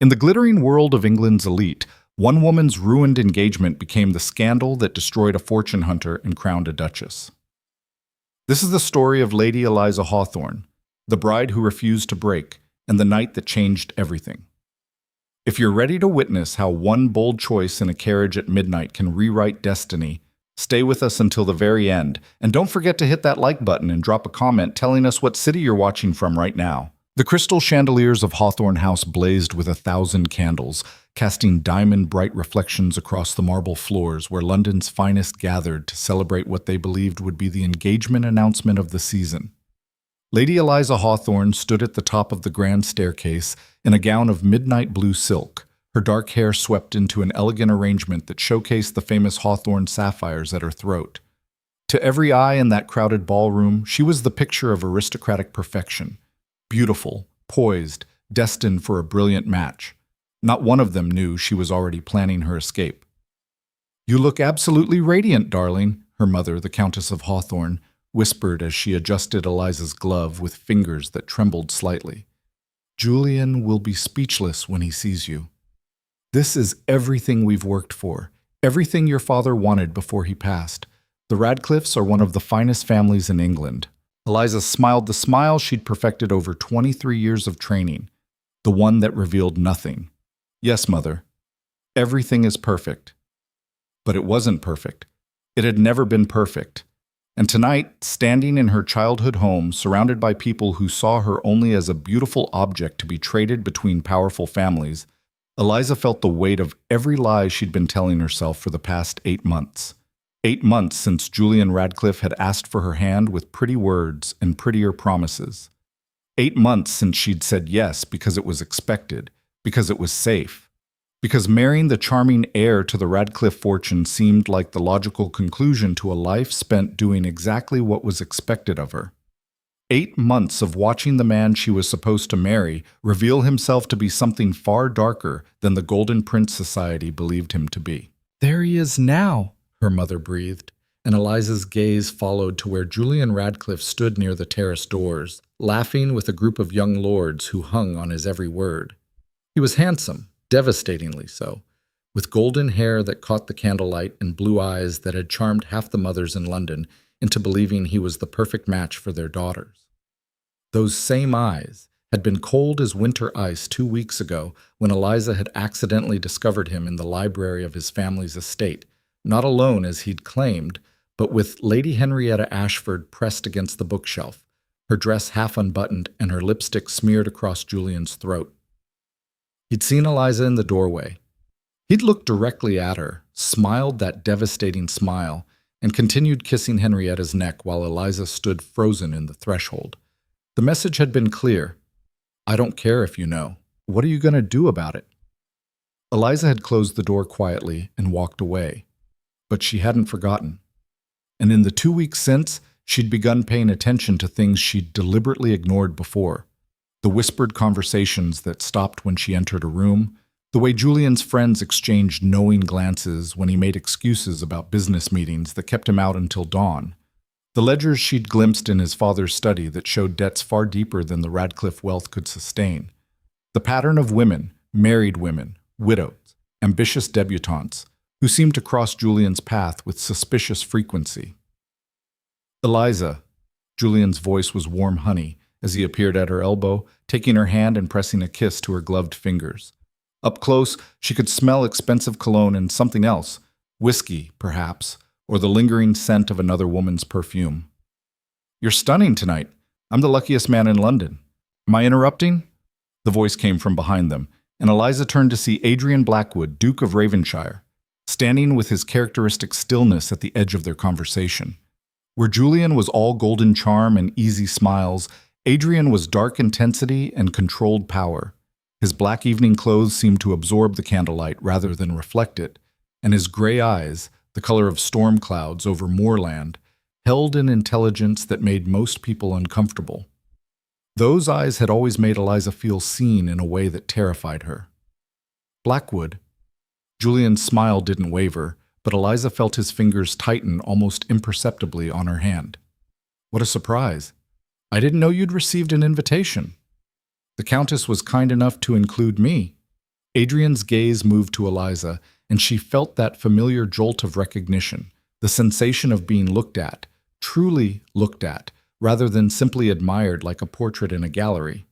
In the glittering world of England's elite, one woman's ruined engagement became the scandal that destroyed a fortune hunter and crowned a duchess. This is the story of Lady Eliza Hawthorne, the bride who refused to break, and the night that changed everything. If you're ready to witness how one bold choice in a carriage at midnight can rewrite destiny, stay with us until the very end, and don't forget to hit that like button and drop a comment telling us what city you're watching from right now. The crystal chandeliers of Hawthorne House blazed with 1,000 candles, casting diamond-bright reflections across the marble floors where London's finest gathered to celebrate what they believed would be the engagement announcement of the season. Lady Eliza Hawthorne stood at the top of the grand staircase in a gown of midnight blue silk, her dark hair swept into an elegant arrangement that showcased the famous Hawthorne sapphires at her throat. To every eye in that crowded ballroom, she was the picture of aristocratic perfection. Beautiful, poised, destined for a brilliant match. Not one of them knew she was already planning her escape. "You look absolutely radiant, darling," her mother, the Countess of Hawthorne, whispered as she adjusted Eliza's glove with fingers that trembled slightly. "Julian will be speechless when he sees you. This is everything we've worked for, everything your father wanted before he passed. The Radcliffes are one of the finest families in England." Eliza smiled the smile she'd perfected over 23 years of training, the one that revealed nothing. "Yes, Mother. Everything is perfect." But it wasn't perfect. It had never been perfect. And tonight, standing in her childhood home, surrounded by people who saw her only as a beautiful object to be traded between powerful families, Eliza felt the weight of every lie she'd been telling herself for the past 8 months. 8 months since Julian Radcliffe had asked for her hand with pretty words and prettier promises. 8 months since she'd said yes because it was expected, because it was safe, because marrying the charming heir to the Radcliffe fortune seemed like the logical conclusion to a life spent doing exactly what was expected of her. 8 months of watching the man she was supposed to marry reveal himself to be something far darker than the Golden Prince Society believed him to be. "There he is now," her mother breathed, and Eliza's gaze followed to where Julian Radcliffe stood near the terrace doors, laughing with a group of young lords who hung on his every word. He was handsome, devastatingly so, with golden hair that caught the candlelight and blue eyes that had charmed half the mothers in London into believing he was the perfect match for their daughters. Those same eyes had been cold as winter ice 2 weeks ago when Eliza had accidentally discovered him in the library of his family's estate, not alone as he'd claimed, but with Lady Henrietta Ashford pressed against the bookshelf, her dress half unbuttoned and her lipstick smeared across Julian's throat. He'd seen Eliza in the doorway. He'd looked directly at her, smiled that devastating smile, and continued kissing Henrietta's neck while Eliza stood frozen in the threshold. The message had been clear. "I don't care if you know. What are you going to do about it?" Eliza had closed the door quietly and walked away. But she hadn't forgotten. And in the 2 weeks since, she'd begun paying attention to things she'd deliberately ignored before. The whispered conversations that stopped when she entered a room, the way Julian's friends exchanged knowing glances when he made excuses about business meetings that kept him out until dawn, the ledgers she'd glimpsed in his father's study that showed debts far deeper than the Radcliffe wealth could sustain, the pattern of women, married women, widows, ambitious debutantes, who seemed to cross Julian's path with suspicious frequency. "Eliza," Julian's voice was warm honey as he appeared at her elbow, taking her hand and pressing a kiss to her gloved fingers. Up close, she could smell expensive cologne and something else, whiskey, perhaps, or the lingering scent of another woman's perfume. "You're stunning tonight. I'm the luckiest man in London. Am I interrupting?" The voice came from behind them, and Eliza turned to see Adrian Blackwood, Duke of Ravenshire, standing with his characteristic stillness at the edge of their conversation. Where Julian was all golden charm and easy smiles, Adrian was dark intensity and controlled power. His black evening clothes seemed to absorb the candlelight rather than reflect it, and his gray eyes, the color of storm clouds over moorland, held an intelligence that made most people uncomfortable. Those eyes had always made Eliza feel seen in a way that terrified her. "Blackwood." Julian's smile didn't waver, but Eliza felt his fingers tighten almost imperceptibly on her hand. "What a surprise. I didn't know you'd received an invitation." "The Countess was kind enough to include me." Adrian's gaze moved to Eliza, and she felt that familiar jolt of recognition, the sensation of being looked at, truly looked at, rather than simply admired like a portrait in a gallery.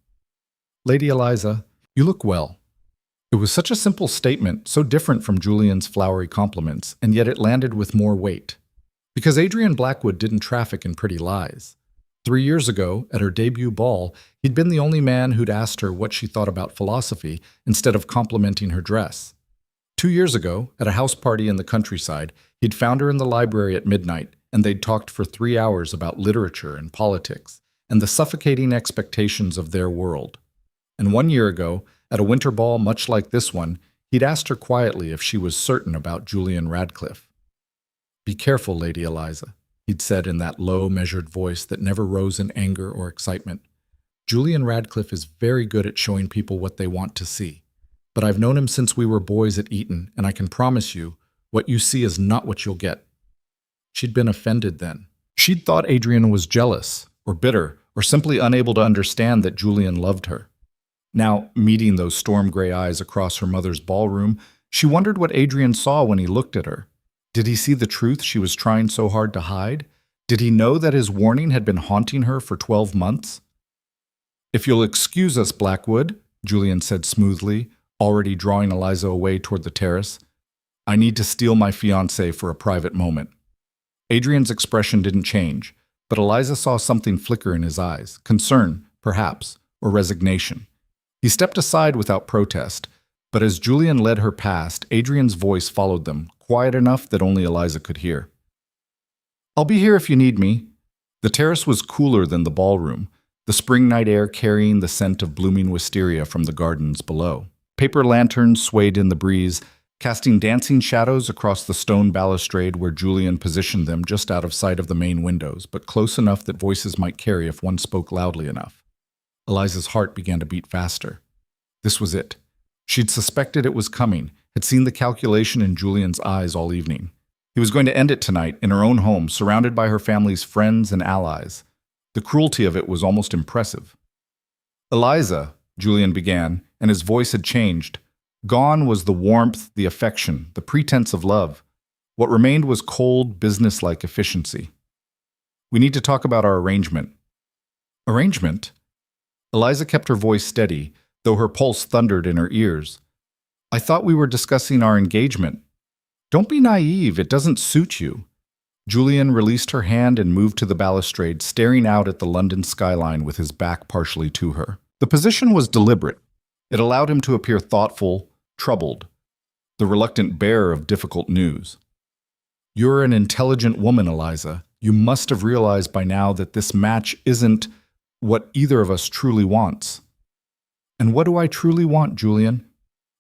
"Lady Eliza, you look well." It was such a simple statement, so different from Julian's flowery compliments, and yet it landed with more weight. Because Adrian Blackwood didn't traffic in pretty lies. 3 years ago, at her debut ball, he'd been the only man who'd asked her what she thought about philosophy instead of complimenting her dress. 2 years ago, at a house party in the countryside, he'd found her in the library at midnight, and they'd talked for 3 hours about literature and politics, and the suffocating expectations of their world. And 1 year ago, at a winter ball much like this one, he'd asked her quietly if she was certain about Julian Radcliffe. "Be careful, Lady Eliza," he'd said in that low, measured voice that never rose in anger or excitement. "Julian Radcliffe is very good at showing people what they want to see. But I've known him since we were boys at Eton, and I can promise you, what you see is not what you'll get." She'd been offended then. She'd thought Adrian was jealous, or bitter, or simply unable to understand that Julian loved her. Now, meeting those storm-gray eyes across her mother's ballroom, she wondered what Adrian saw when he looked at her. Did he see the truth she was trying so hard to hide? Did he know that his warning had been haunting her for 12 months? "If you'll excuse us, Blackwood," Julian said smoothly, already drawing Eliza away toward the terrace. "I need to steal my fiancé for a private moment." Adrian's expression didn't change, but Eliza saw something flicker in his eyes, concern, perhaps, or resignation. He stepped aside without protest, but as Julian led her past, Adrian's voice followed them, quiet enough that only Eliza could hear. "I'll be here if you need me." The terrace was cooler than the ballroom, the spring night air carrying the scent of blooming wisteria from the gardens below. Paper lanterns swayed in the breeze, casting dancing shadows across the stone balustrade where Julian positioned them just out of sight of the main windows, but close enough that voices might carry if one spoke loudly enough. Eliza's heart began to beat faster. This was it. She'd suspected it was coming, had seen the calculation in Julian's eyes all evening. He was going to end it tonight in her own home, surrounded by her family's friends and allies. The cruelty of it was almost impressive. "Eliza," Julian began, and his voice had changed. Gone was the warmth, the affection, the pretense of love. What remained was cold, businesslike efficiency. "We need to talk about our arrangement." "Arrangement?" Eliza kept her voice steady, though her pulse thundered in her ears. "I thought we were discussing our engagement." "Don't be naive, it doesn't suit you." Julian released her hand and moved to the balustrade, staring out at the London skyline with his back partially to her. The position was deliberate. It allowed him to appear thoughtful, troubled, the reluctant bearer of difficult news. "You're an intelligent woman, Eliza. You must have realized by now that this match isn't what either of us truly wants." "And what do I truly want, Julian?"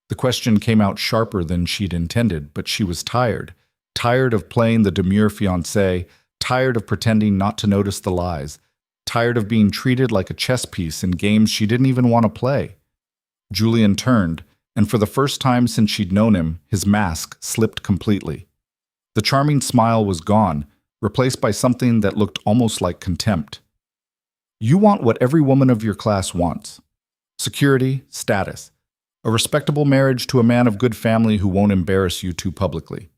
The question came out sharper than she'd intended, but she was tired. Tired of playing the demure fiancé, tired of pretending not to notice the lies, tired of being treated like a chess piece in games she didn't even want to play. Julian turned, and for the first time since she'd known him, his mask slipped completely. The charming smile was gone, replaced by something that looked almost like contempt. "You want what every woman of your class wants. Security, status, a respectable marriage to a man of good family who won't embarrass you too publicly."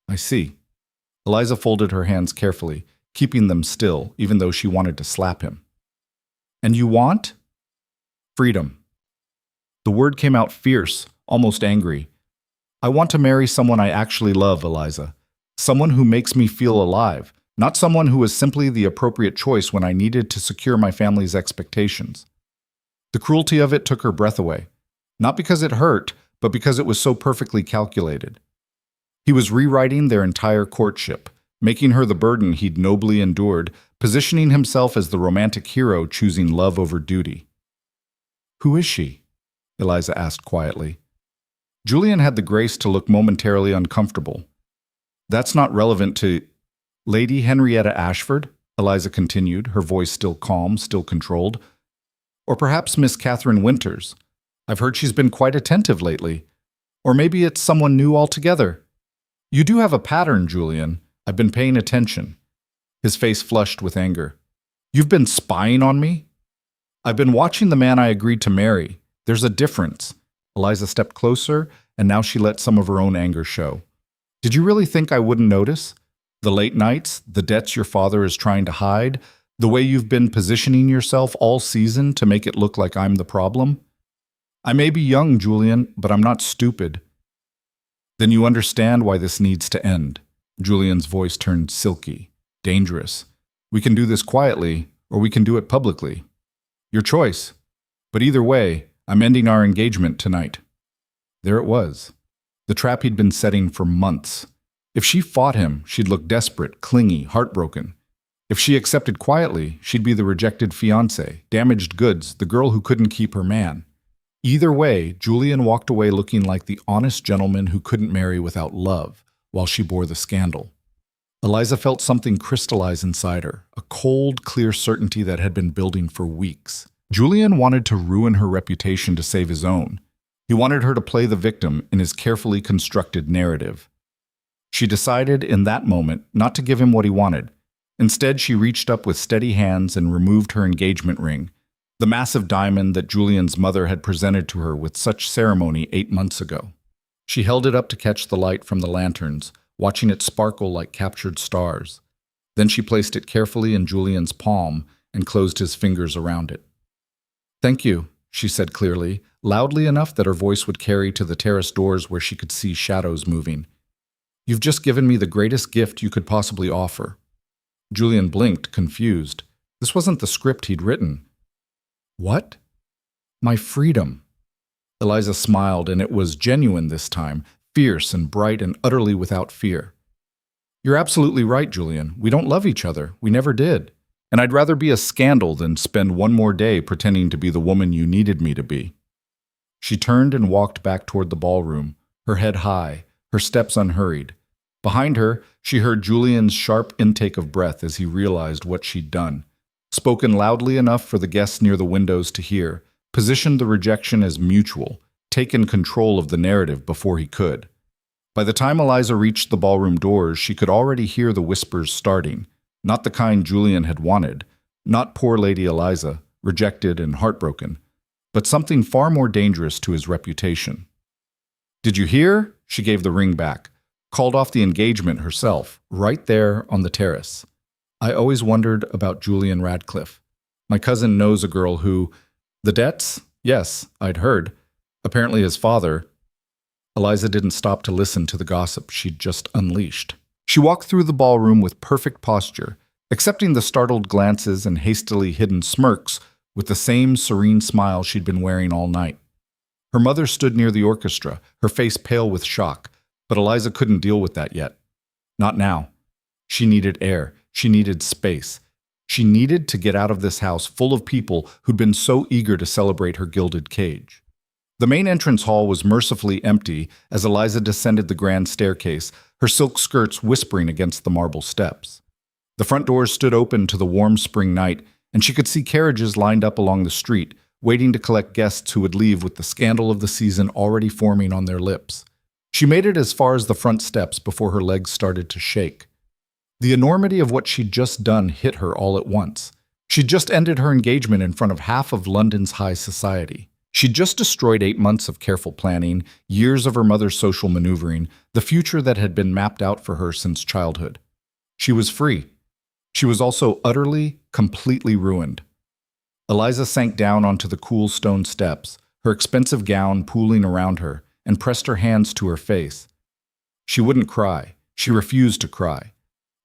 "I see." Eliza folded her hands carefully, keeping them still, even though she wanted to slap him. "And you want?" "Freedom." The word came out fierce, almost angry. "I want to marry someone I actually love, Eliza. Someone who makes me feel alive, not someone who was simply the appropriate choice when I needed to secure my family's expectations." The cruelty of it took her breath away. Not because it hurt, but because it was so perfectly calculated. He was rewriting their entire courtship, making her the burden he'd nobly endured, positioning himself as the romantic hero choosing love over duty. "Who is she?" Eliza asked quietly. Julian had the grace to look momentarily uncomfortable. "That's not relevant to—" "Lady Henrietta Ashford," Eliza continued, her voice still calm, still controlled. "Or perhaps Miss Catherine Winters. I've heard she's been quite attentive lately. Or maybe it's someone new altogether. You do have a pattern, Julian. I've been paying attention." His face flushed with anger. "You've been spying on me?" "I've been watching the man I agreed to marry. There's a difference. Eliza stepped closer, and now she let some of her own anger show. Did you really think I wouldn't notice? The late nights, the debts your father is trying to hide, the way you've been positioning yourself all season to make it look like I'm the problem? I may be young, Julian, but I'm not stupid. Then you understand why this needs to end. Julian's voice turned silky, dangerous. We can do this quietly, or we can do it publicly. Your choice. But either way, I'm ending our engagement tonight. There it was. The trap he'd been setting for months. If she fought him, she'd look desperate, clingy, heartbroken. If she accepted quietly, she'd be the rejected fiancé, damaged goods, the girl who couldn't keep her man. Either way, Julian walked away looking like the honest gentleman who couldn't marry without love, while she bore the scandal. Eliza felt something crystallize inside her, a cold, clear certainty that had been building for weeks. Julian wanted to ruin her reputation to save his own. He wanted her to play the victim in his carefully constructed narrative. She decided in that moment not to give him what he wanted. Instead, she reached up with steady hands and removed her engagement ring, the massive diamond that Julian's mother had presented to her with such ceremony 8 months ago. She held it up to catch the light from the lanterns, watching it sparkle like captured stars. Then she placed it carefully in Julian's palm and closed his fingers around it. "Thank you," she said clearly, loudly enough that her voice would carry to the terrace doors where she could see shadows moving. "You've just given me the greatest gift you could possibly offer." Julian blinked, confused. This wasn't the script he'd written. "What?" "My freedom." Eliza smiled, and it was genuine this time, fierce and bright and utterly without fear. "You're absolutely right, Julian. We don't love each other. We never did. And I'd rather be a scandal than spend one more day pretending to be the woman you needed me to be." She turned and walked back toward the ballroom, her head high, her steps unhurried. Behind her, she heard Julian's sharp intake of breath as he realized what she'd done. Spoken loudly enough for the guests near the windows to hear, positioned the rejection as mutual, taken control of the narrative before he could. By the time Eliza reached the ballroom doors, she could already hear the whispers starting, not the kind Julian had wanted, not poor Lady Eliza, rejected and heartbroken, but something far more dangerous to his reputation. "Did you hear?" She gave the ring back, called off the engagement herself, right there on the terrace. "I always wondered about Julian Radcliffe. My cousin knows a girl who—" "The debts? Yes, I'd heard. Apparently his father—" Eliza didn't stop to listen to the gossip she'd just unleashed. She walked through the ballroom with perfect posture, accepting the startled glances and hastily hidden smirks with the same serene smile she'd been wearing all night. Her mother stood near the orchestra, her face pale with shock, but Eliza couldn't deal with that yet. Not now. She needed air. She needed space. She needed to get out of this house full of people who'd been so eager to celebrate her gilded cage. The main entrance hall was mercifully empty as Eliza descended the grand staircase, her silk skirts whispering against the marble steps. The front doors stood open to the warm spring night, and she could see carriages lined up along the street, waiting to collect guests who would leave with the scandal of the season already forming on their lips. She made it as far as the front steps before her legs started to shake. The enormity of what she'd just done hit her all at once. She'd just ended her engagement in front of half of London's high society. She'd just destroyed 8 months of careful planning, years of her mother's social maneuvering, the future that had been mapped out for her since childhood. She was free. She was also utterly, completely ruined. Eliza sank down onto the cool stone steps, her expensive gown pooling around her, and pressed her hands to her face. She wouldn't cry. She refused to cry.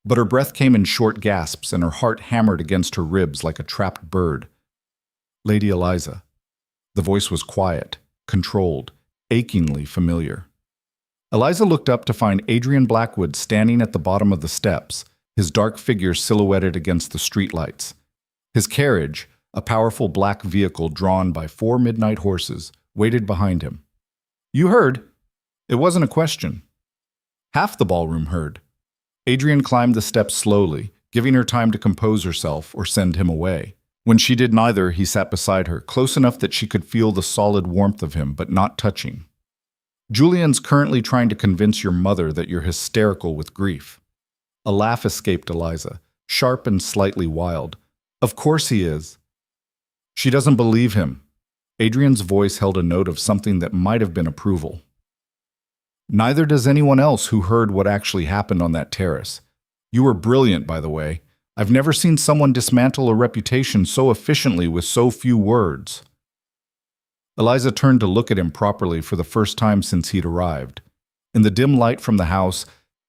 But her breath came in short gasps and her heart hammered against her ribs like a trapped bird. "Lady Eliza." The voice was quiet, controlled, achingly familiar. Eliza looked up to find Adrian Blackwood standing at the bottom of the steps, his dark figure silhouetted against the streetlights. His carriage, a powerful black vehicle drawn by 4 midnight horses, waited behind him. "You heard." It wasn't a question. Half the ballroom heard. Adrian climbed the steps slowly, giving her time to compose herself or send him away. When she did neither, he sat beside her, close enough that she could feel the solid warmth of him, but not touching. "Julian's currently trying to convince your mother that you're hysterical with grief." A laugh escaped Eliza, sharp and slightly wild. "Of course he is." "She doesn't believe him." Adrian's voice held a note of something that might have been approval. Neither does anyone else who heard what actually happened on that terrace. You were brilliant, by the way. I've never seen someone dismantle a reputation so efficiently with so few words. Eliza turned to look at him properly for the first time since he'd arrived. In the dim light from the house,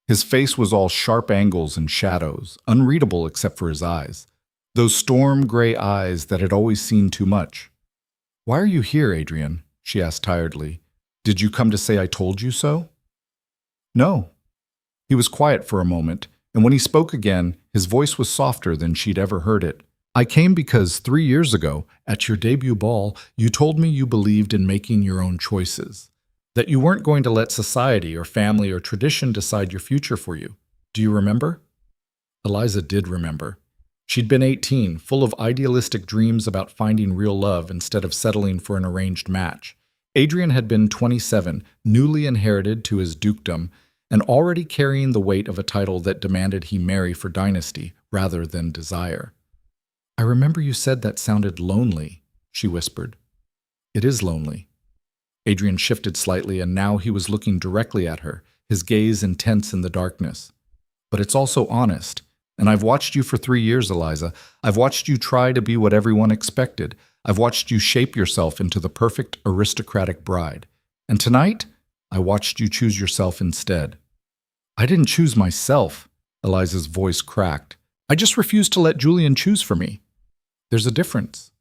his face was all sharp angles and shadows, unreadable except for his eyes. Those storm gray eyes that had always seen too much. "Why are you here, Adrian?" she asked tiredly. "Did you come to say I told you so?" "No." He was quiet for a moment, and when he spoke again, his voice was softer than she'd ever heard it. "I came because 3 years ago, at your debut ball, you told me you believed in making your own choices, that you weren't going to let society or family or tradition decide your future for you. Do you remember?" Eliza did remember. She'd been 18, full of idealistic dreams about finding real love instead of settling for an arranged match. Adrian had been 27, newly inherited to his dukedom, and already carrying the weight of a title that demanded he marry for dynasty rather than desire. "I remember you said that sounded lonely," she whispered. "It is lonely." Adrian shifted slightly, and now he was looking directly at her, his gaze intense in the darkness. "But it's also honest. And I've watched you for 3 years, Eliza. I've watched you try to be what everyone expected. I've watched you shape yourself into the perfect aristocratic bride. And tonight, I watched you choose yourself instead." "I didn't choose myself," Eliza's voice cracked. "I just refused to let Julian choose for me." "There's a difference."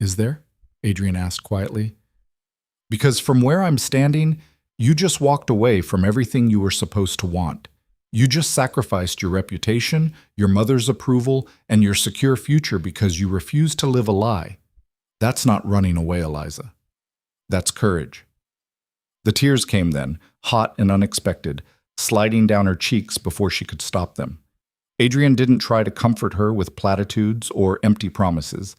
"Is there?" Adrian asked quietly. "Because from where I'm standing, you just walked away from everything you were supposed to want. You just sacrificed your reputation, your mother's approval, and your secure future because you refused to live a lie. That's not running away, Eliza. That's courage." The tears came then, hot and unexpected, sliding down her cheeks before she could stop them. Adrian didn't try to comfort her with platitudes or empty promises.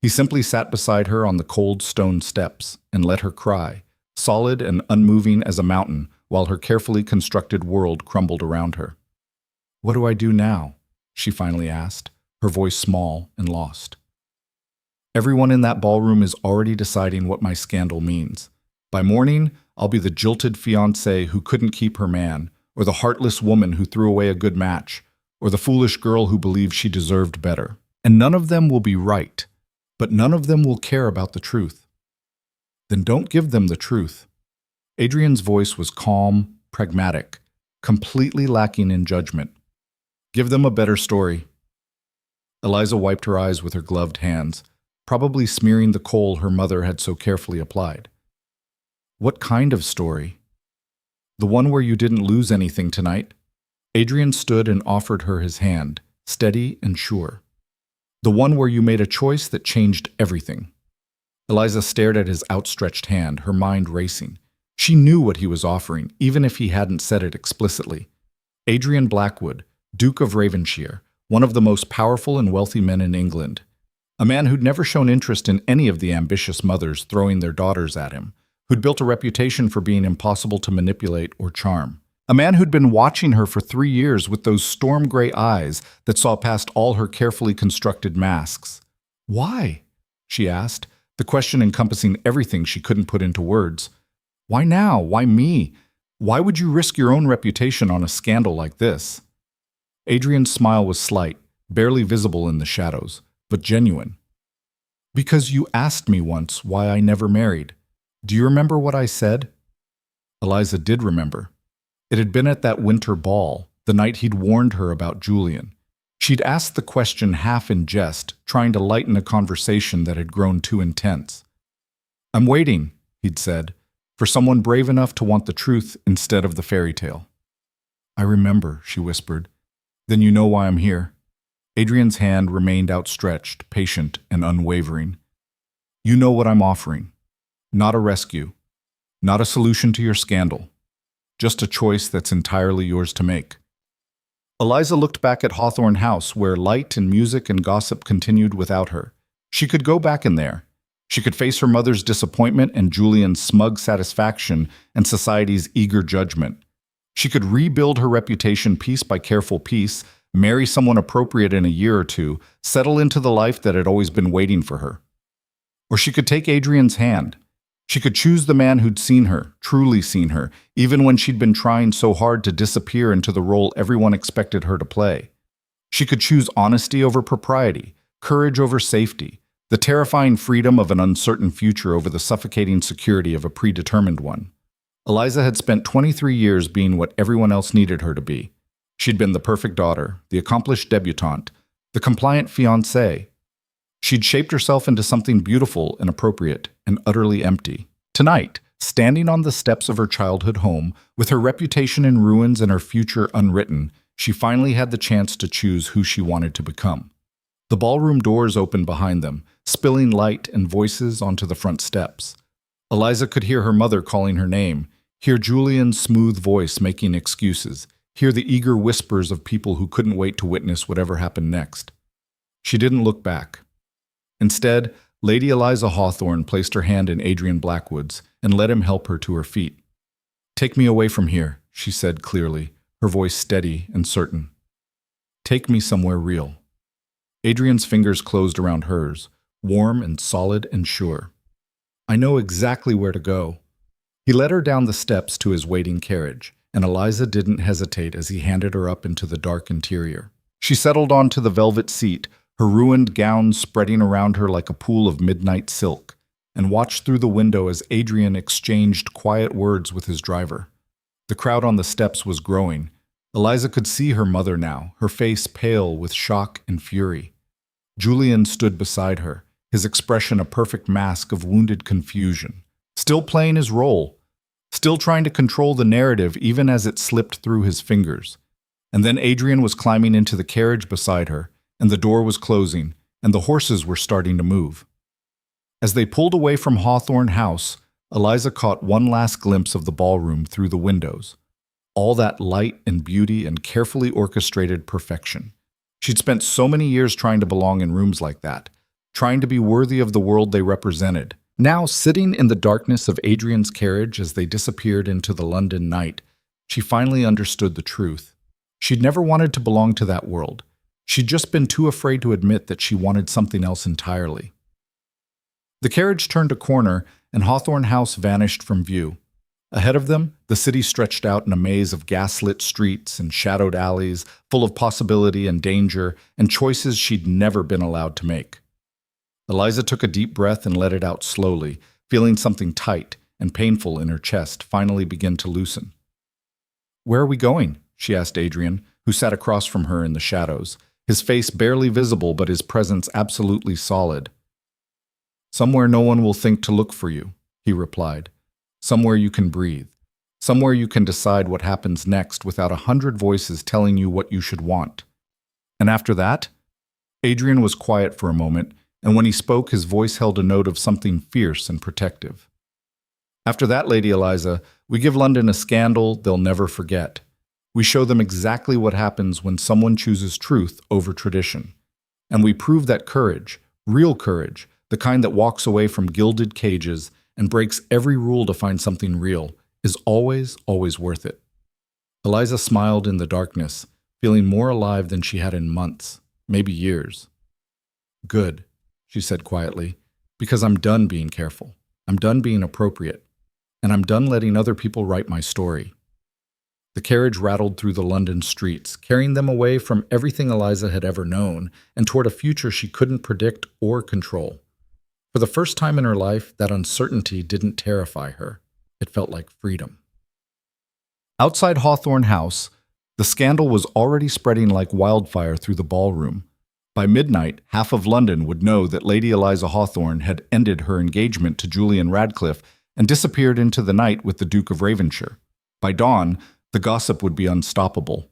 He simply sat beside her on the cold stone steps and let her cry, solid and unmoving as a mountain, while her carefully constructed world crumbled around her. "What do I do now?" she finally asked, her voice small and lost. "Everyone in that ballroom is already deciding what my scandal means. By morning, I'll be the jilted fiancée who couldn't keep her man, or the heartless woman who threw away a good match, or the foolish girl who believed she deserved better. And none of them will be right, but none of them will care about the truth." "Then don't give them the truth." Adrian's voice was calm, pragmatic, completely lacking in judgment. "Give them a better story." Eliza wiped her eyes with her gloved hands, probably smearing the coal her mother had so carefully applied. "What kind of story?" "The one where you didn't lose anything tonight." Adrian stood and offered her his hand, steady and sure. "The one where you made a choice that changed everything." Eliza stared at his outstretched hand, her mind racing. She knew what he was offering, even if he hadn't said it explicitly. Adrian Blackwood, Duke of Ravenshire, one of the most powerful and wealthy men in England. A man who'd never shown interest in any of the ambitious mothers throwing their daughters at him, who'd built a reputation for being impossible to manipulate or charm. A man who'd been watching her for 3 years with those storm-gray eyes that saw past all her carefully constructed masks. "Why?" she asked, the question encompassing everything she couldn't put into words. "Why now? Why me? Why would you risk your own reputation on a scandal like this?" Adrian's smile was slight, barely visible in the shadows, but genuine. "Because you asked me once why I never married. Do you remember what I said?" Eliza did remember. It had been at that winter ball, the night he'd warned her about Julian. She'd asked the question half in jest, trying to lighten a conversation that had grown too intense. "I'm waiting," he'd said, "for someone brave enough to want the truth instead of the fairy tale." "I remember," she whispered. "Then you know why I'm here." Adrian's hand remained outstretched, patient and unwavering. "You know what I'm offering. Not a rescue. Not a solution to your scandal. Just a choice that's entirely yours to make." Eliza looked back at Hawthorne House, where light and music and gossip continued without her. She could go back in there. She could face her mother's disappointment and Julian's smug satisfaction and society's eager judgment. She could rebuild her reputation piece by careful piece, marry someone appropriate in a year or two, settle into the life that had always been waiting for her. Or she could take Adrian's hand. She could choose the man who'd seen her, truly seen her, even when she'd been trying so hard to disappear into the role everyone expected her to play. She could choose honesty over propriety, courage over safety, the terrifying freedom of an uncertain future over the suffocating security of a predetermined one. Eliza had spent 23 years being what everyone else needed her to be. She'd been the perfect daughter, the accomplished debutante, the compliant fiancée. She'd shaped herself into something beautiful and appropriate and utterly empty. Tonight, standing on the steps of her childhood home, with her reputation in ruins and her future unwritten, she finally had the chance to choose who she wanted to become. The ballroom doors opened behind them, spilling light and voices onto the front steps. Eliza could hear her mother calling her name, hear Julian's smooth voice making excuses, hear the eager whispers of people who couldn't wait to witness whatever happened next. She didn't look back. Instead, Lady Eliza Hawthorne placed her hand in Adrian Blackwood's and let him help her to her feet. "Take me away from here," she said clearly, her voice steady and certain. "Take me somewhere real." Adrian's fingers closed around hers, warm and solid and sure. "I know exactly where to go." He led her down the steps to his waiting carriage, and Eliza didn't hesitate as he handed her up into the dark interior. She settled onto the velvet seat, her ruined gown spreading around her like a pool of midnight silk, and watched through the window as Adrian exchanged quiet words with his driver. The crowd on the steps was growing. Eliza could see her mother now, her face pale with shock and fury. Julian stood beside her, his expression a perfect mask of wounded confusion, still playing his role, still trying to control the narrative even as it slipped through his fingers. And then Adrian was climbing into the carriage beside her, and the door was closing, and the horses were starting to move. As they pulled away from Hawthorne House, Eliza caught one last glimpse of the ballroom through the windows. All that light and beauty and carefully orchestrated perfection. She'd spent so many years trying to belong in rooms like that, trying to be worthy of the world they represented. Now, sitting in the darkness of Adrian's carriage as they disappeared into the London night, she finally understood the truth. She'd never wanted to belong to that world. She'd just been too afraid to admit that she wanted something else entirely. The carriage turned a corner, and Hawthorne House vanished from view. Ahead of them, the city stretched out in a maze of gaslit streets and shadowed alleys, full of possibility and danger, and choices she'd never been allowed to make. Eliza took a deep breath and let it out slowly, feeling something tight and painful in her chest finally begin to loosen. "Where are we going?" she asked Adrian, who sat across from her in the shadows, his face barely visible but his presence absolutely solid. "Somewhere no one will think to look for you," he replied. "Somewhere you can breathe. Somewhere you can decide what happens next without 100 voices telling you what you should want." And after that? Adrian was quiet for a moment, and when he spoke, his voice held a note of something fierce and protective. "After that, Lady Eliza, we give London a scandal they'll never forget. We show them exactly what happens when someone chooses truth over tradition. And we prove that courage, real courage, the kind that walks away from gilded cages and breaks every rule to find something real, is always, always worth it." Eliza smiled in the darkness, feeling more alive than she had in months, maybe years. "Good," she said quietly, "because I'm done being careful. I'm done being appropriate. And I'm done letting other people write my story." The carriage rattled through the London streets, carrying them away from everything Eliza had ever known and toward a future she couldn't predict or control. For the first time in her life, that uncertainty didn't terrify her. It felt like freedom. Outside Hawthorne House, the scandal was already spreading like wildfire through the ballroom. By midnight, half of London would know that Lady Eliza Hawthorne had ended her engagement to Julian Radcliffe and disappeared into the night with the Duke of Ravenshire. By dawn, the gossip would be unstoppable.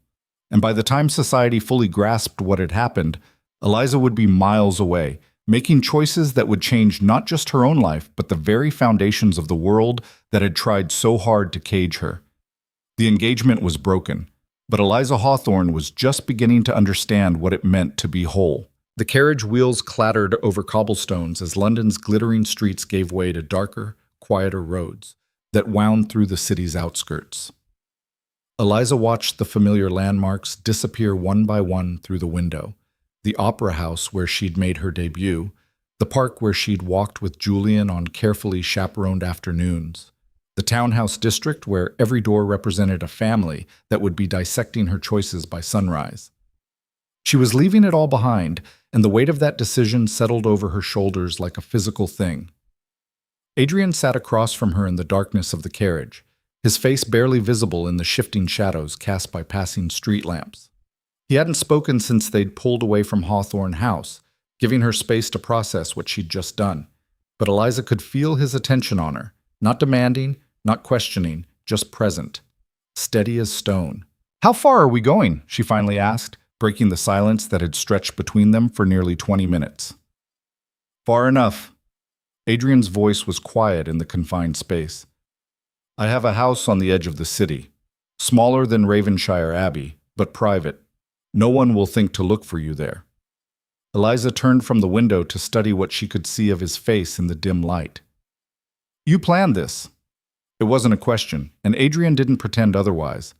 And by the time society fully grasped what had happened, Eliza would be miles away, making choices that would change not just her own life, but the very foundations of the world that had tried so hard to cage her. The engagement was broken, but Eliza Hawthorne was just beginning to understand what it meant to be whole. The carriage wheels clattered over cobblestones as London's glittering streets gave way to darker, quieter roads that wound through the city's outskirts. Eliza watched the familiar landmarks disappear one by one through the window. The opera house where she'd made her debut, The park where she'd walked with Julian on carefully chaperoned afternoons. The townhouse district where every door represented a family that would be dissecting her choices by sunrise. She was leaving it all behind, and the weight of that decision settled over her shoulders like a physical thing. Adrian sat across from her in the darkness of the carriage, his face barely visible in the shifting shadows cast by passing street lamps. He hadn't spoken since they'd pulled away from Hawthorne House, giving her space to process what she'd just done. But Eliza could feel his attention on her, not demanding, not questioning, just present, steady as stone. "How far are we going?" she finally asked, breaking the silence that had stretched between them for nearly 20 minutes. "Far enough." Adrian's voice was quiet in the confined space. "I have a house on the edge of the city, smaller than Ravenshire Abbey, but private. No one will think to look for you there." Eliza turned from the window to study what she could see of his face in the dim light. "You planned this." It wasn't a question, and Adrian didn't pretend otherwise.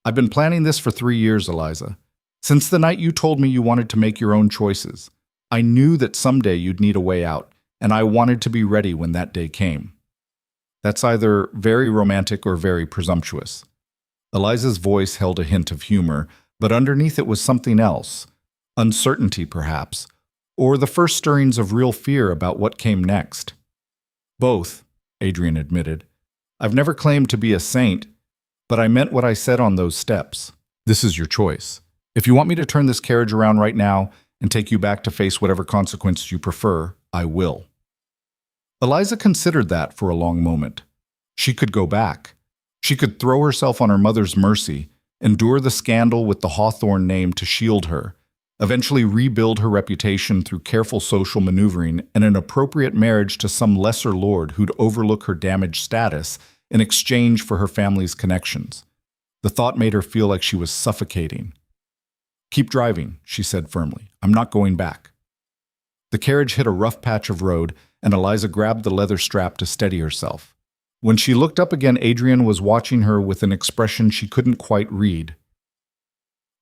"I've been planning this for 3 years, Eliza. Since the night you told me you wanted to make your own choices. I knew that someday you'd need a way out, and I wanted to be ready when that day came." That's either very romantic or very presumptuous. Eliza's voice held a hint of humor, but underneath it was something else. Uncertainty, perhaps, or the first stirrings of real fear about what came next. "Both," Adrian admitted. "I've never claimed to be a saint, but I meant what I said on those steps. This is your choice. If you want me to turn this carriage around right now and take you back to face whatever consequences you prefer, I will." Eliza considered that for a long moment. She could go back. She could throw herself on her mother's mercy, endure the scandal with the Hawthorne name to shield her, eventually rebuild her reputation through careful social maneuvering and an appropriate marriage to some lesser lord who'd overlook her damaged status in exchange for her family's connections. The thought made her feel like she was suffocating. "Keep driving," she said firmly. "I'm not going back." The carriage hit a rough patch of road, and Eliza grabbed the leather strap to steady herself. When she looked up again, Adrian was watching her with an expression she couldn't quite read.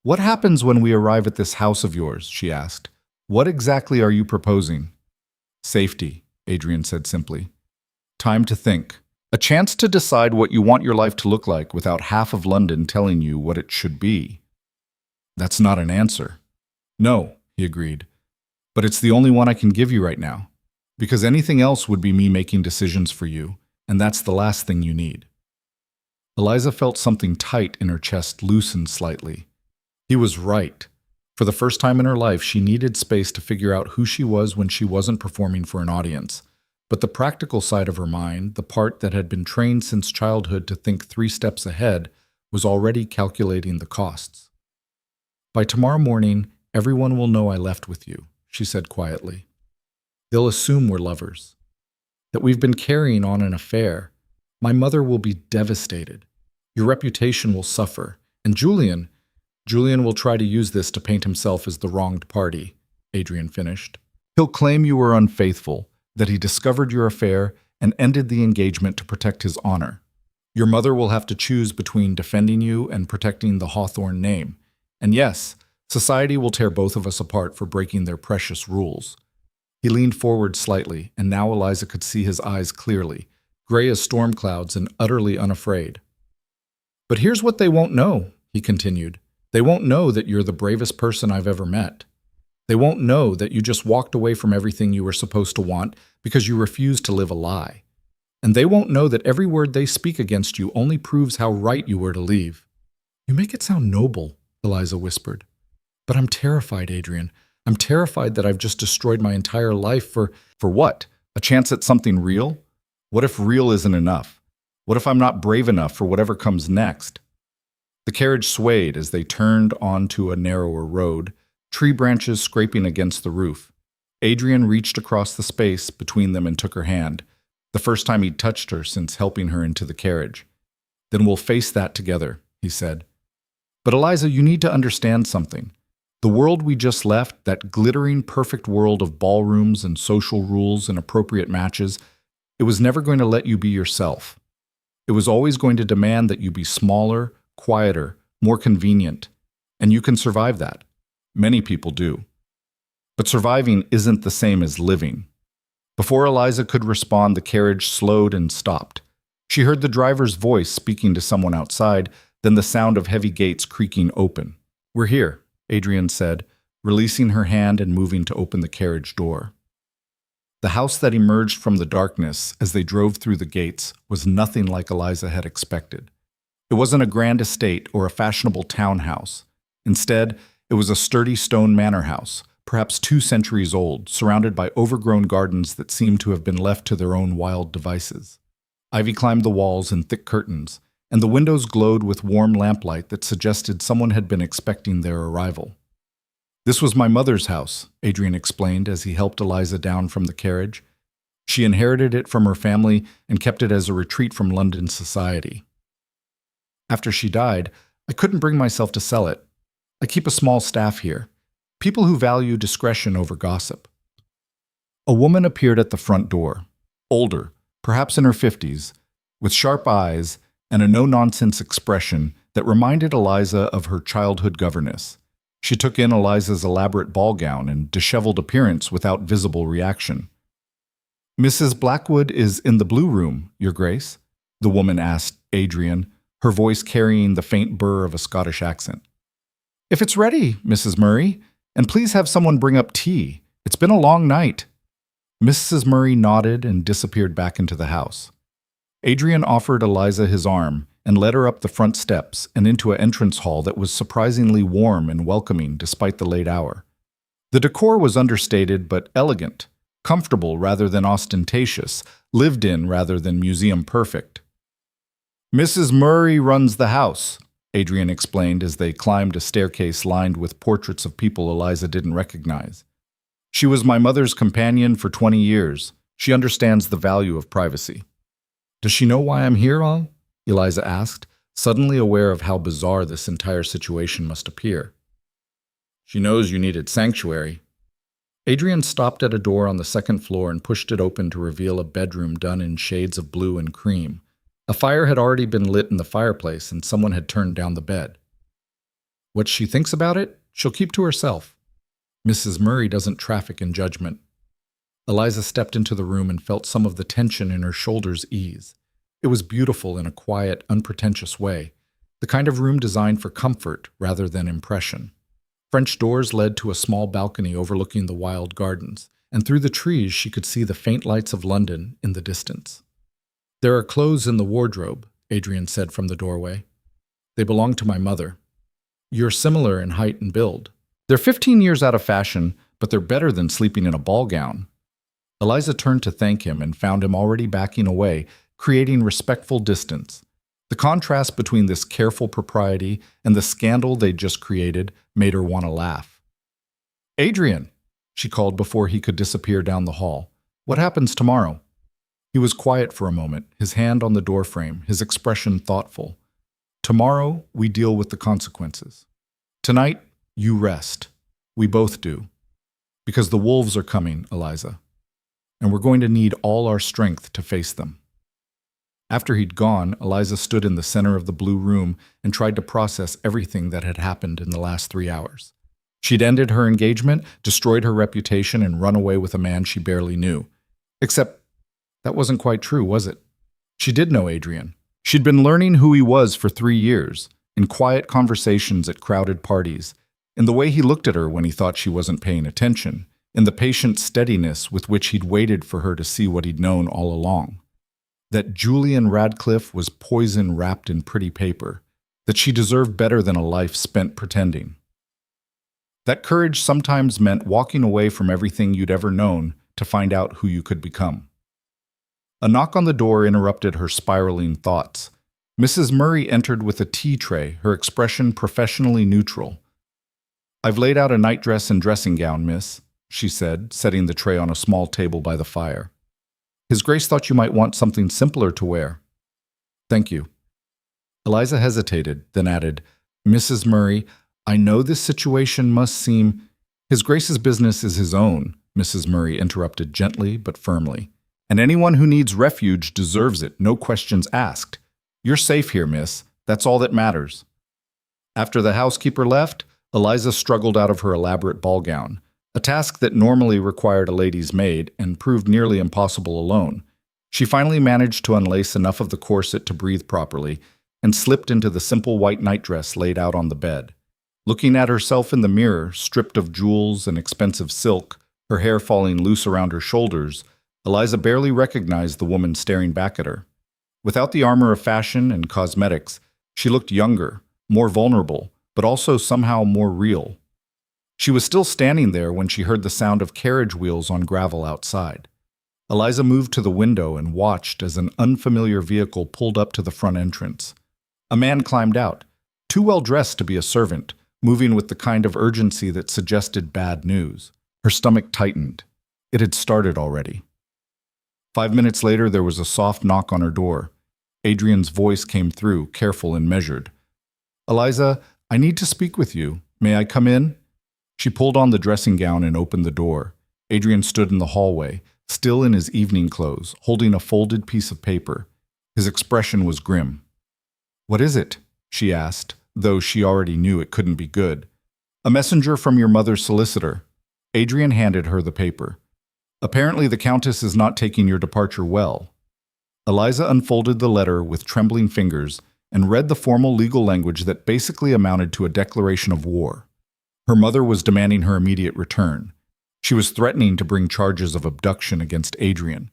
"What happens when we arrive at this house of yours?" she asked. "What exactly are you proposing?" "Safety," Adrian said simply. "Time to think. A chance to decide what you want your life to look like without half of London telling you what it should be." "That's not an answer." "No," he agreed. "But it's the only one I can give you right now. Because anything else would be me making decisions for you, and that's the last thing you need." Eliza felt something tight in her chest loosen slightly. He was right. For the first time in her life, she needed space to figure out who she was when she wasn't performing for an audience. But the practical side of her mind, the part that had been trained since childhood to think 3 steps ahead, was already calculating the costs. "By tomorrow morning, everyone will know I left with you," she said quietly. "They'll assume we're lovers, that we've been carrying on an affair. My mother will be devastated. Your reputation will suffer. And Julian will try to use this to paint himself as the wronged party," Adrian finished. "He'll claim you were unfaithful, that he discovered your affair and ended the engagement to protect his honor. Your mother will have to choose between defending you and protecting the Hawthorne name. And yes, society will tear both of us apart for breaking their precious rules." He leaned forward slightly, and now Eliza could see his eyes clearly, gray as storm clouds and utterly unafraid. "But here's what they won't know," he continued. "They won't know that you're the bravest person I've ever met. They won't know that you just walked away from everything you were supposed to want because you refused to live a lie. And they won't know that every word they speak against you only proves how right you were to leave." "You make it sound noble," Eliza whispered. "But I'm terrified, Adrian. I'm terrified that I've just destroyed my entire life for what? A chance at something real? What if real isn't enough? What if I'm not brave enough for whatever comes next?" The carriage swayed as they turned onto a narrower road, tree branches scraping against the roof. Adrian reached across the space between them and took her hand, the first time he'd touched her since helping her into the carriage. "Then we'll face that together," he said. "But Eliza, you need to understand something. The world we just left, that glittering, perfect world of ballrooms and social rules and appropriate matches, it was never going to let you be yourself. It was always going to demand that you be smaller, quieter, more convenient. And you can survive that. Many people do." But surviving isn't the same as living. Before Eliza could respond, the carriage slowed and stopped. She heard the driver's voice speaking to someone outside, then the sound of heavy gates creaking open. "We're here," Adrian said, releasing her hand and moving to open the carriage door. The house that emerged from the darkness as they drove through the gates was nothing like Eliza had expected. It wasn't a grand estate or a fashionable townhouse. Instead, it was a sturdy stone manor house, perhaps 2 centuries old, surrounded by overgrown gardens that seemed to have been left to their own wild devices. Ivy climbed the walls in thick curtains, and the windows glowed with warm lamplight that suggested someone had been expecting their arrival. "This was my mother's house," Adrian explained as he helped Eliza down from the carriage. She inherited it from her family and kept it as a retreat from London society. "After she died, I couldn't bring myself to sell it. I keep a small staff here, people who value discretion over gossip." A woman appeared at the front door, older, perhaps in her 50s, with sharp eyes and a no-nonsense expression that reminded Eliza of her childhood governess. She took in Eliza's elaborate ball gown and disheveled appearance without visible reaction. "Mrs. Blackwood is in the blue room, Your Grace," the woman asked Adrian, her voice carrying the faint burr of a Scottish accent. "If it's ready, Mrs. Murray, and please have someone bring up tea. It's been a long night." Mrs. Murray nodded and disappeared back into the house. Adrian offered Eliza his arm and led her up the front steps and into an entrance hall that was surprisingly warm and welcoming despite the late hour. The decor was understated but elegant, comfortable rather than ostentatious, lived in rather than museum perfect. "Mrs. Murray runs the house," Adrian explained as they climbed a staircase lined with portraits of people Eliza didn't recognize. "She was my mother's companion for 20 years. She understands the value of privacy." "Does she know why I'm here, all?" Eliza asked, suddenly aware of how bizarre this entire situation must appear. "She knows you needed sanctuary." Adrian stopped at a door on the second floor and pushed it open to reveal a bedroom done in shades of blue and cream. A fire had already been lit in the fireplace and someone had turned down the bed. "What she thinks about it, she'll keep to herself. Mrs. Murray doesn't traffic in judgment." Eliza stepped into the room and felt some of the tension in her shoulders ease. It was beautiful in a quiet, unpretentious way, the kind of room designed for comfort rather than impression. French doors led to a small balcony overlooking the wild gardens, and through the trees she could see the faint lights of London in the distance. "There are clothes in the wardrobe," Adrian said from the doorway. "They belong to my mother. You're similar in height and build. They're 15 years out of fashion, but they're better than sleeping in a ball gown." Eliza turned to thank him and found him already backing away, creating respectful distance. The contrast between this careful propriety and the scandal they'd just created made her want to laugh. "Adrian," she called before he could disappear down the hall. "What happens tomorrow?" He was quiet for a moment, his hand on the doorframe, his expression thoughtful. "Tomorrow, we deal with the consequences. Tonight, you rest. We both do. Because the wolves are coming, Eliza. And we're going to need all our strength to face them." After he'd gone, Eliza stood in the center of the blue room and tried to process everything that had happened in the last 3 hours. She'd ended her engagement, destroyed her reputation, and run away with a man she barely knew. Except that wasn't quite true, was it? She did know Adrian. She'd been learning who he was for 3 years, in quiet conversations at crowded parties, in the way he looked at her when he thought she wasn't paying attention, in the patient steadiness with which he'd waited for her to see what he'd known all along. That Julian Radcliffe was poison wrapped in pretty paper, that she deserved better than a life spent pretending. That courage sometimes meant walking away from everything you'd ever known to find out who you could become. A knock on the door interrupted her spiraling thoughts. Mrs. Murray entered with a tea tray, her expression professionally neutral. "I've laid out a nightdress and dressing gown, miss," she said, setting the tray on a small table by the fire. "His Grace thought you might want something simpler to wear." "Thank you." Eliza hesitated, then added, "Mrs. Murray, I know this situation must seem—" "His Grace's business is his own," Mrs. Murray interrupted gently but firmly. "And anyone who needs refuge deserves it, no questions asked. You're safe here, miss. That's all that matters." After the housekeeper left, Eliza struggled out of her elaborate ball gown. a task that normally required a lady's maid and proved nearly impossible alone. She finally managed to unlace enough of the corset to breathe properly and slipped into the simple white nightdress laid out on the bed. Looking at herself in the mirror, stripped of jewels and expensive silk, her hair falling loose around her shoulders, Eliza barely recognized the woman staring back at her. Without the armor of fashion and cosmetics, she looked younger, more vulnerable, but also somehow more real. She was still standing there when she heard the sound of carriage wheels on gravel outside. Eliza moved to the window and watched as an unfamiliar vehicle pulled up to the front entrance. A man climbed out, too well dressed to be a servant, moving with the kind of urgency that suggested bad news. Her stomach tightened. It had started already. 5 minutes later, there was a soft knock on her door. Adrian's voice came through, careful and measured. "Eliza, I need to speak with you. May I come in?" She pulled on the dressing gown and opened the door. Adrian stood in the hallway, still in his evening clothes, holding a folded piece of paper. His expression was grim. "What is it?" she asked, though she already knew it couldn't be good. "A messenger from your mother's solicitor." Adrian handed her the paper. "Apparently the Countess is not taking your departure well." Eliza unfolded the letter with trembling fingers and read the formal legal language that basically amounted to a declaration of war. Her mother was demanding her immediate return. She was threatening to bring charges of abduction against Adrian.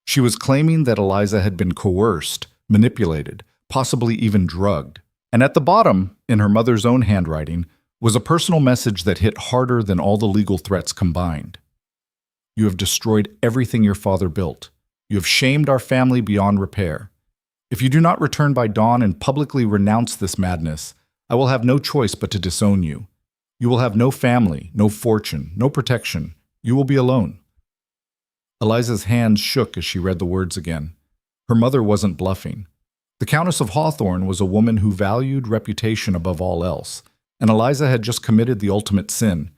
She was claiming that Eliza had been coerced, manipulated, possibly even drugged. And at the bottom, in her mother's own handwriting, was a personal message that hit harder than all the legal threats combined. "You have destroyed everything your father built. You have shamed our family beyond repair. If you do not return by dawn and publicly renounce this madness, I will have no choice but to disown you. You will have no family, no fortune, no protection. You will be alone." Eliza's hands shook as she read the words again. Her mother wasn't bluffing. The Countess of Hawthorne was a woman who valued reputation above all else, and Eliza had just committed the ultimate sin.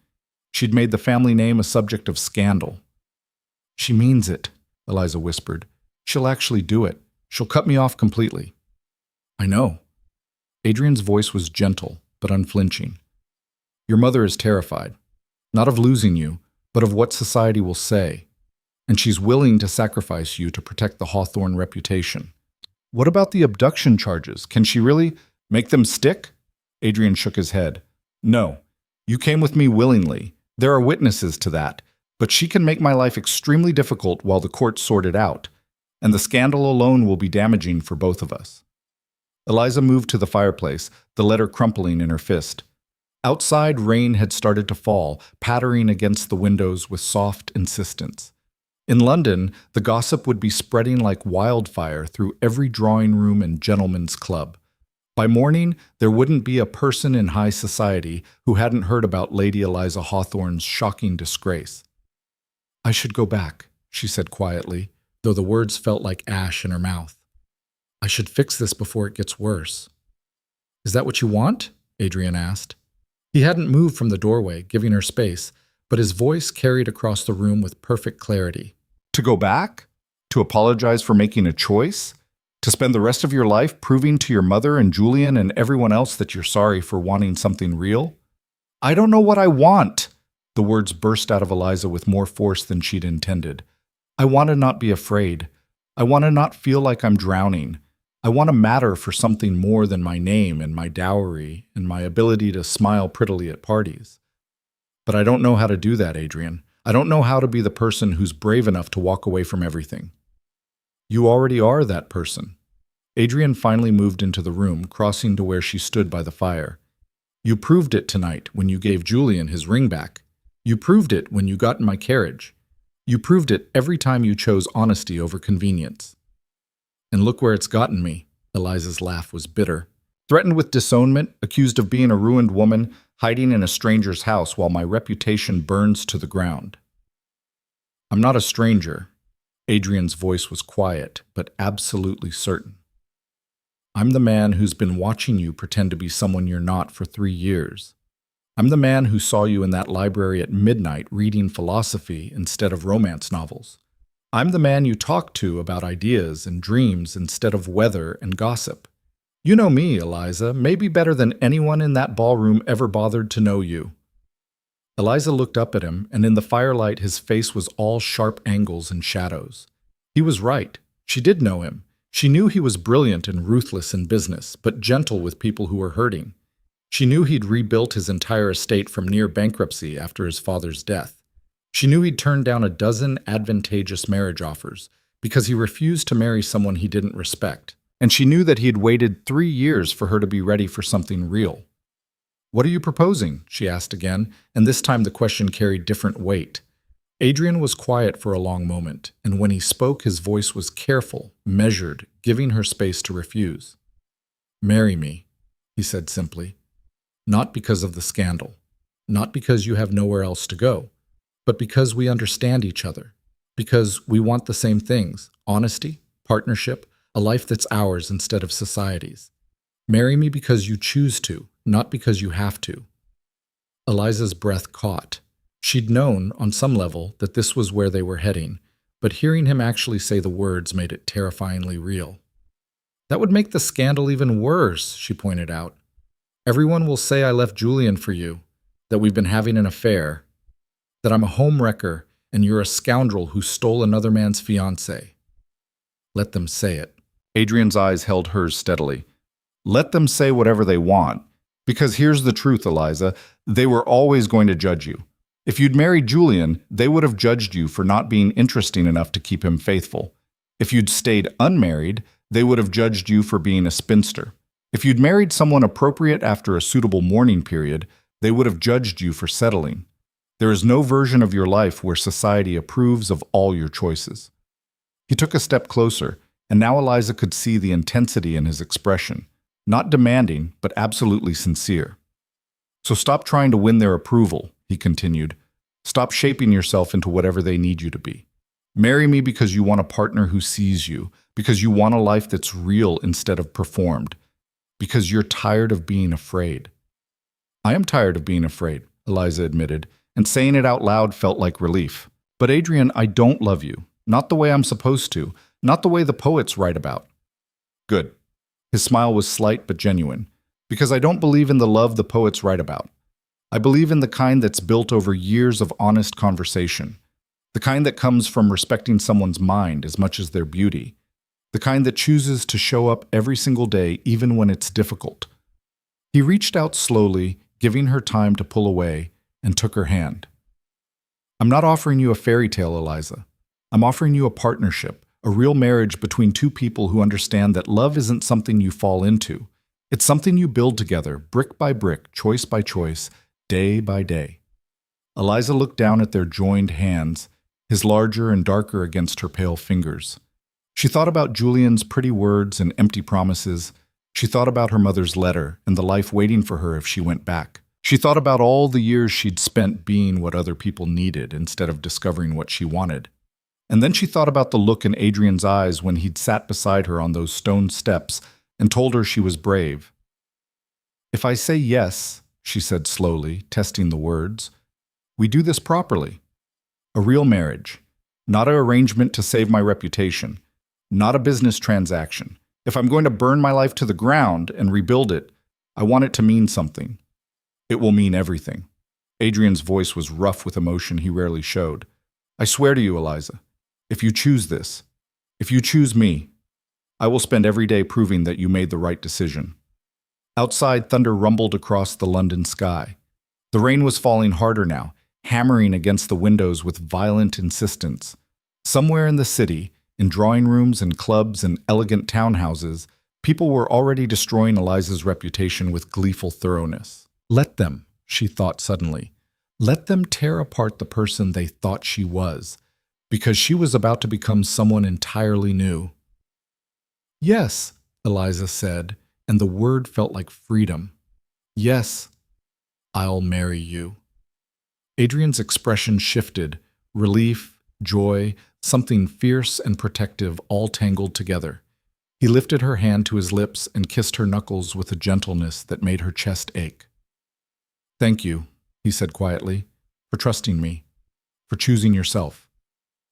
She'd made the family name a subject of scandal. "She means it," Eliza whispered. "She'll actually do it. She'll cut me off completely." "I know." Adrian's voice was gentle, but unflinching. "Your mother is terrified, not of losing you, but of what society will say. And she's willing to sacrifice you to protect the Hawthorne reputation." "What about the abduction charges? Can she really make them stick?" Adrian shook his head. "No. You came with me willingly. There are witnesses to that. But she can make my life extremely difficult while the courts sort it out. And the scandal alone will be damaging for both of us." Eliza moved to the fireplace, the letter crumpling in her fist. Outside, rain had started to fall, pattering against the windows with soft insistence. In London, the gossip would be spreading like wildfire through every drawing room and gentleman's club. By morning, there wouldn't be a person in high society who hadn't heard about Lady Eliza Hawthorne's shocking disgrace. "I should go back," she said quietly, though the words felt like ash in her mouth. "I should fix this before it gets worse." "Is that what you want?" Adrian asked. He hadn't moved from the doorway, giving her space, but his voice carried across the room with perfect clarity. "To go back? To apologize for making a choice? To spend the rest of your life proving to your mother and Julian and everyone else that you're sorry for wanting something real?" "I don't know what I want." The words burst out of Eliza with more force than she'd intended. "I want to not be afraid. I want to not feel like I'm drowning. I want to matter for something more than my name and my dowry and my ability to smile prettily at parties. But I don't know how to do that, Adrian. I don't know how to be the person who's brave enough to walk away from everything." "You already are that person." Adrian finally moved into the room, crossing to where she stood by the fire. "You proved it tonight when you gave Julian his ring back. You proved it when you got in my carriage. You proved it every time you chose honesty over convenience. And look where it's gotten me." Eliza's laugh was bitter. "Threatened with disownment, accused of being a ruined woman, hiding in a stranger's house while my reputation burns to the ground." "I'm not a stranger." Adrian's voice was quiet, but absolutely certain. "I'm the man who's been watching you pretend to be someone you're not for 3 years. I'm the man who saw you in that library at midnight reading philosophy instead of romance novels. I'm the man you talked to about ideas and dreams instead of weather and gossip. You know me, Eliza, maybe better than anyone in that ballroom ever bothered to know you." Eliza looked up at him, and in the firelight his face was all sharp angles and shadows. He was right. She did know him. She knew he was brilliant and ruthless in business, but gentle with people who were hurting. She knew he'd rebuilt his entire estate from near bankruptcy after his father's death. She knew he'd turned down a dozen advantageous marriage offers because he refused to marry someone he didn't respect. And she knew that he had waited 3 years for her to be ready for something real. "What are you proposing?" she asked again, and this time the question carried different weight. Adrian was quiet for a long moment, and when he spoke his voice was careful, measured, giving her space to refuse. "Marry me," he said simply. "Not because of the scandal, not because you have nowhere else to go, but because we understand each other, because we want the same things: honesty, partnership, a life that's ours instead of society's. Marry me because you choose to, not because you have to." Eliza's breath caught. She'd known, on some level, that this was where they were heading, but hearing him actually say the words made it terrifyingly real. "That would make the scandal even worse," she pointed out. "Everyone will say I left Julian for you, that we've been having an affair, that I'm a homewrecker and you're a scoundrel who stole another man's fiancée." "Let them say it." Adrian's eyes held hers steadily. "Let them say whatever they want. Because here's the truth, Eliza. They were always going to judge you. If you'd married Julian, they would have judged you for not being interesting enough to keep him faithful. If you'd stayed unmarried, they would have judged you for being a spinster. If you'd married someone appropriate after a suitable mourning period, they would have judged you for settling. There is no version of your life where society approves of all your choices." He took a step closer, and now Eliza could see the intensity in his expression. Not demanding, but absolutely sincere. "So stop trying to win their approval," he continued. "Stop shaping yourself into whatever they need you to be. Marry me because you want a partner who sees you, because you want a life that's real instead of performed, because you're tired of being afraid." "I am tired of being afraid," Eliza admitted, and saying it out loud felt like relief. "But Adrian, I don't love you. Not the way I'm supposed to. Not the way the poets write about." "Good." His smile was slight but genuine. "Because I don't believe in the love the poets write about. I believe in the kind that's built over years of honest conversation. The kind that comes from respecting someone's mind as much as their beauty. The kind that chooses to show up every single day even when it's difficult." He reached out slowly, giving her time to pull away, and took her hand. "I'm not offering you a fairy tale, Eliza. I'm offering you a partnership. A real marriage between two people who understand that love isn't something you fall into. It's something you build together, brick by brick, choice by choice, day by day." Eliza looked down at their joined hands, his larger and darker against her pale fingers. She thought about Julian's pretty words and empty promises. She thought about her mother's letter and the life waiting for her if she went back. She thought about all the years she'd spent being what other people needed instead of discovering what she wanted. And then she thought about the look in Adrian's eyes when he'd sat beside her on those stone steps and told her she was brave. "If I say yes," she said slowly, testing the words, "we do this properly. A real marriage, not an arrangement to save my reputation, not a business transaction. If I'm going to burn my life to the ground and rebuild it, I want it to mean something. It will mean everything." Adrian's voice was rough with emotion he rarely showed. "I swear to you, Eliza, if you choose this, if you choose me, I will spend every day proving that you made the right decision." Outside, thunder rumbled across the London sky. The rain was falling harder now, hammering against the windows with violent insistence. Somewhere in the city, in drawing rooms and clubs and elegant townhouses, people were already destroying Eliza's reputation with gleeful thoroughness. Let them, she thought suddenly. Let them tear apart the person they thought she was, because she was about to become someone entirely new. "Yes," Eliza said, and the word felt like freedom. "Yes, I'll marry you." Adrian's expression shifted, relief, joy, something fierce and protective all tangled together. He lifted her hand to his lips and kissed her knuckles with a gentleness that made her chest ache. "Thank you," he said quietly, "for trusting me, for choosing yourself,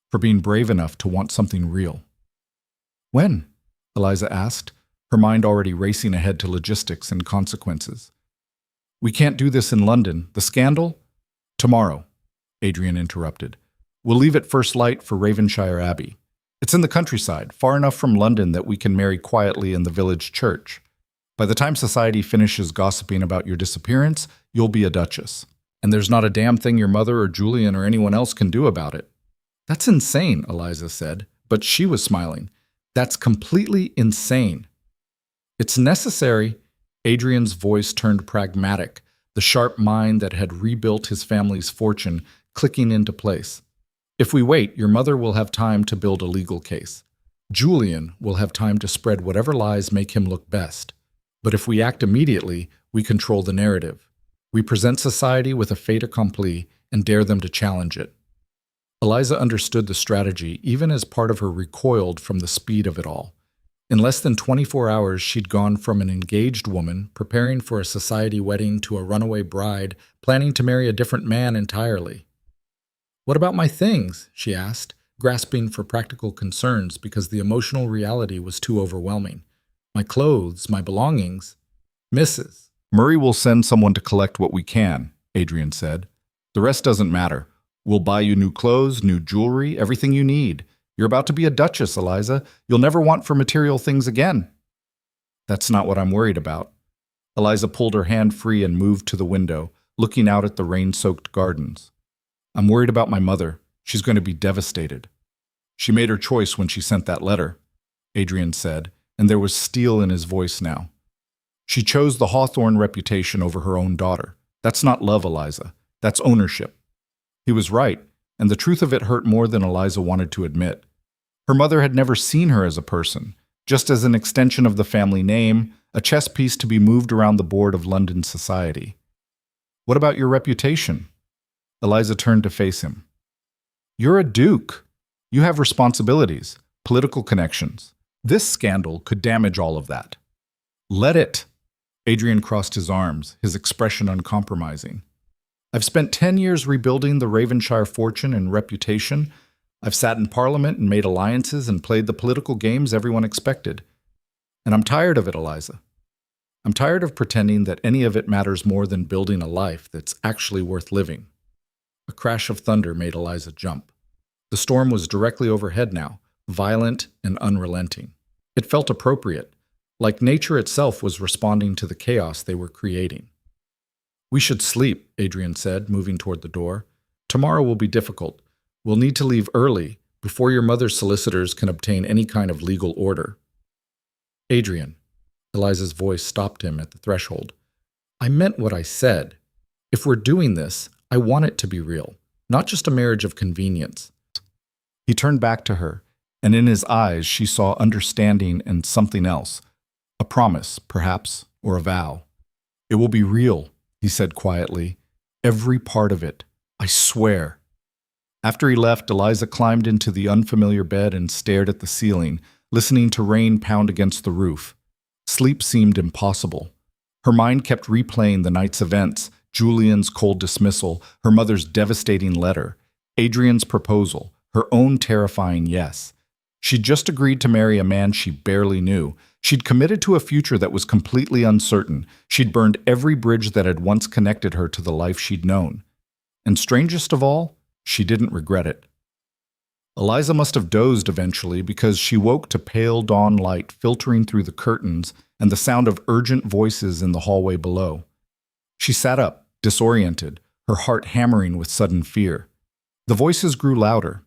for being brave enough to want something real." "When?" Eliza asked, her mind already racing ahead to logistics and consequences. "We can't do this in London. The scandal? Tomorrow, Adrian interrupted. We'll leave at first light for Ravenshire Abbey. It's in the countryside, far enough from London that we can marry quietly in the village church. By the time society finishes gossiping about your disappearance, you'll be a duchess. And there's not a damn thing your mother or Julian or anyone else can do about it. That's insane, Eliza said, but she was smiling. That's completely insane. It's necessary. Adrian's voice turned pragmatic, the sharp mind that had rebuilt his family's fortune clicking into place. If we wait, your mother will have time to build a legal case. Julian will have time to spread whatever lies make him look best. But if we act immediately, we control the narrative. We present society with a fait accompli and dare them to challenge it. Eliza understood the strategy, even as part of her recoiled from the speed of it all. In less than 24 hours, she'd gone from an engaged woman, preparing for a society wedding, to a runaway bride, planning to marry a different man entirely. "What about my things?" she asked, grasping for practical concerns because the emotional reality was too overwhelming. "My clothes, my belongings." "Mrs. Murray will send someone to collect what we can," Adrian said. "The rest doesn't matter. We'll buy you new clothes, new jewelry, everything you need. You're about to be a duchess, Eliza. You'll never want for material things again." "That's not what I'm worried about." Eliza pulled her hand free and moved to the window, looking out at the rain-soaked gardens. "I'm worried about my mother. She's going to be devastated." "She made her choice when she sent that letter," Adrian said, and there was steel in his voice now. "She chose the Hawthorne reputation over her own daughter. That's not love, Eliza. That's ownership." He was right, and the truth of it hurt more than Eliza wanted to admit. Her mother had never seen her as a person, just as an extension of the family name, a chess piece to be moved around the board of London society. "What about your reputation?" Eliza turned to face him. "You're a duke. You have responsibilities, political connections. This scandal could damage all of that." "Let it." Adrian crossed his arms, his expression uncompromising. "I've spent 10 years rebuilding the Ravenshire fortune and reputation. I've sat in Parliament and made alliances and played the political games everyone expected. And I'm tired of it, Eliza. I'm tired of pretending that any of it matters more than building a life that's actually worth living." A crash of thunder made Eliza jump. The storm was directly overhead now, violent and unrelenting. It felt appropriate, like nature itself was responding to the chaos they were creating. "We should sleep," Adrian said, moving toward the door. "Tomorrow will be difficult. We'll need to leave early, before your mother's solicitors can obtain any kind of legal order." "Adrian," Eliza's voice stopped him at the threshold. "I meant what I said. If we're doing this, I want it to be real, not just a marriage of convenience." He turned back to her, and in his eyes she saw understanding and something else. A promise, perhaps, or a vow. "It will be real," he said quietly. "Every part of it. I swear." After he left, Eliza climbed into the unfamiliar bed and stared at the ceiling, listening to rain pound against the roof. Sleep seemed impossible. Her mind kept replaying the night's events, Julian's cold dismissal, her mother's devastating letter, Adrian's proposal, her own terrifying yes. She'd just agreed to marry a man she barely knew. She'd committed to a future that was completely uncertain. She'd burned every bridge that had once connected her to the life she'd known. And strangest of all, she didn't regret it. Eliza must have dozed eventually because she woke to pale dawn light filtering through the curtains and the sound of urgent voices in the hallway below. She sat up, disoriented, her heart hammering with sudden fear. The voices grew louder.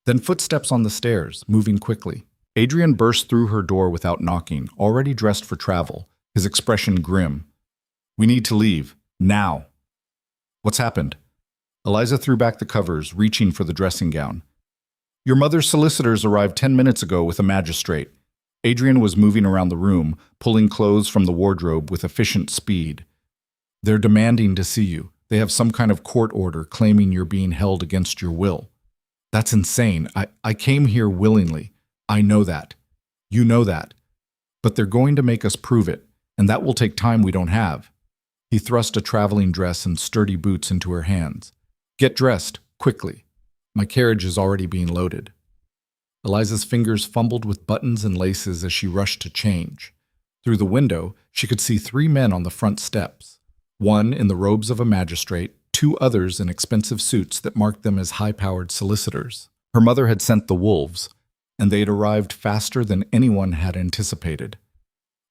Then footsteps on the stairs, moving quickly. Adrian burst through her door without knocking, already dressed for travel, his expression grim. "We need to leave. Now." "What's happened?" Eliza threw back the covers, reaching for the dressing gown. "Your mother's solicitors arrived 10 minutes ago with a magistrate." Adrian was moving around the room, pulling clothes from the wardrobe with efficient speed. "They're demanding to see you. They have some kind of court order claiming you're being held against your will." "That's insane. I came here willingly. I know that. You know that. But they're going to make us prove it, and that will take time we don't have." He thrust a traveling dress and sturdy boots into her hands. "Get dressed, quickly. My carriage is already being loaded." Eliza's fingers fumbled with buttons and laces as she rushed to change. Through the window, she could see 3 men on the front steps. One in the robes of a magistrate, two others in expensive suits that marked them as high-powered solicitors. Her mother had sent the wolves, and they had arrived faster than anyone had anticipated.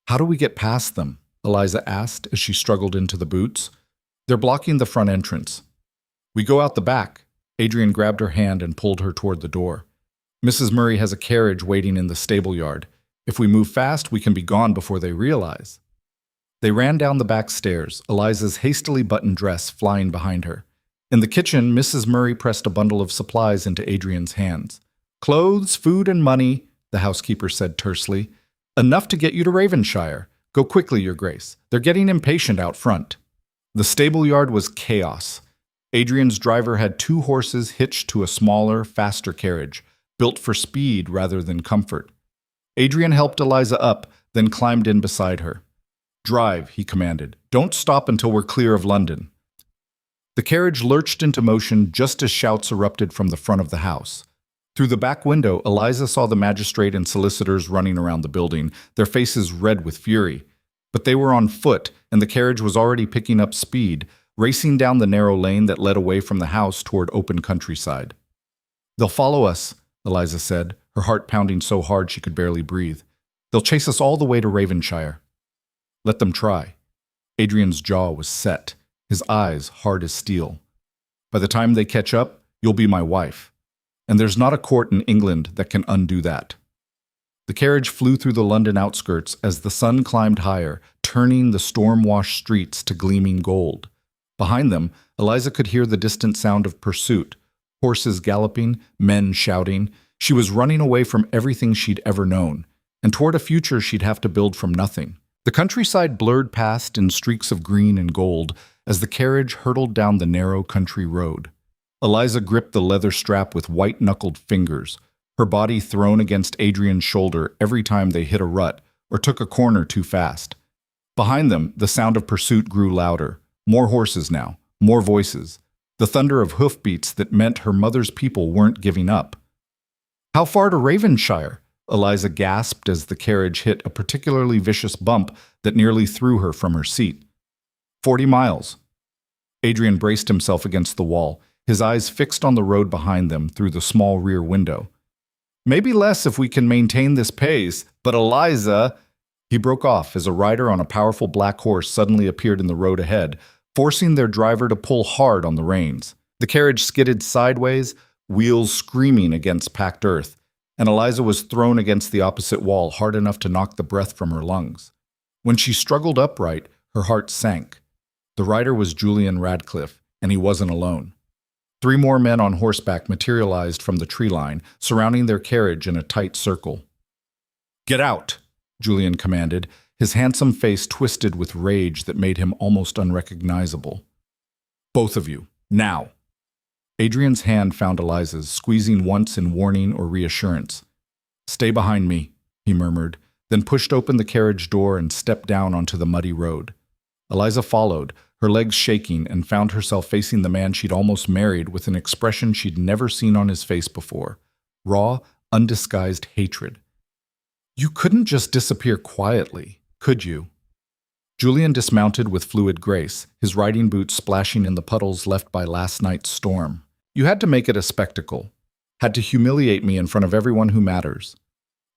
"How do we get past them?" Eliza asked as she struggled into the boots. "They're blocking the front entrance." "We go out the back." Adrian grabbed her hand and pulled her toward the door. "Mrs. Murray has a carriage waiting in the stable yard. If we move fast, we can be gone before they realize." They ran down the back stairs, Eliza's hastily buttoned dress flying behind her. In the kitchen, Mrs. Murray pressed a bundle of supplies into Adrian's hands. "Clothes, food, and money," the housekeeper said tersely. "Enough to get you to Ravenshire. Go quickly, Your Grace. They're getting impatient out front." The stable yard was chaos. Adrian's driver had two horses hitched to a smaller, faster carriage, built for speed rather than comfort. Adrian helped Eliza up, then climbed in beside her. "Drive," he commanded. "Don't stop until we're clear of London." The carriage lurched into motion just as shouts erupted from the front of the house. Through the back window, Eliza saw the magistrate and solicitors running around the building, their faces red with fury. But they were on foot, and the carriage was already picking up speed, racing down the narrow lane that led away from the house toward open countryside. "They'll follow us," Eliza said, her heart pounding so hard she could barely breathe. "They'll chase us all the way to Ravenshire." "Let them try." Adrian's jaw was set, his eyes hard as steel. "By the time they catch up, you'll be my wife. And there's not a court in England that can undo that." The carriage flew through the London outskirts as the sun climbed higher, turning the storm-washed streets to gleaming gold. Behind them, Eliza could hear the distant sound of pursuit, horses galloping, men shouting. She was running away from everything she'd ever known, and toward a future she'd have to build from nothing. The countryside blurred past in streaks of green and gold as the carriage hurtled down the narrow country road. Eliza gripped the leather strap with white-knuckled fingers, her body thrown against Adrian's shoulder every time they hit a rut or took a corner too fast. Behind them, the sound of pursuit grew louder. More horses now, more voices, the thunder of hoofbeats that meant her mother's people weren't giving up. "How far to Ravenshire?" Eliza gasped as the carriage hit a particularly vicious bump that nearly threw her from her seat. 40 miles. Adrian braced himself against the wall, his eyes fixed on the road behind them through the small rear window. "Maybe less if we can maintain this pace, but Eliza—" He broke off as a rider on a powerful black horse suddenly appeared in the road ahead, forcing their driver to pull hard on the reins. The carriage skidded sideways, wheels screaming against packed earth, and Eliza was thrown against the opposite wall hard enough to knock the breath from her lungs. When she struggled upright, her heart sank. The rider was Julian Radcliffe, and he wasn't alone. 3 more men on horseback materialized from the tree line, surrounding their carriage in a tight circle. "Get out!" Julian commanded, his handsome face twisted with rage that made him almost unrecognizable. "Both of you, now!" Adrian's hand found Eliza's, squeezing once in warning or reassurance. "Stay behind me," he murmured, then pushed open the carriage door and stepped down onto the muddy road. Eliza followed, her legs shaking, and found herself facing the man she'd almost married with an expression she'd never seen on his face before. Raw, undisguised hatred. "You couldn't just disappear quietly, could you?" Julian dismounted with fluid grace, his riding boots splashing in the puddles left by last night's storm. "You had to make it a spectacle. Had to humiliate me in front of everyone who matters."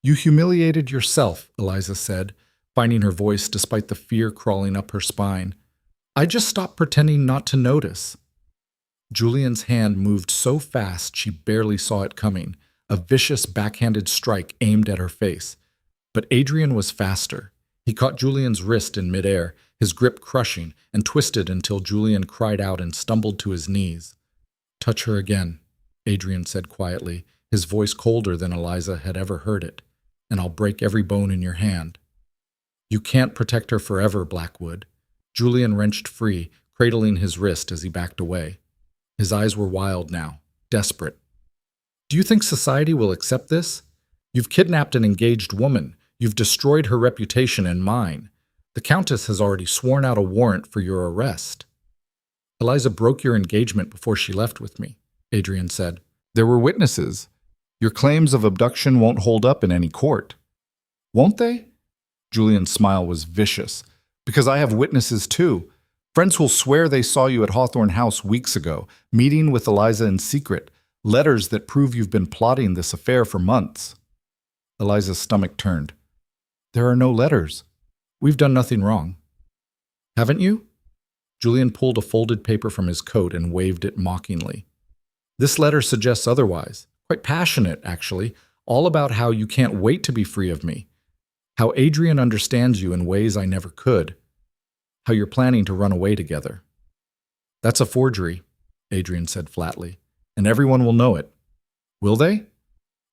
"You humiliated yourself," Eliza said, finding her voice despite the fear crawling up her spine. "I just stopped pretending not to notice." Julian's hand moved so fast she barely saw it coming, a vicious backhanded strike aimed at her face. But Adrian was faster. He caught Julian's wrist in midair, his grip crushing, and twisted until Julian cried out and stumbled to his knees. "Touch her again," Adrian said quietly, his voice colder than Eliza had ever heard it, "and I'll break every bone in your hand." "You can't protect her forever, Blackwood." Julian wrenched free, cradling his wrist as he backed away. His eyes were wild now, desperate. "Do you think society will accept this? You've kidnapped an engaged woman. You've destroyed her reputation and mine. The Countess has already sworn out a warrant for your arrest." "Eliza broke your engagement before she left with me," Adrian said. "There were witnesses. Your claims of abduction won't hold up in any court." "Won't they?" Julian's smile was vicious. "Because I have witnesses too. Friends who'll swear they saw you at Hawthorne House weeks ago, meeting with Eliza in secret, letters that prove you've been plotting this affair for months. Eliza's stomach turned. There are no letters. We've done nothing wrong. Haven't you? Julian pulled a folded paper from his coat and waved it mockingly. This letter suggests otherwise. Quite passionate, actually, all about how you can't wait to be free of me, how Adrian understands you in ways I never could, how you're planning to run away together. That's a forgery, Adrian said flatly, and everyone will know it. Will they?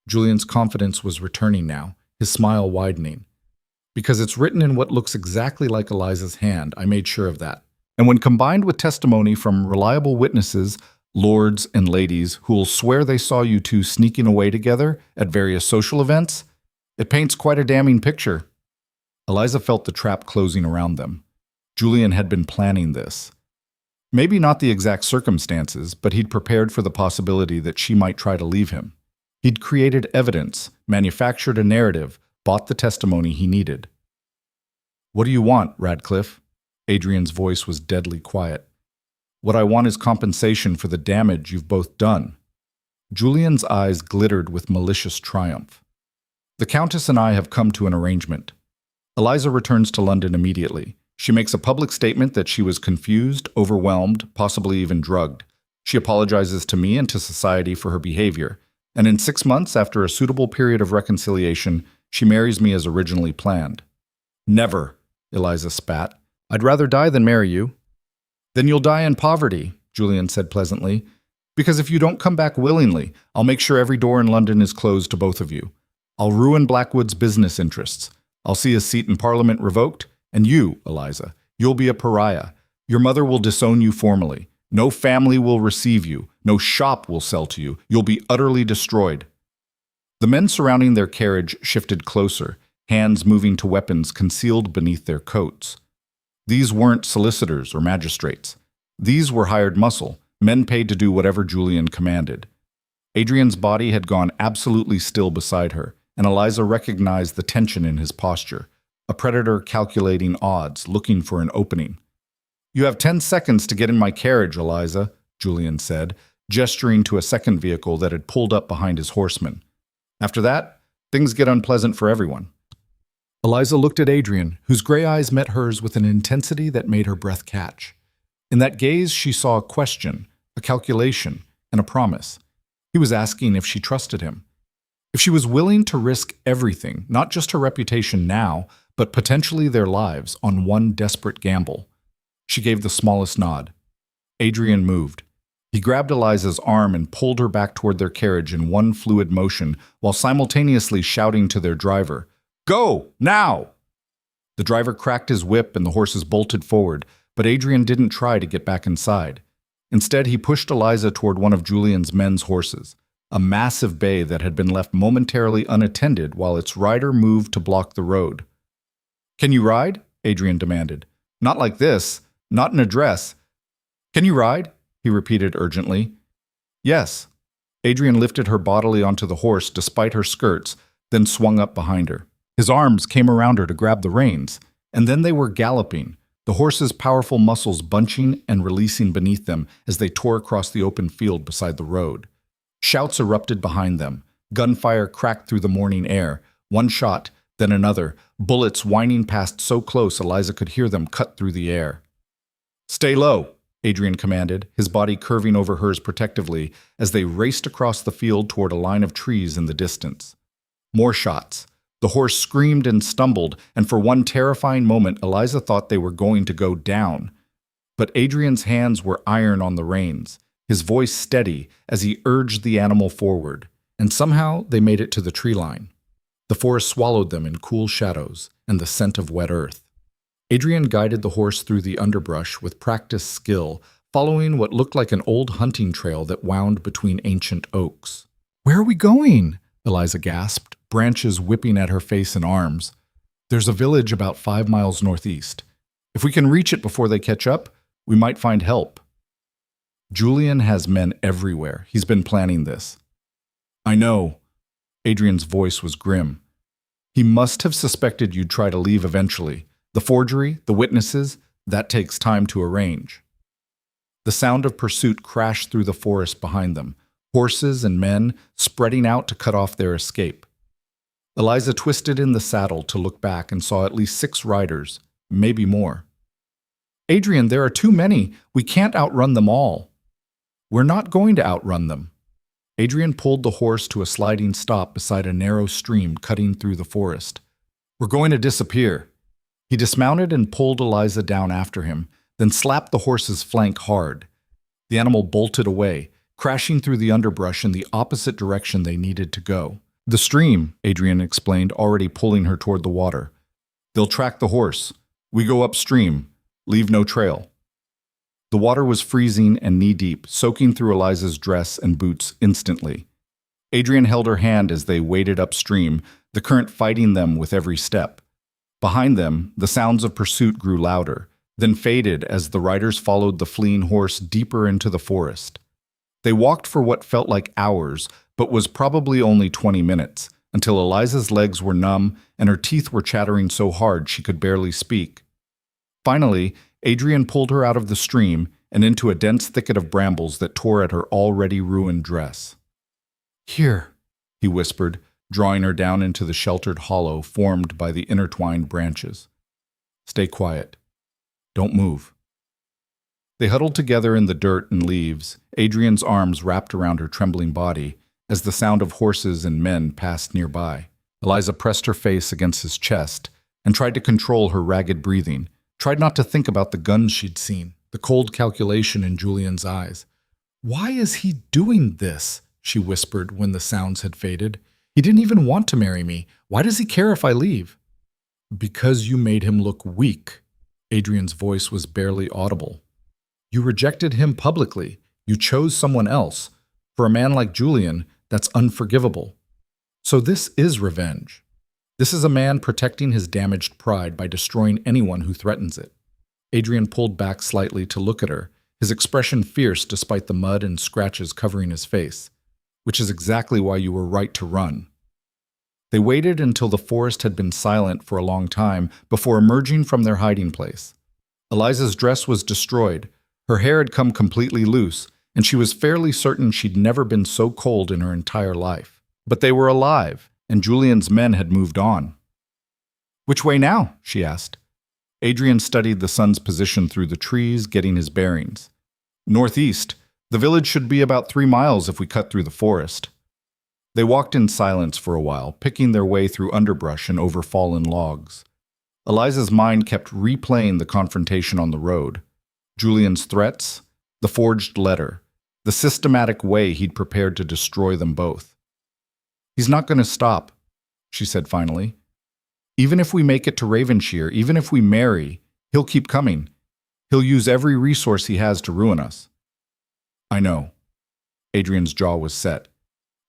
Julian's confidence was returning now, his smile widening. Because it's written in what looks exactly like Eliza's hand, I made sure of that. And when combined with testimony from reliable witnesses, lords and ladies who'll swear they saw you two sneaking away together at various social events, it paints quite a damning picture. Eliza felt the trap closing around them. Julian had been planning this. Maybe not the exact circumstances, but he'd prepared for the possibility that she might try to leave him. He'd created evidence, manufactured a narrative, bought the testimony he needed. What do you want, Radcliffe? Adrian's voice was deadly quiet. What I want is compensation for the damage you've both done. Julian's eyes glittered with malicious triumph. The Countess and I have come to an arrangement. Eliza returns to London immediately. She makes a public statement that she was confused, overwhelmed, possibly even drugged. She apologizes to me and to society for her behavior, and in 6 months, after a suitable period of reconciliation, she marries me as originally planned. Never, Eliza spat. I'd rather die than marry you. Then you'll die in poverty, Julian said pleasantly. Because if you don't come back willingly, I'll make sure every door in London is closed to both of you. I'll ruin Blackwood's business interests. I'll see his seat in Parliament revoked, and you, Eliza, you'll be a pariah. Your mother will disown you formally. No family will receive you. No shop will sell to you. You'll be utterly destroyed. The men surrounding their carriage shifted closer, hands moving to weapons concealed beneath their coats. These weren't solicitors or magistrates. These were hired muscle, men paid to do whatever Julian commanded. Adrian's body had gone absolutely still beside her, and Eliza recognized the tension in his posture, a predator calculating odds, looking for an opening. You have 10 seconds to get in my carriage, Eliza, Julian said, gesturing to a second vehicle that had pulled up behind his horsemen. After that, things get unpleasant for everyone. Eliza looked at Adrian, whose gray eyes met hers with an intensity that made her breath catch. In that gaze, she saw a question, a calculation, and a promise. He was asking if she trusted him. If she was willing to risk everything, not just her reputation now, but potentially their lives, on one desperate gamble. She gave the smallest nod. Adrian moved. He grabbed Eliza's arm and pulled her back toward their carriage in one fluid motion, while simultaneously shouting to their driver, Go, now! The driver cracked his whip and the horses bolted forward, but Adrian didn't try to get back inside. Instead, he pushed Eliza toward one of Julian's men's horses, a massive bay that had been left momentarily unattended while its rider moved to block the road. Can you ride? Adrian demanded. Not like this, not in a dress. Can you ride? He repeated urgently. Yes. Adrian lifted her bodily onto the horse despite her skirts, then swung up behind her. His arms came around her to grab the reins, and then they were galloping, the horse's powerful muscles bunching and releasing beneath them as they tore across the open field beside the road. Shouts erupted behind them. Gunfire cracked through the morning air. One shot, then another, bullets whining past so close Eliza could hear them cut through the air. Stay low, Adrian commanded, his body curving over hers protectively as they raced across the field toward a line of trees in the distance. More shots. The horse screamed and stumbled, and for one terrifying moment Eliza thought they were going to go down. But Adrian's hands were iron on the reins, his voice steady as he urged the animal forward, and somehow they made it to the tree line. The forest swallowed them in cool shadows and the scent of wet earth. Adrian guided the horse through the underbrush with practiced skill, following what looked like an old hunting trail that wound between ancient oaks. Where are we going? Eliza gasped, branches whipping at her face and arms. There's a village about 5 miles northeast. If we can reach it before they catch up, we might find help. Julian has men everywhere. He's been planning this. I know. Adrian's voice was grim. He must have suspected you'd try to leave eventually. The forgery, the witnesses, That takes time to arrange. The sound of pursuit crashed through the forest behind them, horses and men spreading out to cut off their escape. Eliza twisted in the saddle to look back and saw at least 6 riders, maybe more. "Adrian, there are too many. We can't outrun them all." "We're not going to outrun them." Adrian pulled the horse to a sliding stop beside a narrow stream cutting through the forest. "We're going to disappear." He dismounted and pulled Eliza down after him, then slapped the horse's flank hard. The animal bolted away, crashing through the underbrush in the opposite direction they needed to go. "The stream," Adrian explained, already pulling her toward the water. "They'll track the horse. We go upstream. Leave no trail." The water was freezing and knee-deep, soaking through Eliza's dress and boots instantly. Adrian held her hand as they waded upstream, the current fighting them with every step. Behind them, the sounds of pursuit grew louder, then faded as the riders followed the fleeing horse deeper into the forest. They walked for what felt like hours, but was probably only 20 minutes, until Eliza's legs were numb and her teeth were chattering so hard she could barely speak. Finally, Adrian pulled her out of the stream and into a dense thicket of brambles that tore at her already ruined dress. "Here," he whispered, drawing her down into the sheltered hollow formed by the intertwined branches. "Stay quiet. Don't move." They huddled together in the dirt and leaves, Adrian's arms wrapped around her trembling body, as the sound of horses and men passed nearby. Eliza pressed her face against his chest and tried to control her ragged breathing, tried not to think about the guns she'd seen, the cold calculation in Julian's eyes. "Why is he doing this?" she whispered when the sounds had faded. "He didn't even want to marry me. Why does he care if I leave?" "Because you made him look weak." Adrian's voice was barely audible. "You rejected him publicly. You chose someone else. For a man like Julian, that's unforgivable. So this is revenge. This is a man protecting his damaged pride by destroying anyone who threatens it." Adrian pulled back slightly to look at her, his expression fierce despite the mud and scratches covering his face. "Which is exactly why you were right to run." They waited until the forest had been silent for a long time before emerging from their hiding place. Eliza's dress was destroyed, her hair had come completely loose, and she was fairly certain she'd never been so cold in her entire life. But they were alive, and Julian's men had moved on. "Which way now?" she asked. Adrian studied the sun's position through the trees, getting his bearings. "Northeast. The village should be about 3 miles if we cut through the forest." They walked in silence for a while, picking their way through underbrush and over fallen logs. Eliza's mind kept replaying the confrontation on the road. Julian's threats, the forged letter, the systematic way he'd prepared to destroy them both. "He's not going to stop," she said finally. "Even if we make it to Ravenshire, even if we marry, he'll keep coming. He'll use every resource he has to ruin us." "I know." Adrian's jaw was set.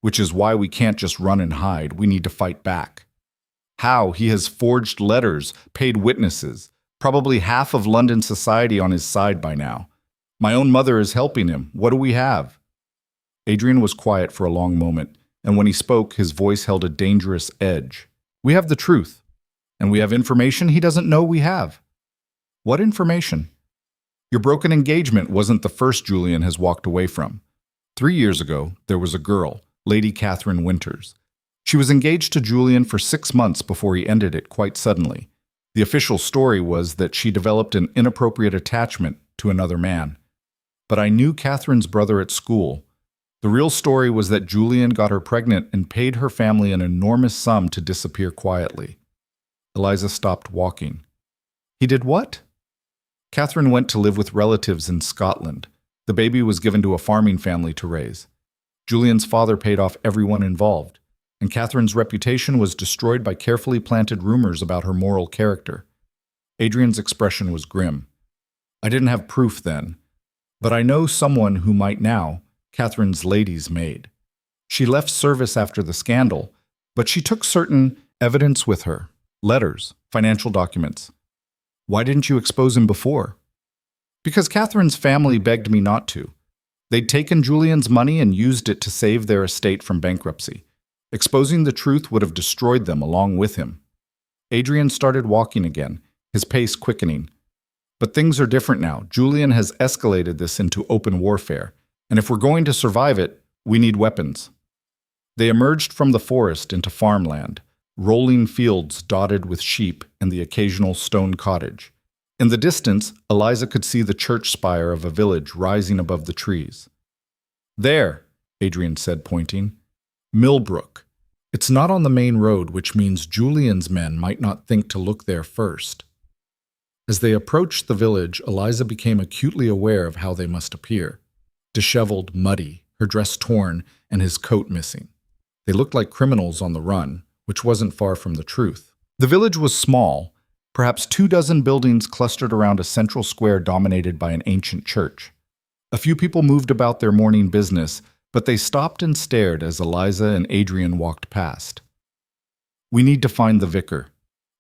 "Which is why we can't just run and hide. We need to fight back." "How? He has forged letters, paid witnesses, probably half of London society on his side by now. My own mother is helping him. What do we have?" Adrian was quiet for a long moment, and when he spoke, his voice held a dangerous edge. "We have the truth, and we have information he doesn't know we have." "What information?" "Your broken engagement wasn't the first Julian has walked away from. 3 years ago, there was a girl, Lady Catherine Winters. She was engaged to Julian for 6 months before he ended it quite suddenly. The official story was that she developed an inappropriate attachment to another man. But I knew Catherine's brother at school. The real story was that Julian got her pregnant and paid her family an enormous sum to disappear quietly." Eliza stopped walking. "He did what?" "Catherine went to live with relatives in Scotland. The baby was given to a farming family to raise. Julian's father paid off everyone involved, and Catherine's reputation was destroyed by carefully planted rumors about her moral character." Adrian's expression was grim. "I didn't have proof then, but I know someone who might now, Catherine's lady's maid. She left service after the scandal, but she took certain evidence with her, letters, financial documents." "Why didn't you expose him before?" "Because Catherine's family begged me not to. They'd taken Julian's money and used it to save their estate from bankruptcy. Exposing the truth would have destroyed them along with him." Adrian started walking again, his pace quickening. But things are different now. Julian has escalated this into open warfare, and if we're going to survive it, we need weapons. They emerged from the forest into farmland, rolling fields dotted with sheep and the occasional stone cottage. In the distance, Eliza could see the church spire of a village rising above the trees. There, Adrian said, pointing. Millbrook. It's not on the main road, which means Julian's men might not think to look there first. As they approached the village, Eliza became acutely aware of how they must appear. Disheveled, muddy, her dress torn, and his coat missing. They looked like criminals on the run, which wasn't far from the truth. The village was small, perhaps 24 buildings clustered around a central square dominated by an ancient church. A few people moved about their morning business, but they stopped and stared as Eliza and Adrian walked past. We need to find the vicar,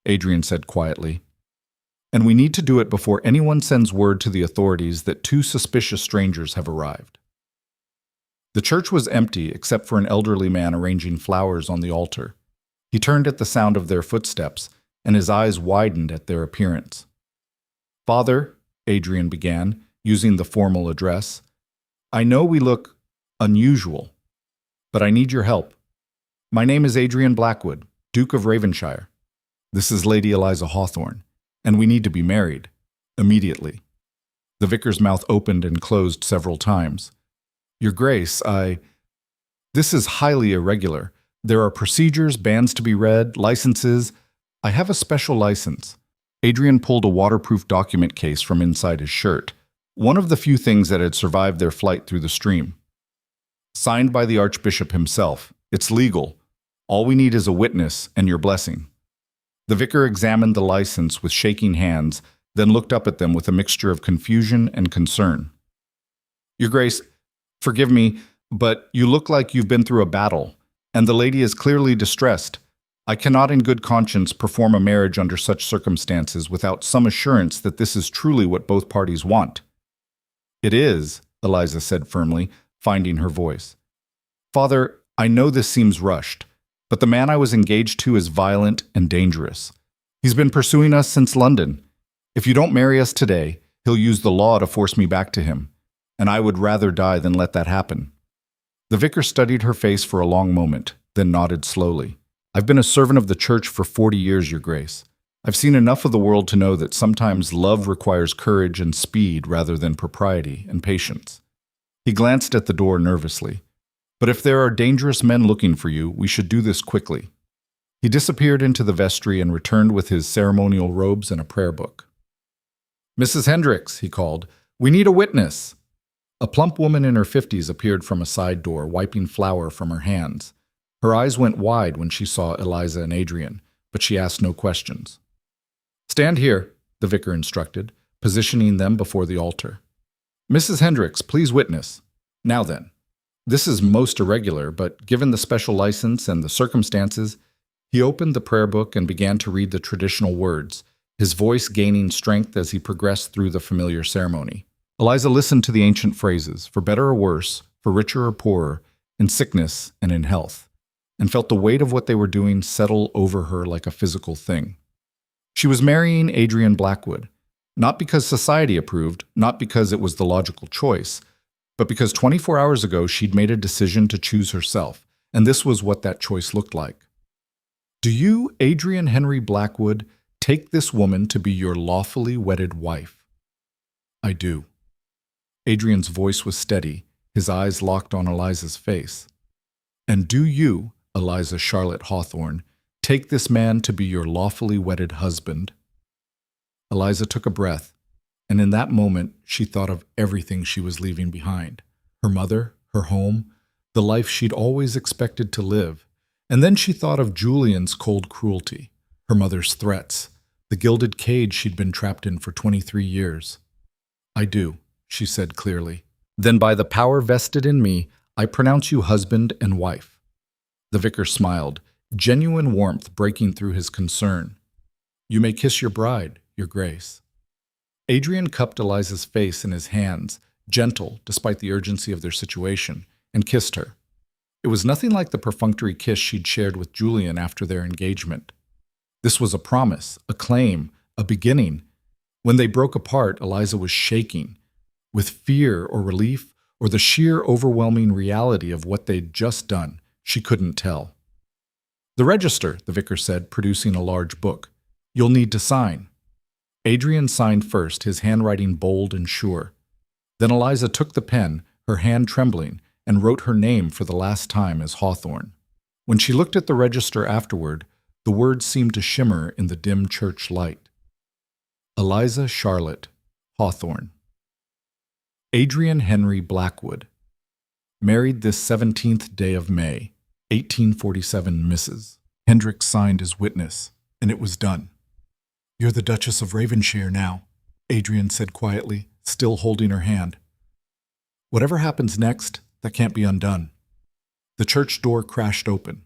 Adrian said quietly. And we need to do it before anyone sends word to the authorities that 2 suspicious strangers have arrived. The church was empty except for an elderly man arranging flowers on the altar. He turned at the sound of their footsteps, and his eyes widened at their appearance. Father, Adrian began, using the formal address, I know we look unusual, but I need your help. My name is Adrian Blackwood, Duke of Ravenshire. This is Lady Eliza Hawthorne, and we need to be married, immediately. The vicar's mouth opened and closed several times. Your Grace, This is highly irregular. There are procedures, bans to be read, licenses. I have a special license. Adrian pulled a waterproof document case from inside his shirt, one of the few things that had survived their flight through the stream. Signed by the Archbishop himself. It's legal. All we need is a witness and your blessing. The vicar examined the license with shaking hands, then looked up at them with a mixture of confusion and concern. Your Grace, forgive me, but you look like you've been through a battle, and the lady is clearly distressed. I cannot in good conscience perform a marriage under such circumstances without some assurance that this is truly what both parties want. It is, Eliza said firmly, finding her voice. Father, I know this seems rushed, but the man I was engaged to is violent and dangerous. He's been pursuing us since London. If you don't marry us today, he'll use the law to force me back to him, and I would rather die than let that happen. The vicar studied her face for a long moment, then nodded slowly. I've been a servant of the church for 40 years, Your Grace. I've seen enough of the world to know that sometimes love requires courage and speed rather than propriety and patience. He glanced at the door nervously. But if there are dangerous men looking for you, we should do this quickly. He disappeared into the vestry and returned with his ceremonial robes and a prayer book. Mrs. Hendricks, he called, we need a witness. A plump woman in her 50s appeared from a side door, wiping flour from her hands. Her eyes went wide when she saw Eliza and Adrian, but she asked no questions. Stand here, the vicar instructed, positioning them before the altar. Mrs. Hendricks, please witness. Now then, this is most irregular, but given the special license and the circumstances, he opened the prayer book and began to read the traditional words, his voice gaining strength as he progressed through the familiar ceremony. Eliza listened to the ancient phrases, for better or worse, for richer or poorer, in sickness and in health, and felt the weight of what they were doing settle over her like a physical thing. She was marrying Adrian Blackwood, not because society approved, not because it was the logical choice, but because 24 hours ago she'd made a decision to choose herself, and this was what that choice looked like. Do you, Adrian Henry Blackwood, take this woman to be your lawfully wedded wife? I do. Adrian's voice was steady, his eyes locked on Eliza's face. And do you, Eliza Charlotte Hawthorne, take this man to be your lawfully wedded husband? Eliza took a breath, and in that moment she thought of everything she was leaving behind. Her mother, her home, the life she'd always expected to live. And then she thought of Julian's cold cruelty, her mother's threats, the gilded cage she'd been trapped in for 23 years. I do, she said clearly. Then by the power vested in me, I pronounce you husband and wife. The vicar smiled, genuine warmth breaking through his concern. You may kiss your bride, Your Grace. Adrian cupped Eliza's face in his hands, gentle despite the urgency of their situation, and kissed her. It was nothing like the perfunctory kiss she'd shared with Julian after their engagement. This was a promise, a claim, a beginning, When they broke apart, Eliza was shaking, with fear or relief or the sheer overwhelming reality of what they'd just done. She couldn't tell. "The register," the vicar said, producing a large book. "You'll need to sign." Adrian signed first, his handwriting bold and sure. Then Eliza took the pen, her hand trembling, and wrote her name for the last time as Hawthorne. When she looked at the register afterward, the words seemed to shimmer in the dim church light. Eliza Charlotte Hawthorne. Adrian Henry Blackwood. Married this 17th day of May, 1847, Mrs. Hendricks signed as witness, and it was done. "You're the Duchess of Ravenshire now," Adrian said quietly, still holding her hand. "Whatever happens next, that can't be undone." The church door crashed open.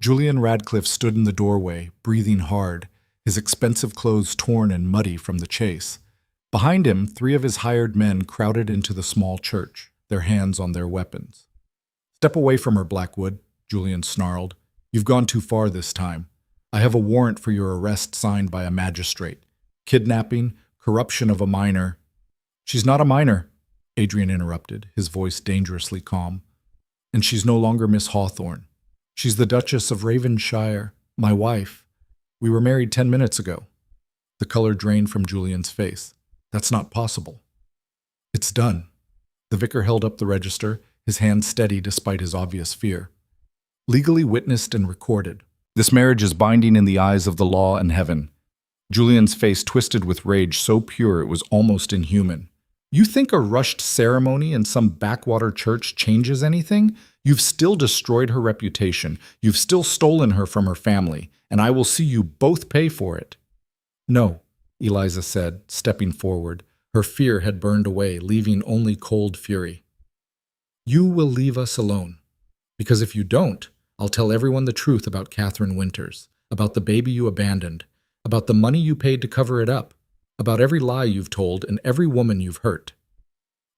Julian Radcliffe stood in the doorway, breathing hard, his expensive clothes torn and muddy from the chase. Behind him, 3 of his hired men crowded into the small church, their hands on their weapons. "Step away from her, Blackwood," Julian snarled. "You've gone too far this time. I have a warrant for your arrest signed by a magistrate. Kidnapping, corruption of a minor." "She's not a minor," Adrian interrupted, his voice dangerously calm. "And she's no longer Miss Hawthorne. She's the Duchess of Ravenshire, my wife. We were married 10 minutes ago." The color drained from Julian's face. "That's not possible." "It's done." The vicar held up the register, his hand steady despite his obvious fear. "Legally witnessed and recorded. This marriage is binding in the eyes of the law and heaven." Julian's face twisted with rage so pure it was almost inhuman. "You think a rushed ceremony in some backwater church changes anything? You've still destroyed her reputation. You've still stolen her from her family, and I will see you both pay for it." "No," Eliza said, stepping forward. Her fear had burned away, leaving only cold fury. "You will leave us alone. Because if you don't, I'll tell everyone the truth about Catherine Winters, about the baby you abandoned, about the money you paid to cover it up, about every lie you've told and every woman you've hurt."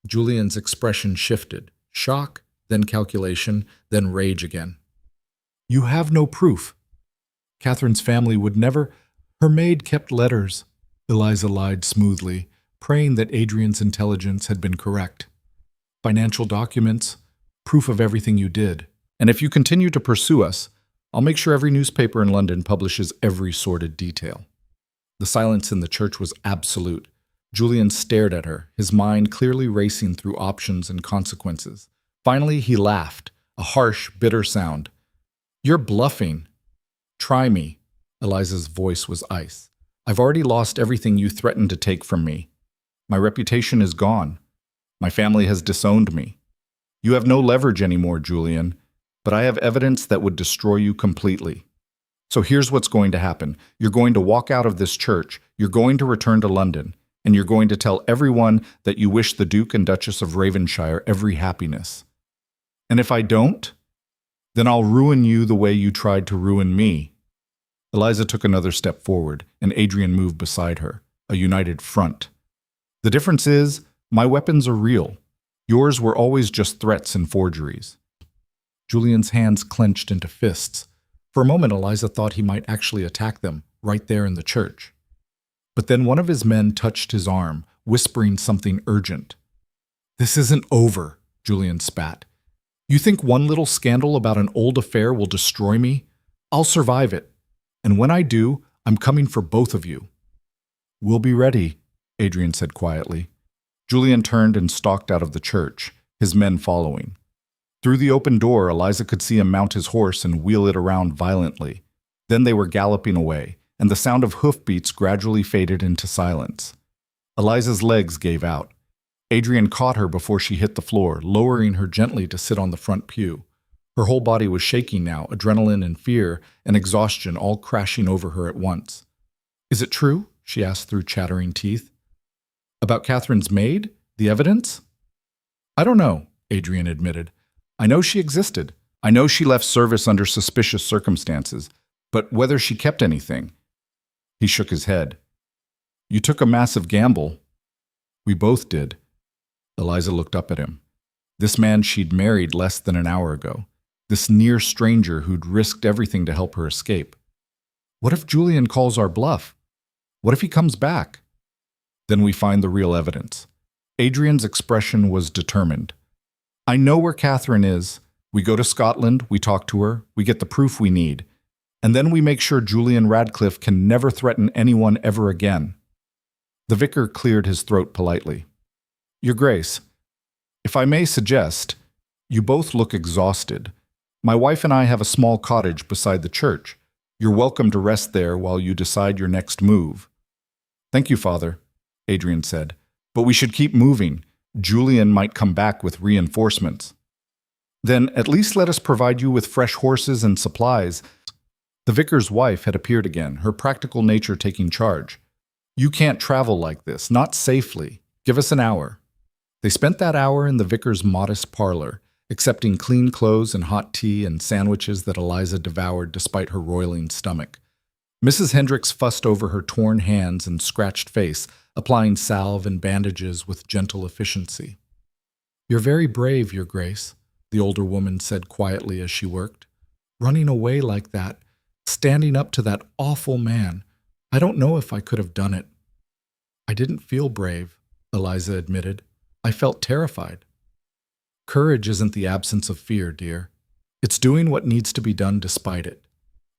Julian's expression shifted, shock, then calculation, then rage again. "You have no proof. Catherine's family would never—" "Her maid kept letters," Eliza lied smoothly, praying that Adrian's intelligence had been correct. "Financial documents, proof of everything you did. And if you continue to pursue us, I'll make sure every newspaper in London publishes every sordid detail." The silence in the church was absolute. Julian stared at her, his mind clearly racing through options and consequences. Finally, he laughed, a harsh, bitter sound. "You're bluffing." "Try me." Eliza's voice was ice. "I've already lost everything you threatened to take from me. My reputation is gone. My family has disowned me. You have no leverage anymore, Julian, but I have evidence that would destroy you completely. So here's what's going to happen. You're going to walk out of this church, you're going to return to London, and you're going to tell everyone that you wish the Duke and Duchess of Ravenshire every happiness. And if I don't, then I'll ruin you the way you tried to ruin me." Eliza took another step forward, and Adrian moved beside her, a united front. "The difference is, my weapons are real. Yours were always just threats and forgeries." Julian's hands clenched into fists. For a moment, Eliza thought he might actually attack them, right there in the church. But then one of his men touched his arm, whispering something urgent. "This isn't over," Julian spat. "You think one little scandal about an old affair will destroy me? I'll survive it. And when I do, I'm coming for both of you." "We'll be ready," Adrian said quietly. Julian turned and stalked out of the church, his men following. Through the open door, Eliza could see him mount his horse and wheel it around violently. Then they were galloping away, and the sound of hoofbeats gradually faded into silence. Eliza's legs gave out. Adrian caught her before she hit the floor, lowering her gently to sit on the front pew. Her whole body was shaking now, adrenaline and fear and exhaustion all crashing over her at once. "Is it true?" she asked through chattering teeth. "About Catherine's maid? The evidence?" "I don't know," Adrian admitted. "I know she existed. I know she left service under suspicious circumstances. But whether she kept anything—" He shook his head. "You took a massive gamble." "We both did." Eliza looked up at him. This man she'd married less than an hour ago. This near stranger who'd risked everything to help her escape. "What if Julian calls our bluff? What if he comes back?" Then we find the real evidence. Adrian's expression was determined. I know where Catherine is. We go to Scotland, we talk to her, we get the proof we need, and then we make sure Julian Radcliffe can never threaten anyone ever again. The vicar cleared his throat politely. Your Grace, if I may suggest, you both look exhausted. My wife and I have a small cottage beside the church. You're welcome to rest there while you decide your next move. Thank you, Father, Adrian said, but we should keep moving. Julian might come back with reinforcements. Then at least let us provide you with fresh horses and supplies. The vicar's wife had appeared again, her practical nature taking charge. You can't travel like this, not safely. Give us an hour. They spent that hour in the vicar's modest parlor, accepting clean clothes and hot tea and sandwiches that Eliza devoured despite her roiling stomach. Mrs. Hendricks fussed over her torn hands and scratched face, applying salve and bandages with gentle efficiency. You're very brave, Your Grace, the older woman said quietly as she worked. Running away like that, standing up to that awful man. I don't know if I could have done it. I didn't feel brave, Eliza admitted. I felt terrified. Courage isn't the absence of fear, dear. It's doing what needs to be done despite it.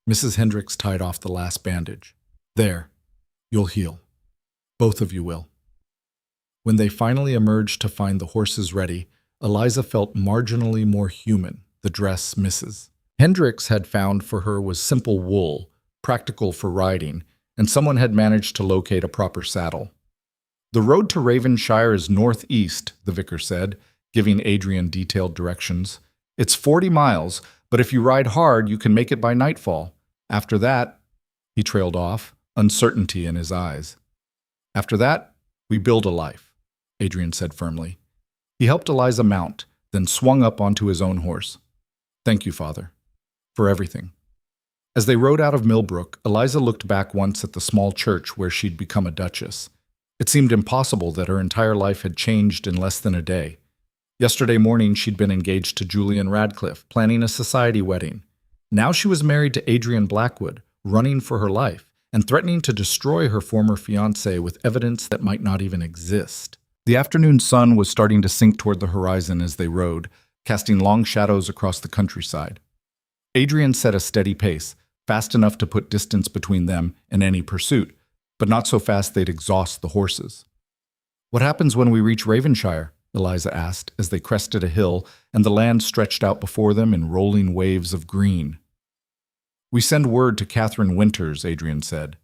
Mrs. Hendricks tied off the last bandage. There. You'll heal. Both of you will. When they finally emerged to find the horses ready, Eliza felt marginally more human, the dress Mrs. Hendricks had found for her was simple wool, practical for riding, and someone had managed to locate a proper saddle. The road to Ravenshire is northeast, the vicar said, giving Adrian detailed directions. It's 40 miles, but if you ride hard, you can make it by nightfall. After that, he trailed off, uncertainty in his eyes. After that, we build a life, Adrian said firmly. He helped Eliza mount, then swung up onto his own horse. Thank you, Father, for everything. As they rode out of Millbrook, Eliza looked back once at the small church where she'd become a duchess. It seemed impossible that her entire life had changed in less than a day. Yesterday morning, she'd been engaged to Julian Radcliffe, planning a society wedding. Now she was married to Adrian Blackwood, running for her life, and threatening to destroy her former fiancé with evidence that might not even exist. The afternoon sun was starting to sink toward the horizon as they rode, casting long shadows across the countryside. Adrian set a steady pace, fast enough to put distance between them and any pursuit, but not so fast they'd exhaust the horses. What happens when we reach Ravenshire? Eliza asked as they crested a hill and the land stretched out before them in rolling waves of green. We send word to Catherine Winters, Adrian said.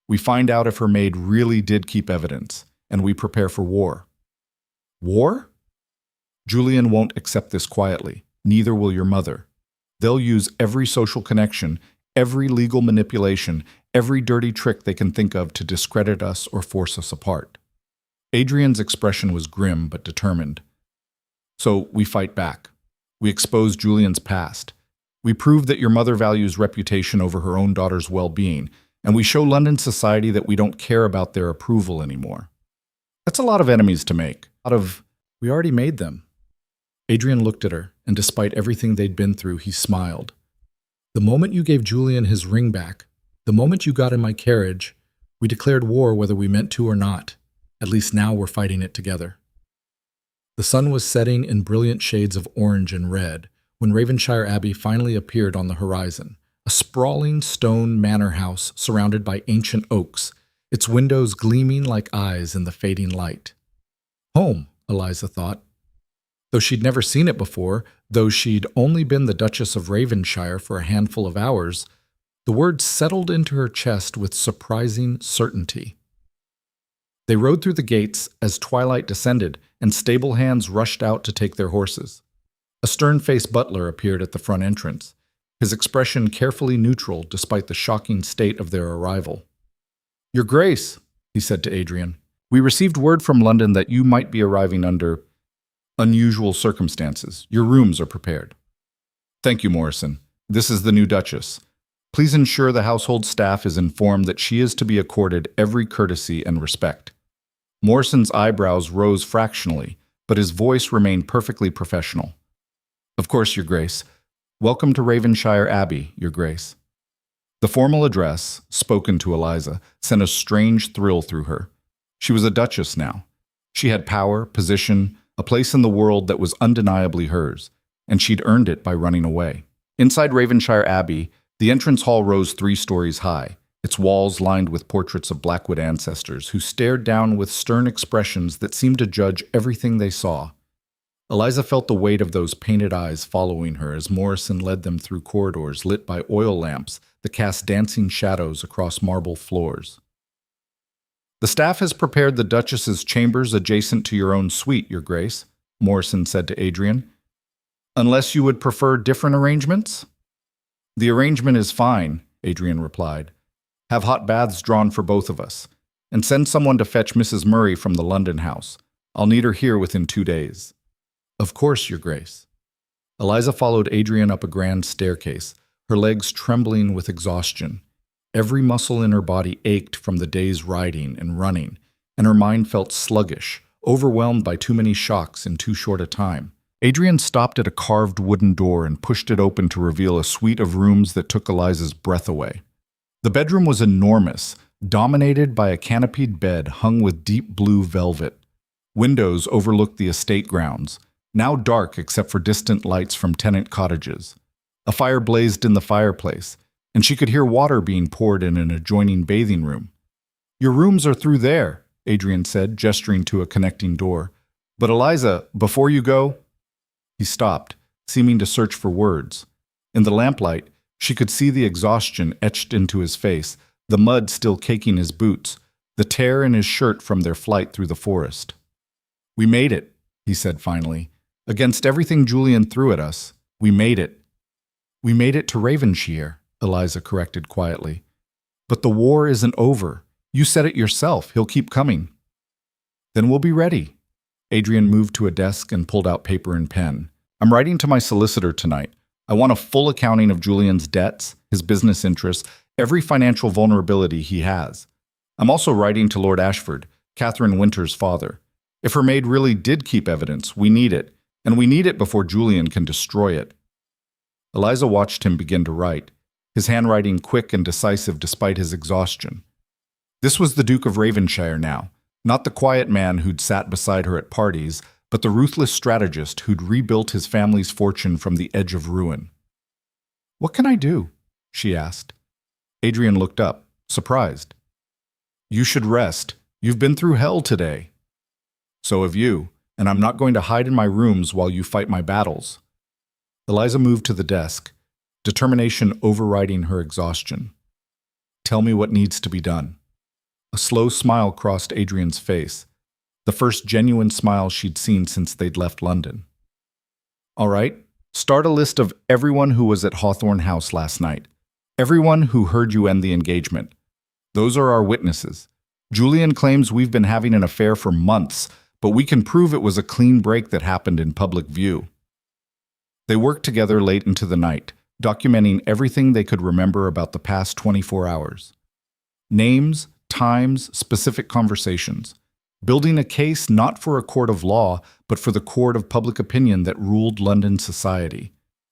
We find out if her maid really did keep evidence, and we prepare for war. War? Julian won't accept this quietly. Neither will your mother. They'll use every social connection, every legal manipulation, every dirty trick they can think of to discredit us or force us apart. Adrian's expression was grim but determined. So we fight back. We expose Julian's past. We prove that your mother values reputation over her own daughter's well-being, and we show London society that we don't care about their approval anymore. That's a lot of enemies to make. We already made them. Adrian looked at her, and despite everything they'd been through, he smiled. The moment you gave Julian his ring back, the moment you got in my carriage, we declared war whether we meant to or not. At least now we're fighting it together. The sun was setting in brilliant shades of orange and red when Ravenshire Abbey finally appeared on the horizon, a sprawling stone manor house surrounded by ancient oaks, its windows gleaming like eyes in the fading light. Home, Eliza thought. Though she'd never seen it before, though she'd only been the Duchess of Ravenshire for a handful of hours, the words settled into her chest with surprising certainty. They rode through the gates as twilight descended, and stable hands rushed out to take their horses. A stern-faced butler appeared at the front entrance, his expression carefully neutral despite the shocking state of their arrival. Your Grace, he said to Adrian, we received word from London that you might be arriving under unusual circumstances. Your rooms are prepared. Thank you, Morrison. This is the new Duchess. Please ensure the household staff is informed that she is to be accorded every courtesy and respect. Morrison's eyebrows rose fractionally, but his voice remained perfectly professional. Of course, Your Grace. Welcome to Ravenshire Abbey, Your Grace. The formal address, spoken to Eliza, sent a strange thrill through her. She was a duchess now. She had power, position, a place in the world that was undeniably hers, and she'd earned it by running away. Inside Ravenshire Abbey, the entrance hall rose 3 stories high, its walls lined with portraits of Blackwood ancestors who stared down with stern expressions that seemed to judge everything they saw. Eliza felt the weight of those painted eyes following her as Morrison led them through corridors lit by oil lamps that cast dancing shadows across marble floors. "The staff has prepared the Duchess's chambers adjacent to your own suite, Your Grace," Morrison said to Adrian. "Unless you would prefer different arrangements?" "The arrangement is fine," Adrian replied. "Have hot baths drawn for both of us, and send someone to fetch Mrs. Murray from the London house. I'll need her here within 2 days." "Of course, Your Grace." Eliza followed Adrian up a grand staircase, her legs trembling with exhaustion. Every muscle in her body ached from the day's riding and running, and her mind felt sluggish, overwhelmed by too many shocks in too short a time. Adrian stopped at a carved wooden door and pushed it open to reveal a suite of rooms that took Eliza's breath away. The bedroom was enormous, dominated by a canopied bed hung with deep blue velvet. Windows overlooked the estate grounds, now dark except for distant lights from tenant cottages. A fire blazed in the fireplace, and she could hear water being poured in an adjoining bathing room. "Your rooms are through there," Adrian said, gesturing to a connecting door. "But Eliza, before you go—" He stopped, seeming to search for words. In the lamplight, she could see the exhaustion etched into his face, the mud still caking his boots, the tear in his shirt from their flight through the forest. "We made it," he said finally. "Against everything Julian threw at us, we made it." "We made it to Ravenshire," Eliza corrected quietly. "But the war isn't over. You said it yourself. He'll keep coming." "Then we'll be ready." Adrian moved to a desk and pulled out paper and pen. "I'm writing to my solicitor tonight. I want a full accounting of Julian's debts, his business interests, every financial vulnerability he has. I'm also writing to Lord Ashford, Catherine Winter's father. If her maid really did keep evidence, we need it, and we need it before Julian can destroy it." Eliza watched him begin to write, his handwriting quick and decisive despite his exhaustion. This was the Duke of Ravenshire now, not the quiet man who'd sat beside her at parties, but the ruthless strategist who'd rebuilt his family's fortune from the edge of ruin. "What can I do?" she asked. Adrian looked up, surprised. "You should rest. You've been through hell today." "So have you, and I'm not going to hide in my rooms while you fight my battles." Eliza moved to the desk, determination overriding her exhaustion. "Tell me what needs to be done." A slow smile crossed Adrian's face, the first genuine smile she'd seen since they'd left London. "All right, start a list of everyone who was at Hawthorne House last night, everyone who heard you end the engagement. Those are our witnesses. Julian claims we've been having an affair for months, but we can prove it was a clean break that happened in public view." They worked together late into the night, documenting everything they could remember about the past 24 hours. Names, times, specific conversations. Building a case not for a court of law, but for the court of public opinion that ruled London society.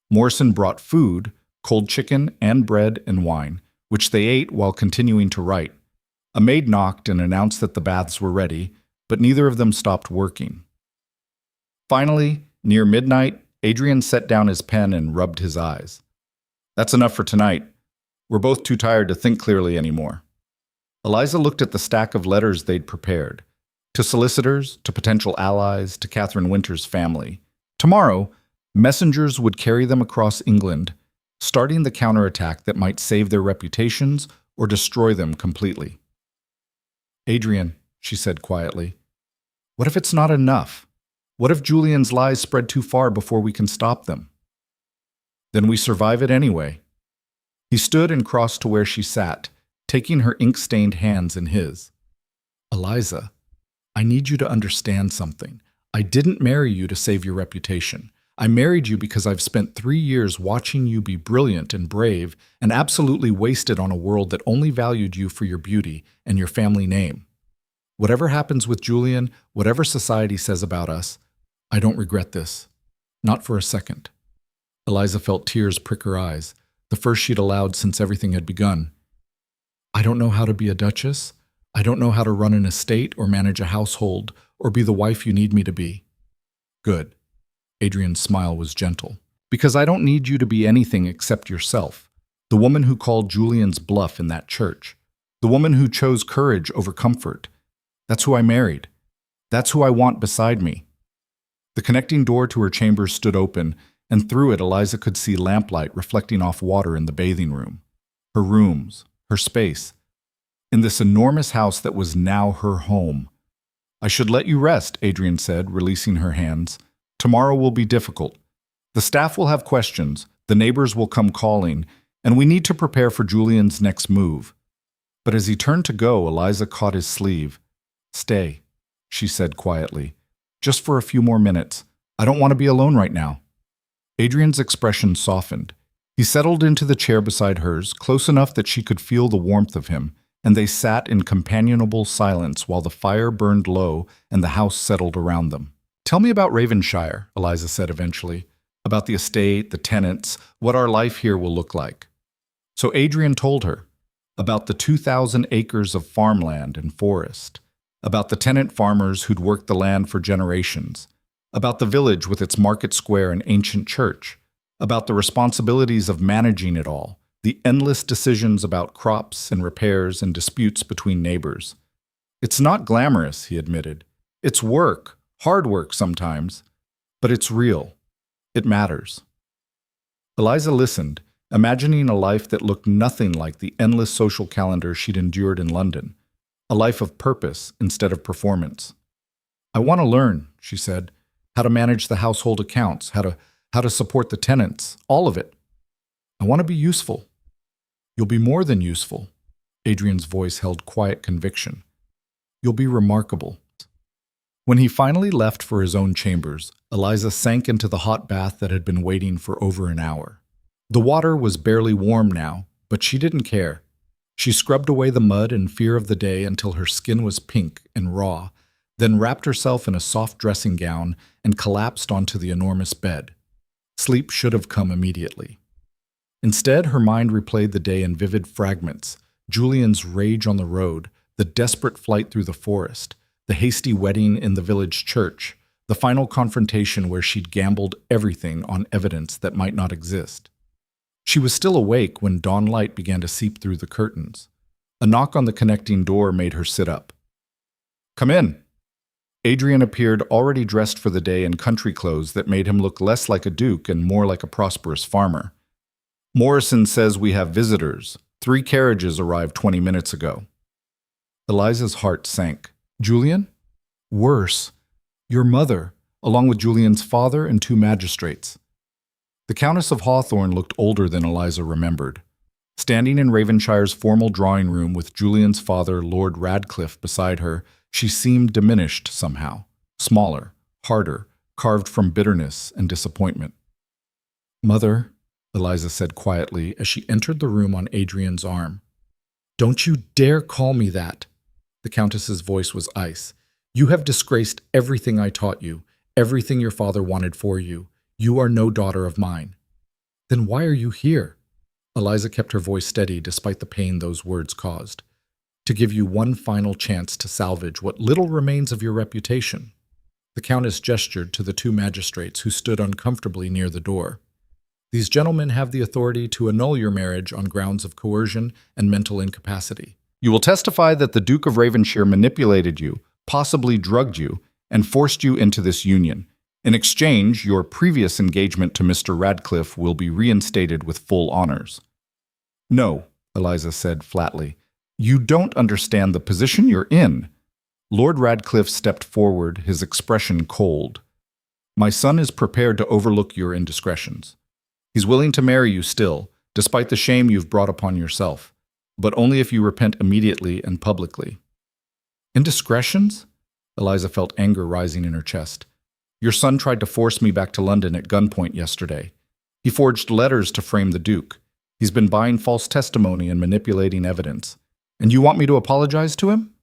Morrison brought food, cold chicken and bread and wine, which they ate while continuing to write. A maid knocked and announced that the baths were ready, but neither of them stopped working. Finally, near midnight, Adrian set down his pen and rubbed his eyes. "That's enough for tonight. We're both too tired to think clearly anymore." Eliza looked at the stack of letters they'd prepared. To solicitors, to potential allies, to Catherine Winter's family. Tomorrow, messengers would carry them across England, starting the counterattack that might save their reputations or destroy them completely. "Adrian," she said quietly, "what if it's not enough? What if Julian's lies spread too far before we can stop them?" "Then we survive it anyway." He stood and crossed to where she sat, taking her ink-stained hands in his. "Eliza, I need you to understand something. I didn't marry you to save your reputation. I married you because I've spent 3 years watching you be brilliant and brave and absolutely wasted on a world that only valued you for your beauty and your family name. Whatever happens with Julian, whatever society says about us, I don't regret this. Not for a second." Eliza felt tears prick her eyes, the first she'd allowed since everything had begun. "I don't know how to be a duchess, I don't know how to run an estate or manage a household or be the wife you need me to be. Good. Adrian's smile was gentle. Because I don't need you to be anything except yourself. The woman who called Julian's bluff in that church. The woman who chose courage over comfort. That's who I married. That's who I want beside me. The connecting door to her chambers stood open, and through it Eliza could see lamplight reflecting off water in the bathing room. Her rooms, her space. In this enormous house that was now her home. I should let you rest, Adrian said, releasing her hands. Tomorrow will be difficult. The staff will have questions, the neighbors will come calling, and we need to prepare for Julian's next move. But as he turned to go, Eliza caught his sleeve. Stay, she said quietly. Just for a few more minutes. I don't want to be alone right now. Adrian's expression softened. He settled into the chair beside hers, close enough that she could feel the warmth of him, and they sat in companionable silence while the fire burned low and the house settled around them. Tell me about Ravenshire, Eliza said eventually. About the estate, the tenants, what our life here will look like. So Adrian told her about the 2,000 acres of farmland and forest, about the tenant farmers who'd worked the land for generations, about the village with its market square and ancient church, about the responsibilities of managing it all, the endless decisions about crops and repairs and disputes between neighbors. It's not glamorous, he admitted. It's work, hard work sometimes, but it's real. It matters. Eliza listened, imagining a life that looked nothing like the endless social calendar she'd endured in London, a life of purpose instead of performance. I want to learn, she said, how to manage the household accounts, how to support the tenants, all of it. I want to be useful. You'll be more than useful. Adrian's voice held quiet conviction. You'll be remarkable. When he finally left for his own chambers, Eliza sank into the hot bath that had been waiting for over an hour. The water was barely warm now, but she didn't care. She scrubbed away the mud and fear of the day until her skin was pink and raw, then wrapped herself in a soft dressing gown and collapsed onto the enormous bed. Sleep should have come immediately. Instead, her mind replayed the day in vivid fragments, Julian's rage on the road, the desperate flight through the forest, the hasty wedding in the village church, the final confrontation where she'd gambled everything on evidence that might not exist. She was still awake when dawn light began to seep through the curtains. A knock on the connecting door made her sit up. Come in. Adrian appeared already dressed for the day in country clothes that made him look less like a duke and more like a prosperous farmer. Morrison says we have visitors. 3 carriages arrived 20 minutes ago. Eliza's heart sank. Julian? Worse. Your mother, along with Julian's father and 2 magistrates. The Countess of Hawthorne looked older than Eliza remembered. Standing in Ravenshire's formal drawing room with Julian's father, Lord Radcliffe, beside her, she seemed diminished somehow, smaller, harder, carved from bitterness and disappointment. Mother, Eliza said quietly as she entered the room on Adrian's arm. Don't you dare call me that. The Countess's voice was ice. You have disgraced everything I taught you, everything your father wanted for you. You are no daughter of mine. Then why are you here? Eliza kept her voice steady despite the pain those words caused. To give you one final chance to salvage what little remains of your reputation. The Countess gestured to the 2 magistrates who stood uncomfortably near the door. These gentlemen have the authority to annul your marriage on grounds of coercion and mental incapacity. You will testify that the Duke of Ravenshire manipulated you, possibly drugged you, and forced you into this union. In exchange, your previous engagement to Mr. Radcliffe will be reinstated with full honors. No, Eliza said flatly. You don't understand the position you're in. Lord Radcliffe stepped forward, his expression cold. My son is prepared to overlook your indiscretions. He's willing to marry you still, despite the shame you've brought upon yourself, but only if you repent immediately and publicly. Indiscretions? Eliza felt anger rising in her chest. Your son tried to force me back to London at gunpoint yesterday. He forged letters to frame the Duke. He's been buying false testimony and manipulating evidence. And you want me to apologize to him?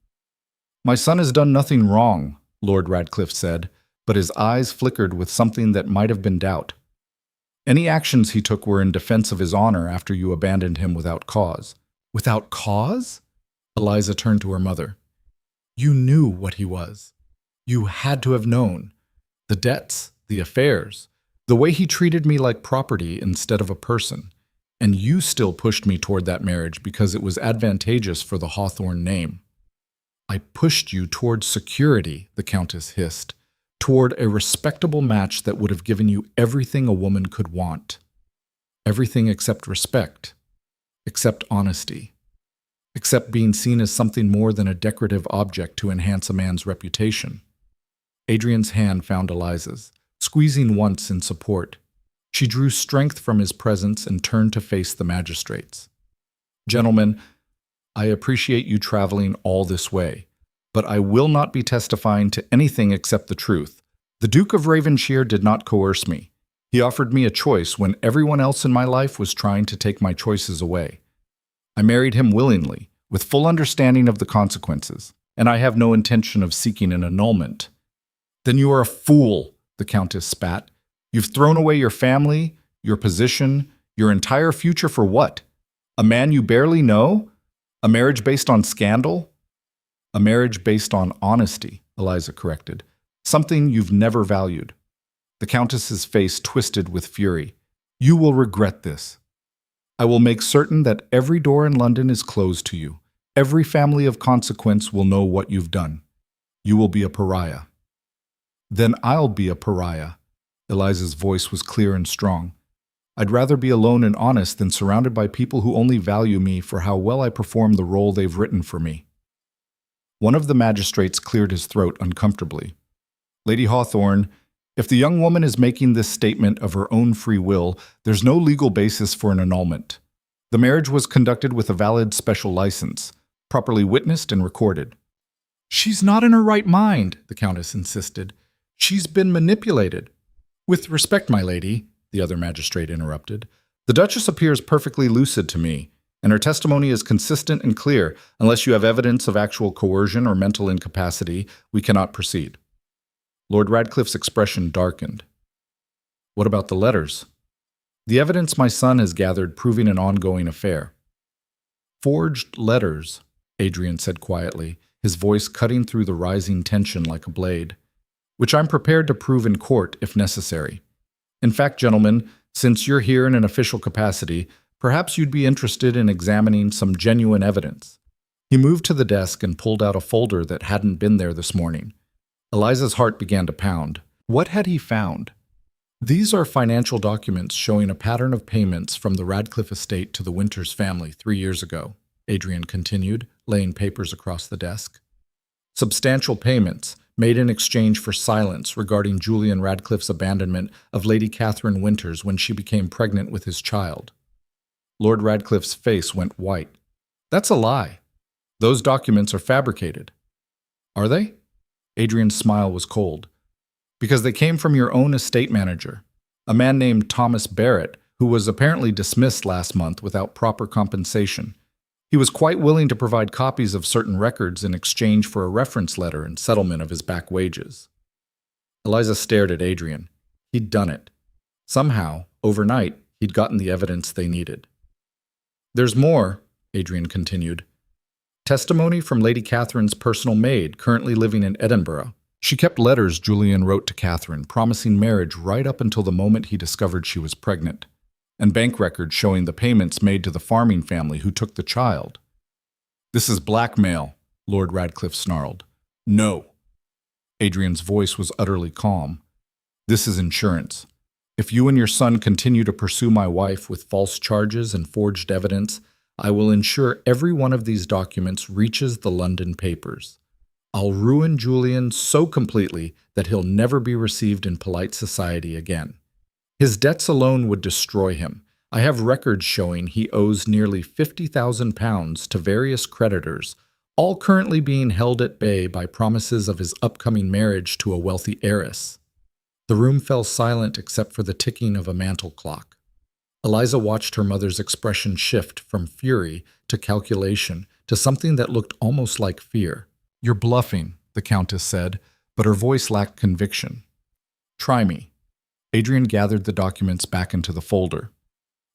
My son has done nothing wrong, Lord Radcliffe said, but his eyes flickered with something that might have been doubt. Any actions he took were in defense of his honor after you abandoned him without cause. Without cause? Eliza turned to her mother. You knew what he was. You had to have known. The debts, the affairs, the way he treated me like property instead of a person. And you still pushed me toward that marriage because it was advantageous for the Hawthorne name. I pushed you toward security, the Countess hissed, toward a respectable match that would have given you everything a woman could want. Everything except respect, except honesty, except being seen as something more than a decorative object to enhance a man's reputation. Adrian's hand found Eliza's, squeezing once in support. She drew strength from his presence and turned to face the magistrates. Gentlemen, I appreciate you traveling all this way, but I will not be testifying to anything except the truth. The Duke of Ravenshire did not coerce me. He offered me a choice when everyone else in my life was trying to take my choices away. I married him willingly, with full understanding of the consequences, and I have no intention of seeking an annulment. Then you are a fool, the Countess spat. You've thrown away your family, your position, your entire future for what? A man you barely know? A marriage based on scandal? A marriage based on honesty, Eliza corrected. Something you've never valued. The Countess's face twisted with fury. You will regret this. I will make certain that every door in London is closed to you. Every family of consequence will know what you've done. You will be a pariah. Then I'll be a pariah. Eliza's voice was clear and strong. I'd rather be alone and honest than surrounded by people who only value me for how well I perform the role they've written for me. One of the magistrates cleared his throat uncomfortably. Lady Hawthorne, if the young woman is making this statement of her own free will, there's no legal basis for an annulment. The marriage was conducted with a valid special license, properly witnessed and recorded. She's not in her right mind, the Countess insisted. She's been manipulated. With respect, my lady, the other magistrate interrupted, the Duchess appears perfectly lucid to me, and her testimony is consistent and clear. Unless you have evidence of actual coercion or mental incapacity, we cannot proceed. Lord Radcliffe's expression darkened. What about the letters? The evidence my son has gathered proving an ongoing affair. Forged letters, Adrian said quietly, his voice cutting through the rising tension like a blade, which I'm prepared to prove in court if necessary. In fact, gentlemen, since you're here in an official capacity, perhaps you'd be interested in examining some genuine evidence. He moved to the desk and pulled out a folder that hadn't been there this morning. Eliza's heart began to pound. What had he found? These are financial documents showing a pattern of payments from the Radcliffe estate to the Winters family 3 years ago, Adrian continued, laying papers across the desk. Substantial payments, made in exchange for silence regarding Julian Radcliffe's abandonment of Lady Catherine Winters when she became pregnant with his child. Lord Radcliffe's face went white. That's a lie. Those documents are fabricated. Are they? Adrian's smile was cold. Because they came from your own estate manager, a man named Thomas Barrett, who was apparently dismissed last month without proper compensation. He was quite willing to provide copies of certain records in exchange for a reference letter and settlement of his back wages. Eliza stared at Adrian. He'd done it. Somehow, overnight, he'd gotten the evidence they needed. There's more, Adrian continued. Testimony from Lady Catherine's personal maid, currently living in Edinburgh. She kept letters Julian wrote to Catherine, promising marriage right up until the moment he discovered she was pregnant, and bank records showing the payments made to the farming family who took the child. This is blackmail, Lord Radcliffe snarled. No. Adrian's voice was utterly calm. This is insurance. If you and your son continue to pursue my wife with false charges and forged evidence, I will ensure every one of these documents reaches the London papers. I'll ruin Julian so completely that he'll never be received in polite society again. His debts alone would destroy him. I have records showing he owes nearly £50,000 to various creditors, all currently being held at bay by promises of his upcoming marriage to a wealthy heiress. The room fell silent except for the ticking of a mantel clock. Eliza watched her mother's expression shift from fury to calculation to something that looked almost like fear. You're bluffing, the Countess said, but her voice lacked conviction. Try me. Adrian gathered the documents back into the folder.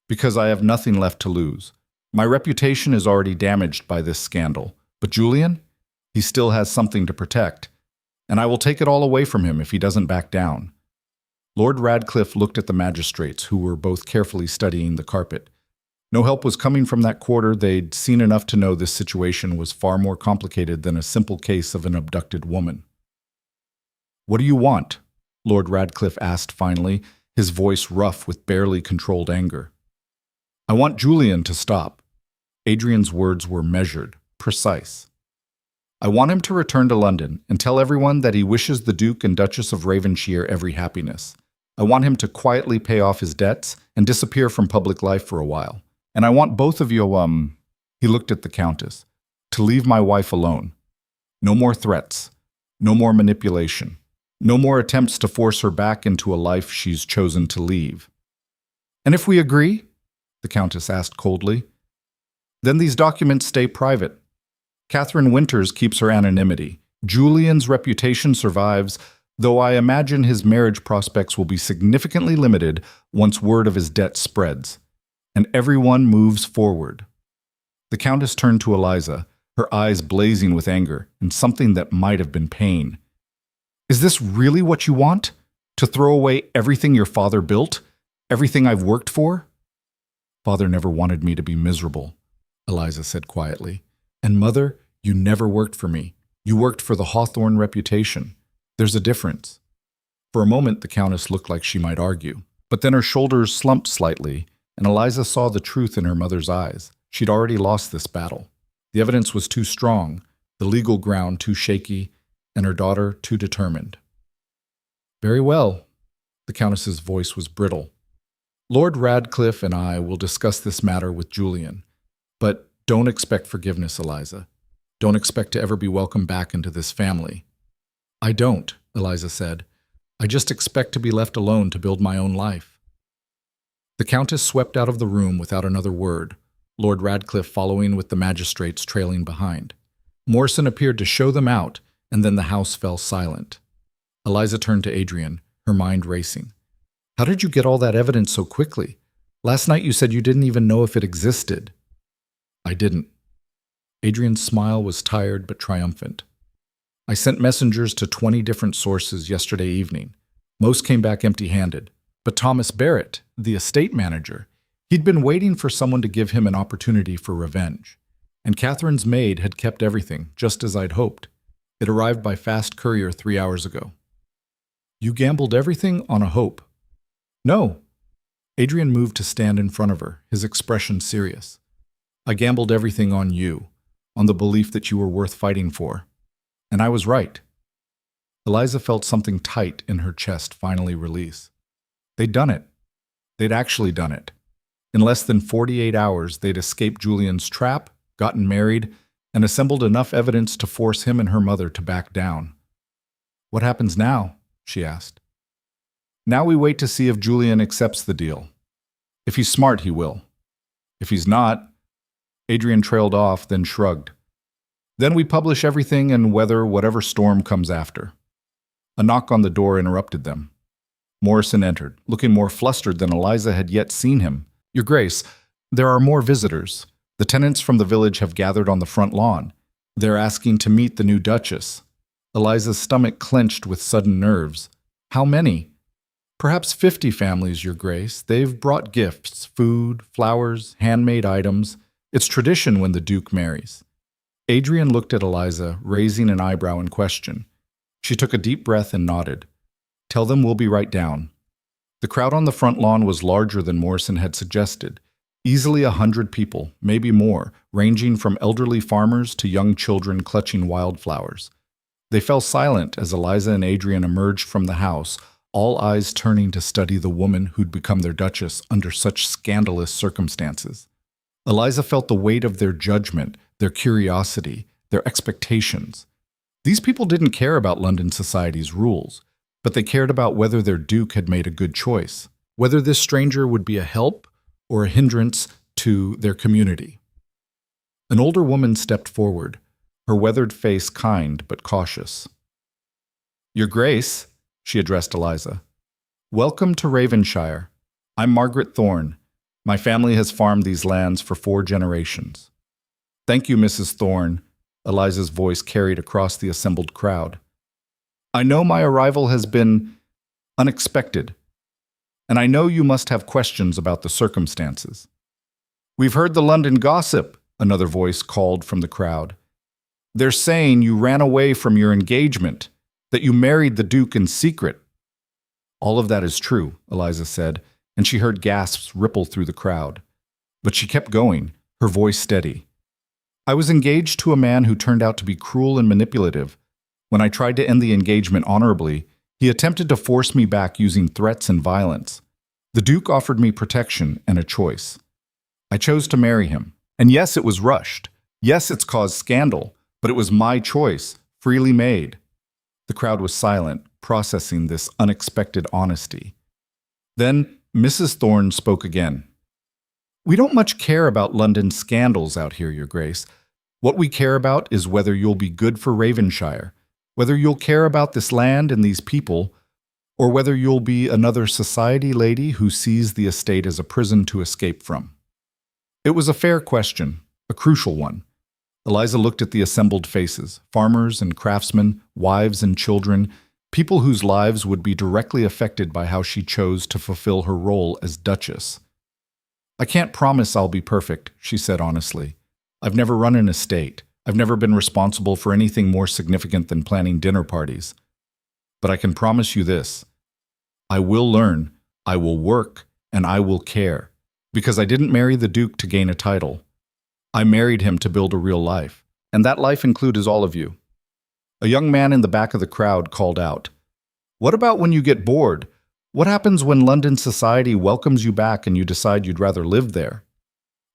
Because I have nothing left to lose. My reputation is already damaged by this scandal. But Julian? He still has something to protect, and I will take it all away from him if he doesn't back down. Lord Radcliffe looked at the magistrates, who were both carefully studying the carpet. No help was coming from that quarter. They'd seen enough to know this situation was far more complicated than a simple case of an abducted woman. "What do you want?" Lord Radcliffe asked finally, his voice rough with barely controlled anger. "I want Julian to stop." Adrian's words were measured, precise. "I want him to return to London and tell everyone that he wishes the Duke and Duchess of Ravenshire every happiness. I want him to quietly pay off his debts and disappear from public life for a while. And I want both of you, he looked at the Countess, to leave my wife alone. No more threats. No more manipulation. No more attempts to force her back into a life she's chosen to leave." "And if we agree?" the Countess asked coldly. "Then these documents stay private. Catherine Winters keeps her anonymity. Julian's reputation survives, though I imagine his marriage prospects will be significantly limited once word of his debt spreads. And everyone moves forward." The Countess turned to Eliza, her eyes blazing with anger and something that might have been pain. "Is this really what you want? To throw away everything your father built? Everything I've worked for?" "Father never wanted me to be miserable," Eliza said quietly. "And Mother, you never worked for me. You worked for the Hawthorne reputation. There's a difference." For a moment, the Countess looked like she might argue, but then her shoulders slumped slightly, and Eliza saw the truth in her mother's eyes. She'd already lost this battle. The evidence was too strong, the legal ground too shaky, and her daughter too determined. "Very well." The Countess's voice was brittle. "Lord Radcliffe and I will discuss this matter with Julian. But don't expect forgiveness, Eliza. Don't expect to ever be welcomed back into this family." "I don't," Eliza said. "I just expect to be left alone to build my own life." The Countess swept out of the room without another word, Lord Radcliffe following with the magistrates trailing behind. Morrison appeared to show them out, and then the house fell silent. Eliza turned to Adrian, her mind racing. "How did you get all that evidence so quickly? Last night you said you didn't even know if it existed." "I didn't." Adrian's smile was tired but triumphant. "I sent messengers to 20 different sources yesterday evening. Most came back empty-handed. But Thomas Barrett, the estate manager, he'd been waiting for someone to give him an opportunity for revenge. And Catherine's maid had kept everything, just as I'd hoped. It arrived by fast courier 3 hours ago." "You gambled everything on a hope." "No." Adrian moved to stand in front of her, his expression serious. "I gambled everything on you, on the belief that you were worth fighting for. And I was right." Eliza felt something tight in her chest finally release. They'd done it. They'd actually done it. In less than 48 hours, they'd escaped Julian's trap, gotten married, and assembled enough evidence to force him and her mother to back down. "What happens now?" she asked. "Now we wait to see if Julian accepts the deal. If he's smart, he will. If he's not..." Adrian trailed off, then shrugged. "Then we publish everything and weather whatever storm comes after." A knock on the door interrupted them. Morrison entered, looking more flustered than Eliza had yet seen him. "Your Grace, there are more visitors. The tenants from the village have gathered on the front lawn. They're asking to meet the new Duchess." Eliza's stomach clenched with sudden nerves. "How many?" "Perhaps 50 families, Your Grace. They've brought gifts, food, flowers, handmade items. It's tradition when the Duke marries." Adrian looked at Eliza, raising an eyebrow in question. She took a deep breath and nodded. "Tell them we'll be right down." The crowd on the front lawn was larger than Morrison had suggested. Easily 100 people, maybe more, ranging from elderly farmers to young children clutching wildflowers. They fell silent as Eliza and Adrian emerged from the house, all eyes turning to study the woman who'd become their Duchess under such scandalous circumstances. Eliza felt the weight of their judgment, their curiosity, their expectations. These people didn't care about London society's rules, but they cared about whether their Duke had made a good choice, whether this stranger would be a help or a hindrance to their community. An older woman stepped forward, her weathered face kind but cautious. "Your Grace," she addressed Eliza, "welcome to Ravenshire. I'm Margaret Thorne. My family has farmed these lands for 4 generations." "Thank you, Mrs. Thorne," Eliza's voice carried across the assembled crowd. "I know my arrival has been unexpected, and I know you must have questions about the circumstances." "We've heard the London gossip," another voice called from the crowd. "They're saying you ran away from your engagement, that you married the Duke in secret." "All of that is true," Eliza said, and she heard gasps ripple through the crowd. But she kept going, her voice steady. "I was engaged to a man who turned out to be cruel and manipulative. When I tried to end the engagement honorably, he attempted to force me back using threats and violence. The Duke offered me protection and a choice. I chose to marry him. And yes, it was rushed. Yes, it's caused scandal, but it was my choice, freely made." The crowd was silent, processing this unexpected honesty. Then Mrs. Thorne spoke again. "We don't much care about London scandals out here, Your Grace. What we care about is whether you'll be good for Ravenshire, whether you'll care about this land and these people, or whether you'll be another society lady who sees the estate as a prison to escape from." It was a fair question, a crucial one. Eliza looked at the assembled faces, farmers and craftsmen, wives and children, people whose lives would be directly affected by how she chose to fulfill her role as Duchess. "I can't promise I'll be perfect," she said honestly. "I've never run an estate. I've never been responsible for anything more significant than planning dinner parties. But I can promise you this. I will learn, I will work, and I will care. Because I didn't marry the Duke to gain a title. I married him to build a real life, and that life includes all of you." A young man in the back of the crowd called out, "What about when you get bored? What happens when London society welcomes you back and you decide you'd rather live there?"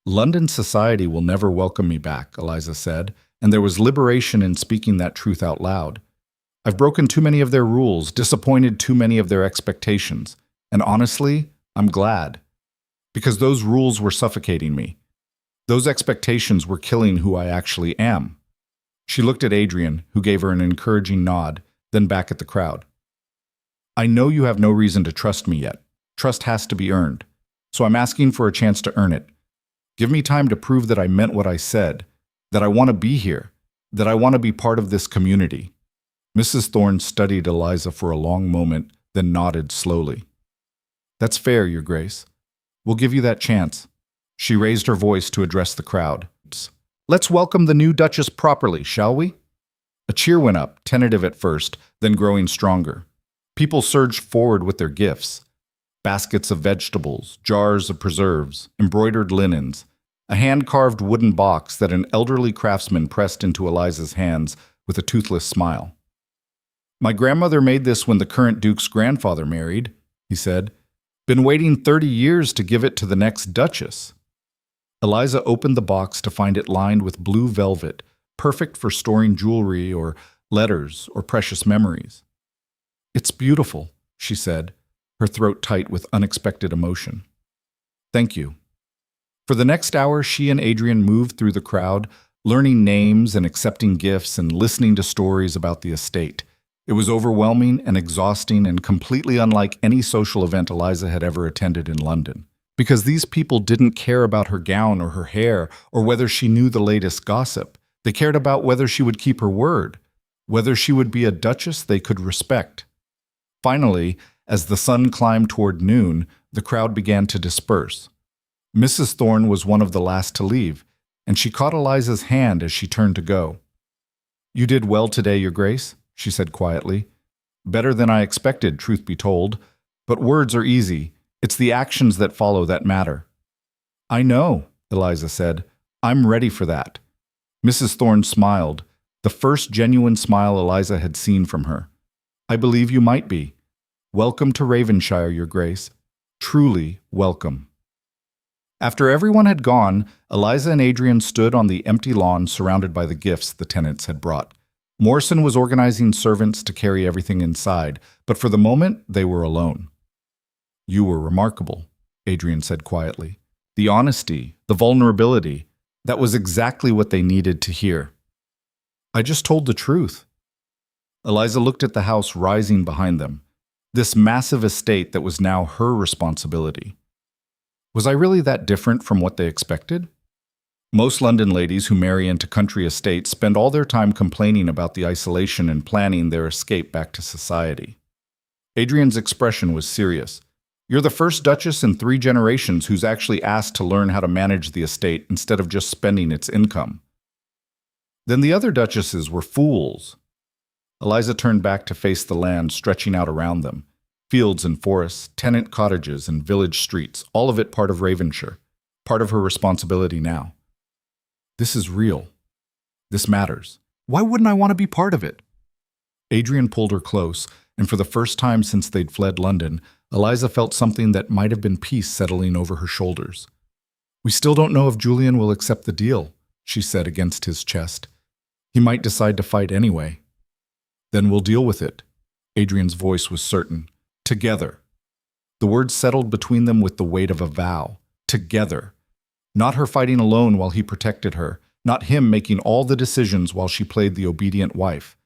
"London society will never welcome me back," Eliza said, and there was liberation in speaking that truth out loud. "I've broken too many of their rules, disappointed too many of their expectations, and honestly, I'm glad. Because those rules were suffocating me. Those expectations were killing who I actually am." She looked at Adrian, who gave her an encouraging nod, then back at the crowd. "I know you have no reason to trust me yet. Trust has to be earned. So I'm asking for a chance to earn it. Give me time to prove that I meant what I said, that I want to be here, that I want to be part of this community." Mrs. Thorne studied Eliza for a long moment, then nodded slowly. "That's fair, Your Grace. We'll give you that chance." She raised her voice to address the crowd. "Let's welcome the new Duchess properly, shall we?" A cheer went up, tentative at first, then growing stronger. People surged forward with their gifts. Baskets of vegetables, jars of preserves, embroidered linens, a hand-carved wooden box that an elderly craftsman pressed into Eliza's hands with a toothless smile. "My grandmother made this when the current Duke's grandfather married," he said. "Been waiting 30 years to give it to the next Duchess." Eliza opened the box to find it lined with blue velvet, perfect for storing jewelry or letters or precious memories. "It's beautiful," she said, her throat tight with unexpected emotion. "Thank you." For the next hour, she and Adrian moved through the crowd, learning names and accepting gifts and listening to stories about the estate. It was overwhelming and exhausting and completely unlike any social event Eliza had ever attended in London. Because these people didn't care about her gown or her hair or whether she knew the latest gossip. They cared about whether she would keep her word, whether she would be a duchess they could respect. Finally, as the sun climbed toward noon, the crowd began to disperse. Mrs. Thorne was one of the last to leave, and she caught Eliza's hand as she turned to go. "You did well today, Your Grace," she said quietly. "Better than I expected, truth be told. But words are easy. It's the actions that follow that matter." "I know," Eliza said. "I'm ready for that." Mrs. Thorne smiled, the first genuine smile Eliza had seen from her. "I believe you might be. Welcome to Ravenshire, Your Grace. Truly welcome." After everyone had gone, Eliza and Adrian stood on the empty lawn surrounded by the gifts the tenants had brought. Morrison was organizing servants to carry everything inside, but for the moment they were alone. "You were remarkable," Adrian said quietly. "The honesty, the vulnerability, that was exactly what they needed to hear." "I just told the truth." Eliza looked at the house rising behind them, this massive estate that was now her responsibility. Was I really that different from what they expected? Most London ladies who marry into country estates spend all their time complaining about the isolation and planning their escape back to society. Adrian's expression was serious. You're the first duchess in 3 generations who's actually asked to learn how to manage the estate instead of just spending its income. Then the other duchesses were fools. Eliza turned back to face the land stretching out around them. Fields and forests, tenant cottages and village streets, all of it part of Ravenshire, part of her responsibility now. This is real. This matters. Why wouldn't I want to be part of it? Adrian pulled her close, and for the first time since they'd fled London, Eliza felt something that might have been peace settling over her shoulders. We still don't know if Julian will accept the deal, she said against his chest. He might decide to fight anyway. Then we'll deal with it. Adrian's voice was certain. Together. The words settled between them with the weight of a vow. Together. Not her fighting alone while he protected her, not him making all the decisions while she played the obedient wife.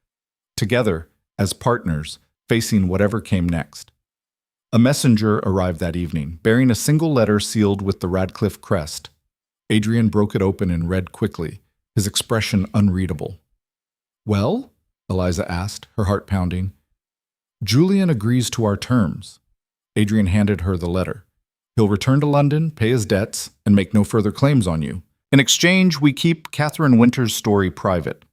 Together, as partners, facing whatever came next. A messenger arrived that evening, bearing a single letter sealed with the Radcliffe crest. Adrian broke it open and read quickly, his expression unreadable. Well? Eliza asked, her heart pounding. Julian agrees to our terms. Adrian handed her the letter. He'll return to London, pay his debts, and make no further claims on you. In exchange, we keep Catherine Winter's story private.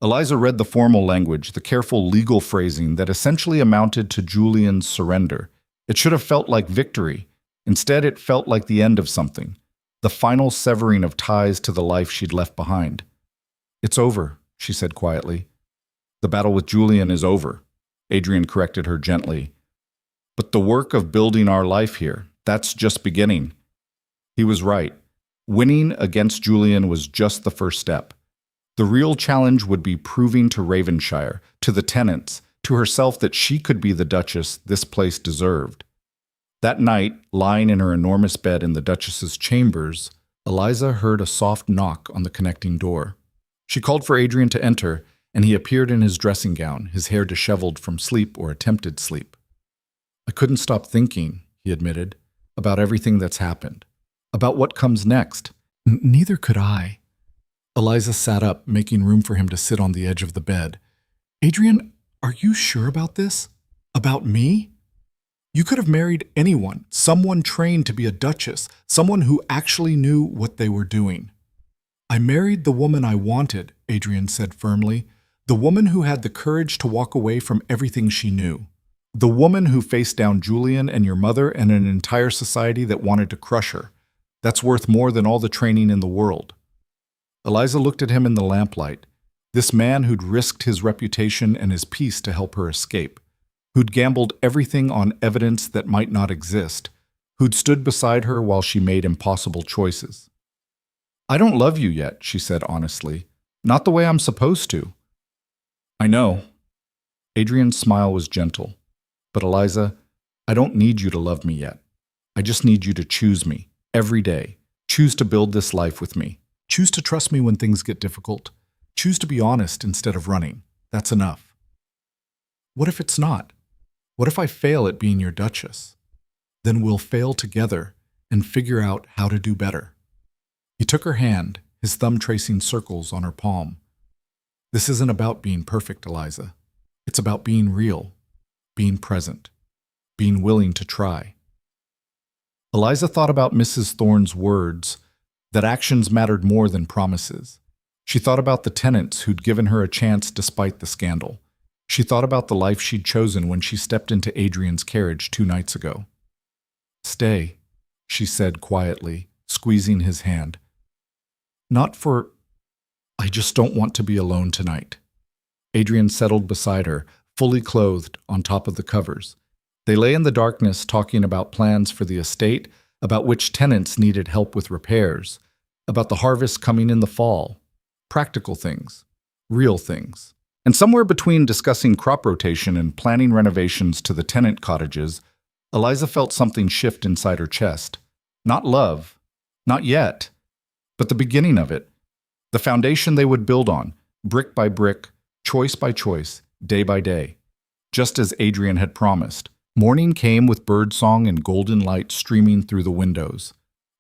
Eliza read the formal language, the careful legal phrasing that essentially amounted to Julian's surrender. It should have felt like victory. Instead, it felt like the end of something, the final severing of ties to the life she'd left behind. It's over, she said quietly. The battle with Julian is over. Adrian corrected her gently. But the work of building our life here, that's just beginning. He was right. Winning against Julian was just the first step. The real challenge would be proving to Ravenshire, to the tenants, to herself that she could be the duchess this place deserved. That night, lying in her enormous bed in the duchess's chambers, Eliza heard a soft knock on the connecting door. She called for Adrian to enter, and he appeared in his dressing gown, his hair disheveled from sleep or attempted sleep. I couldn't stop thinking, he admitted, about everything that's happened, about what comes next. Neither could I. Eliza sat up, making room for him to sit on the edge of the bed. Adrian, are you sure about this? About me? You could have married anyone, someone trained to be a duchess, someone who actually knew what they were doing. I married the woman I wanted, Adrian said firmly, the woman who had the courage to walk away from everything she knew. The woman who faced down Julian and your mother and an entire society that wanted to crush her. That's worth more than all the training in the world. Eliza looked at him in the lamplight. This man who'd risked his reputation and his peace to help her escape. Who'd gambled everything on evidence that might not exist. Who'd stood beside her while she made impossible choices. I don't love you yet, she said honestly. Not the way I'm supposed to. I know. Adrian's smile was gentle. But Eliza, I don't need you to love me yet. I just need you to choose me, every day. Choose to build this life with me. Choose to trust me when things get difficult. Choose to be honest instead of running. That's enough. What if it's not? What if I fail at being your duchess? Then we'll fail together and figure out how to do better. He took her hand, his thumb tracing circles on her palm. This isn't about being perfect, Eliza. It's about being real, being present, being willing to try. Eliza thought about Mrs. Thorne's words, that actions mattered more than promises. She thought about the tenants who'd given her a chance despite the scandal. She thought about the life she'd chosen when she stepped into Adrian's carriage 2 nights ago. Stay, she said quietly, squeezing his hand. Not for... I just don't want to be alone tonight. Adrian settled beside her, fully clothed on top of the covers. They lay in the darkness talking about plans for the estate, about which tenants needed help with repairs, about the harvest coming in the fall. Practical things, real things. And somewhere between discussing crop rotation and planning renovations to the tenant cottages, Eliza felt something shift inside her chest. Not love, not yet, but the beginning of it. The foundation they would build on, brick by brick, choice by choice, day by day. Just as Adrian had promised. Morning came with birdsong and golden light streaming through the windows.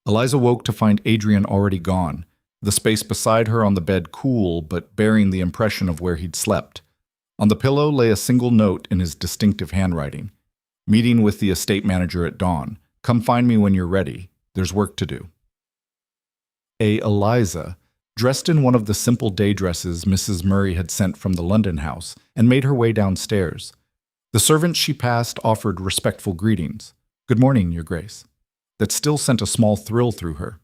Eliza woke to find Adrian already gone. the space beside her on the bed cool but bearing the impression of where he'd slept. On the pillow lay a single note in his distinctive handwriting. Meeting with the estate manager at dawn. Come find me when you're ready. There's work to do. Eliza, dressed in one of the simple day dresses Mrs. Murray had sent from the London house, and made her way downstairs. The servant she passed offered respectful greetings. Good morning, Your Grace. That still sent a small thrill through her.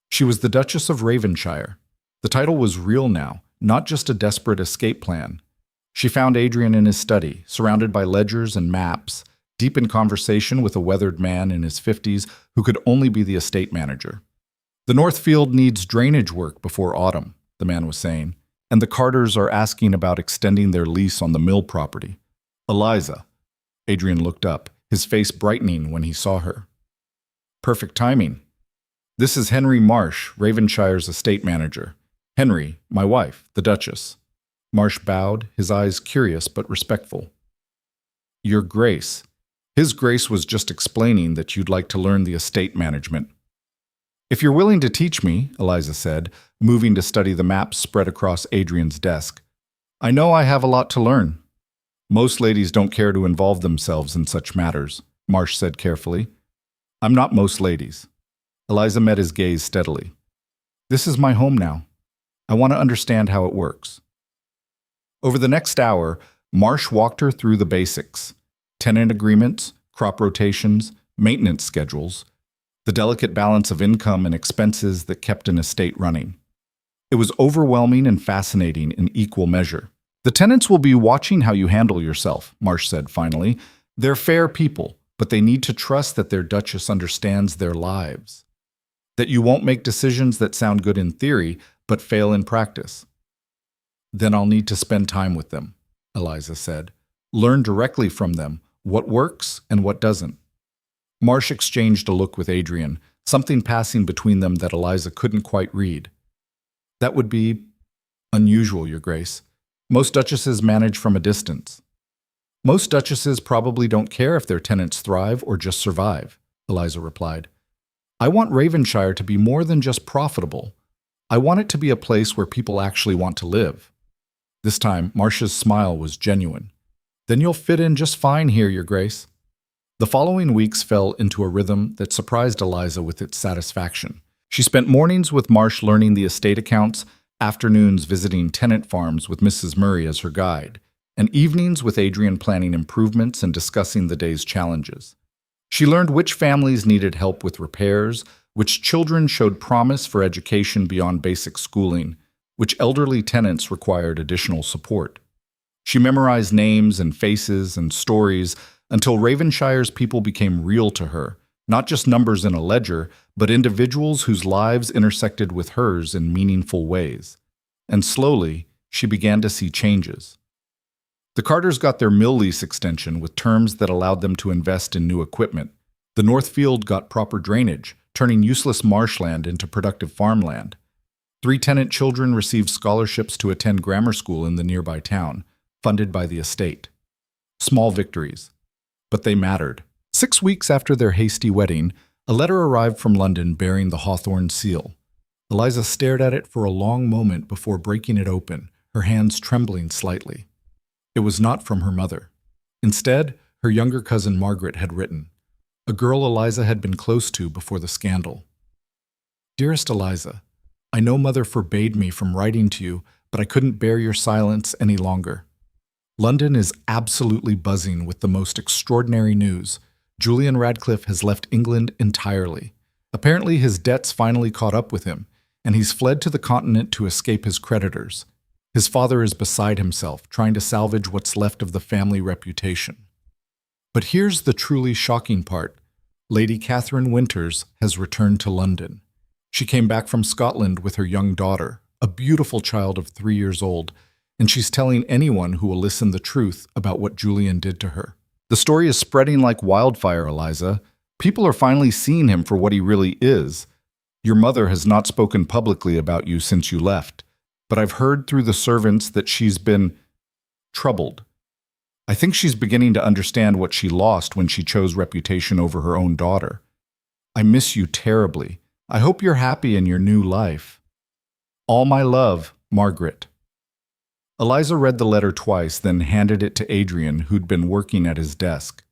She was the Duchess of Ravenshire. The title was real now, not just a desperate escape plan. She found Adrian in his study, surrounded by ledgers and maps, deep in conversation with a weathered man in his 50s who could only be the estate manager. The Northfield needs drainage work before autumn, the man was saying, and the Carters are asking about extending their lease on the mill property. Eliza. Adrian looked up, his face brightening when he saw her. Perfect timing. This is Henry Marsh, Ravenshire's estate manager. Henry, my wife, the Duchess. Marsh bowed, his eyes curious but respectful. Your Grace. His Grace was just explaining that you'd like to learn the estate management. If you're willing to teach me, Eliza said, moving to study the maps spread across Adrian's desk. I know I have a lot to learn. Most ladies don't care to involve themselves in such matters, Marsh said carefully. I'm not most ladies. Eliza met his gaze steadily. This is my home now. I want to understand how it works. Over the next hour, Marsh walked her through the basics. Tenant agreements, crop rotations, maintenance schedules, the delicate balance of income and expenses that kept an estate running. It was overwhelming and fascinating in equal measure. The tenants will be watching how you handle yourself, Marsh said finally. They're fair people, but they need to trust that their Duchess understands their lives. That you won't make decisions that sound good in theory, but fail in practice. Then I'll need to spend time with them, Eliza said. Learn directly from them what works and what doesn't. Marsh exchanged a look with Adrian, something passing between them that Eliza couldn't quite read. That would be unusual, Your Grace. Most duchesses manage from a distance. Most duchesses probably don't care if their tenants thrive or just survive, Eliza replied. I want Ravenshire to be more than just profitable. I want it to be a place where people actually want to live. This time, Marsh's smile was genuine. Then you'll fit in just fine here, Your Grace. The following weeks fell into a rhythm that surprised Eliza with its satisfaction. She spent mornings with Marsh learning the estate accounts, afternoons visiting tenant farms with Mrs. Murray as her guide, and evenings with Adrian planning improvements and discussing the day's challenges. She learned which families needed help with repairs, which children showed promise for education beyond basic schooling, which elderly tenants required additional support. She memorized names and faces and stories until Ravenshire's people became real to her, not just numbers in a ledger, but individuals whose lives intersected with hers in meaningful ways. And slowly, she began to see changes. The Carters got their mill lease extension with terms that allowed them to invest in new equipment. The Northfield got proper drainage, turning useless marshland into productive farmland. 3 tenant children received scholarships to attend grammar school in the nearby town, funded by the estate. Small victories. But they mattered. 6 weeks after their hasty wedding, a letter arrived from London bearing the Hawthorne seal. Eliza stared at it for a long moment before breaking it open, her hands trembling slightly. It was not from her mother. Instead, her younger cousin Margaret had written, a girl Eliza had been close to before the scandal. Dearest Eliza, I know Mother forbade me from writing to you, but I couldn't bear your silence any longer. London is absolutely buzzing with the most extraordinary news. Julian Radcliffe has left England entirely. Apparently his debts finally caught up with him, and he's fled to the continent to escape his creditors. His father is beside himself, trying to salvage what's left of the family reputation. But here's the truly shocking part. Lady Catherine Winters has returned to London. She came back from Scotland with her young daughter, a beautiful child of 3 years old, and she's telling anyone who will listen the truth about what Julian did to her. The story is spreading like wildfire, Eliza. People are finally seeing him for what he really is. Your mother has not spoken publicly about you since you left, but I've heard through the servants that she's been troubled. I think she's beginning to understand what she lost when she chose reputation over her own daughter. I miss you terribly. I hope you're happy in your new life. All my love, Margaret. Eliza read the letter twice, then handed it to Adrian, who'd been working at his desk.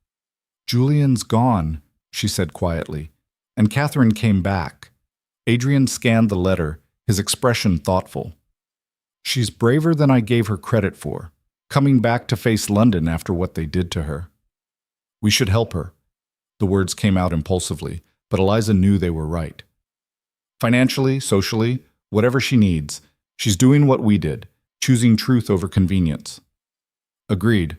Julian's gone, she said quietly, and Catherine came back. Adrian scanned the letter, his expression thoughtful. She's braver than I gave her credit for, coming back to face London after what they did to her. We should help her. The words came out impulsively, but Eliza knew they were right. Financially, socially, whatever she needs, she's doing what we did, choosing truth over convenience. Agreed.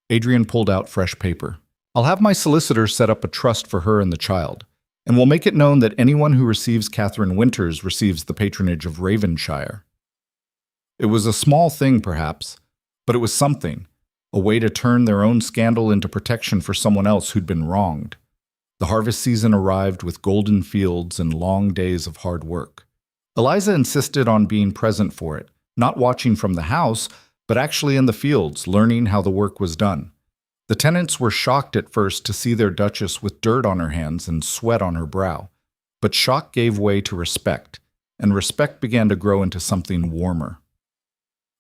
Adrian pulled out fresh paper. I'll have my solicitor set up a trust for her and the child, and we'll make it known that anyone who receives Catherine Winters receives the patronage of Ravenshire. It was a small thing, perhaps, but it was something, a way to turn their own scandal into protection for someone else who'd been wronged. The harvest season arrived with golden fields and long days of hard work. Eliza insisted on being present for it, not watching from the house, but actually in the fields, learning how the work was done. The tenants were shocked at first to see their Duchess with dirt on her hands and sweat on her brow, but shock gave way to respect, and respect began to grow into something warmer.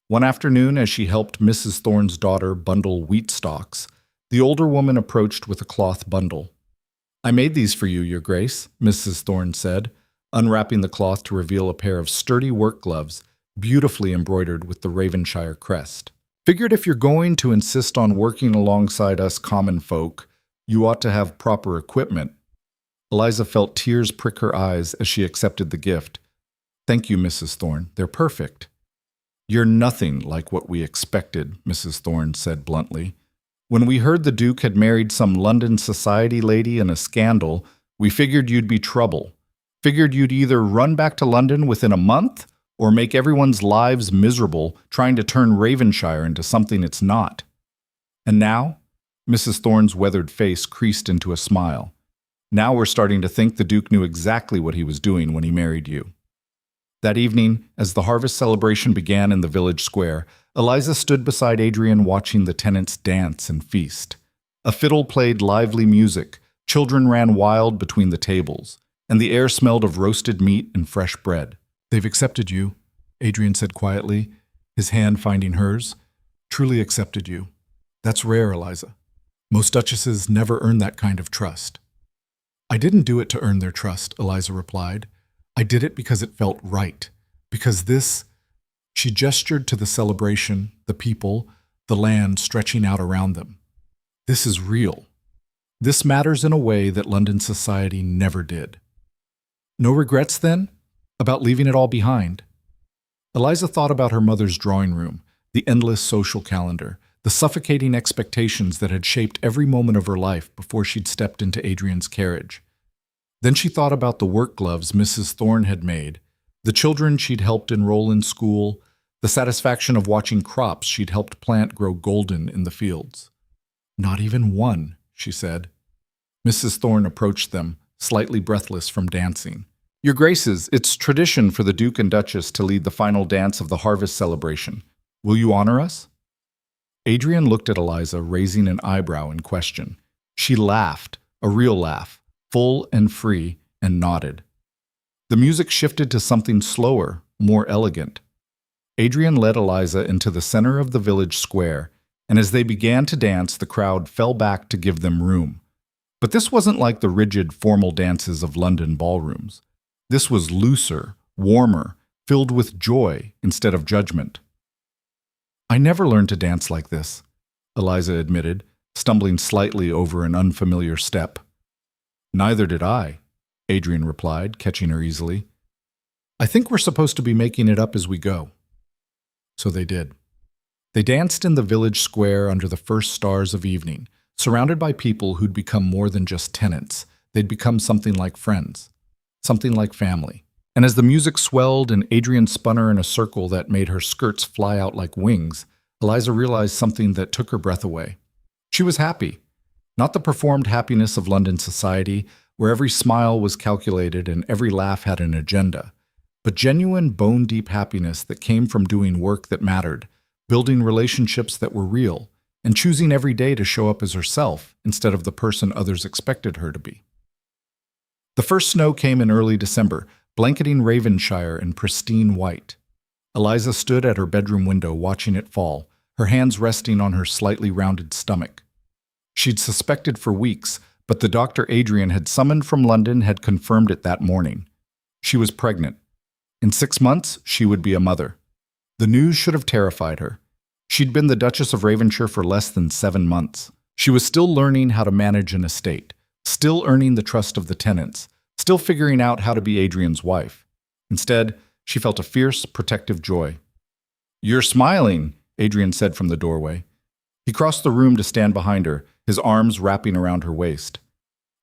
One afternoon, as she helped Mrs. Thorne's daughter bundle wheat stalks, the older woman approached with a cloth bundle. I made these for you, Your Grace, Mrs. Thorne said, unwrapping the cloth to reveal a pair of sturdy work gloves, beautifully embroidered with the Ravenshire crest. Figured if you're going to insist on working alongside us common folk, you ought to have proper equipment. Eliza felt tears prick her eyes as she accepted the gift. Thank you, Mrs. Thorne. They're perfect. You're nothing like what we expected, Mrs. Thorne said bluntly. When we heard the Duke had married some London society lady in a scandal, we figured you'd be trouble. Figured you'd either run back to London within a month or make everyone's lives miserable trying to turn Ravenshire into something it's not. And now? Mrs. Thorne's weathered face creased into a smile. Now we're starting to think the Duke knew exactly what he was doing when he married you. That evening, as the harvest celebration began in the village square, Eliza stood beside Adrian watching the tenants dance and feast. A fiddle played lively music, children ran wild between the tables, and the air smelled of roasted meat and fresh bread. They've accepted you, Adrian said quietly, his hand finding hers. Truly accepted you. That's rare, Eliza. Most duchesses never earn that kind of trust. I didn't do it to earn their trust, Eliza replied. I did it because it felt right. Because this... She gestured to the celebration, the people, the land stretching out around them. This is real. This matters in a way that London society never did. No regrets, then, about leaving it all behind? Eliza thought about her mother's drawing room, the endless social calendar, the suffocating expectations that had shaped every moment of her life before she'd stepped into Adrian's carriage. Then she thought about the work gloves Mrs. Thorne had made, the children she'd helped enroll in school, the satisfaction of watching crops she'd helped plant grow golden in the fields. Not even one, she said. Mrs. Thorne approached them, slightly breathless from dancing. Your Graces, it's tradition for the Duke and Duchess to lead the final dance of the harvest celebration. Will you honor us? Adrian looked at Eliza, raising an eyebrow in question. She laughed, a real laugh, full and free, and nodded. The music shifted to something slower, more elegant. Adrian led Eliza into the center of the village square, and as they began to dance, the crowd fell back to give them room. But this wasn't like the rigid, formal dances of London ballrooms. This was looser, warmer, filled with joy instead of judgment. I never learned to dance like this, Eliza admitted, stumbling slightly over an unfamiliar step. Neither did I, Adrian replied, catching her easily. I think we're supposed to be making it up as we go. So they did. They danced in the village square under the first stars of evening, surrounded by people who'd become more than just tenants. They'd become something like friends, something like family. And as the music swelled and Adrian spun her in a circle that made her skirts fly out like wings, Eliza realized something that took her breath away. She was happy. Not the performed happiness of London society, where every smile was calculated and every laugh had an agenda, but genuine bone-deep happiness that came from doing work that mattered, building relationships that were real, and choosing every day to show up as herself instead of the person others expected her to be. The first snow came in early December, blanketing Ravenshire in pristine white. Eliza stood at her bedroom window watching it fall, her hands resting on her slightly rounded stomach. She'd suspected for weeks, but the doctor Adrian had summoned from London had confirmed it that morning. She was pregnant. In 6 months, she would be a mother. The news should have terrified her. She'd been the Duchess of Ravenshire for less than 7 months. She was still learning how to manage an estate, still earning the trust of the tenants, still figuring out how to be Adrian's wife. Instead, she felt a fierce, protective joy. "You're smiling," Adrian said from the doorway. He crossed the room to stand behind her, his arms wrapping around her waist.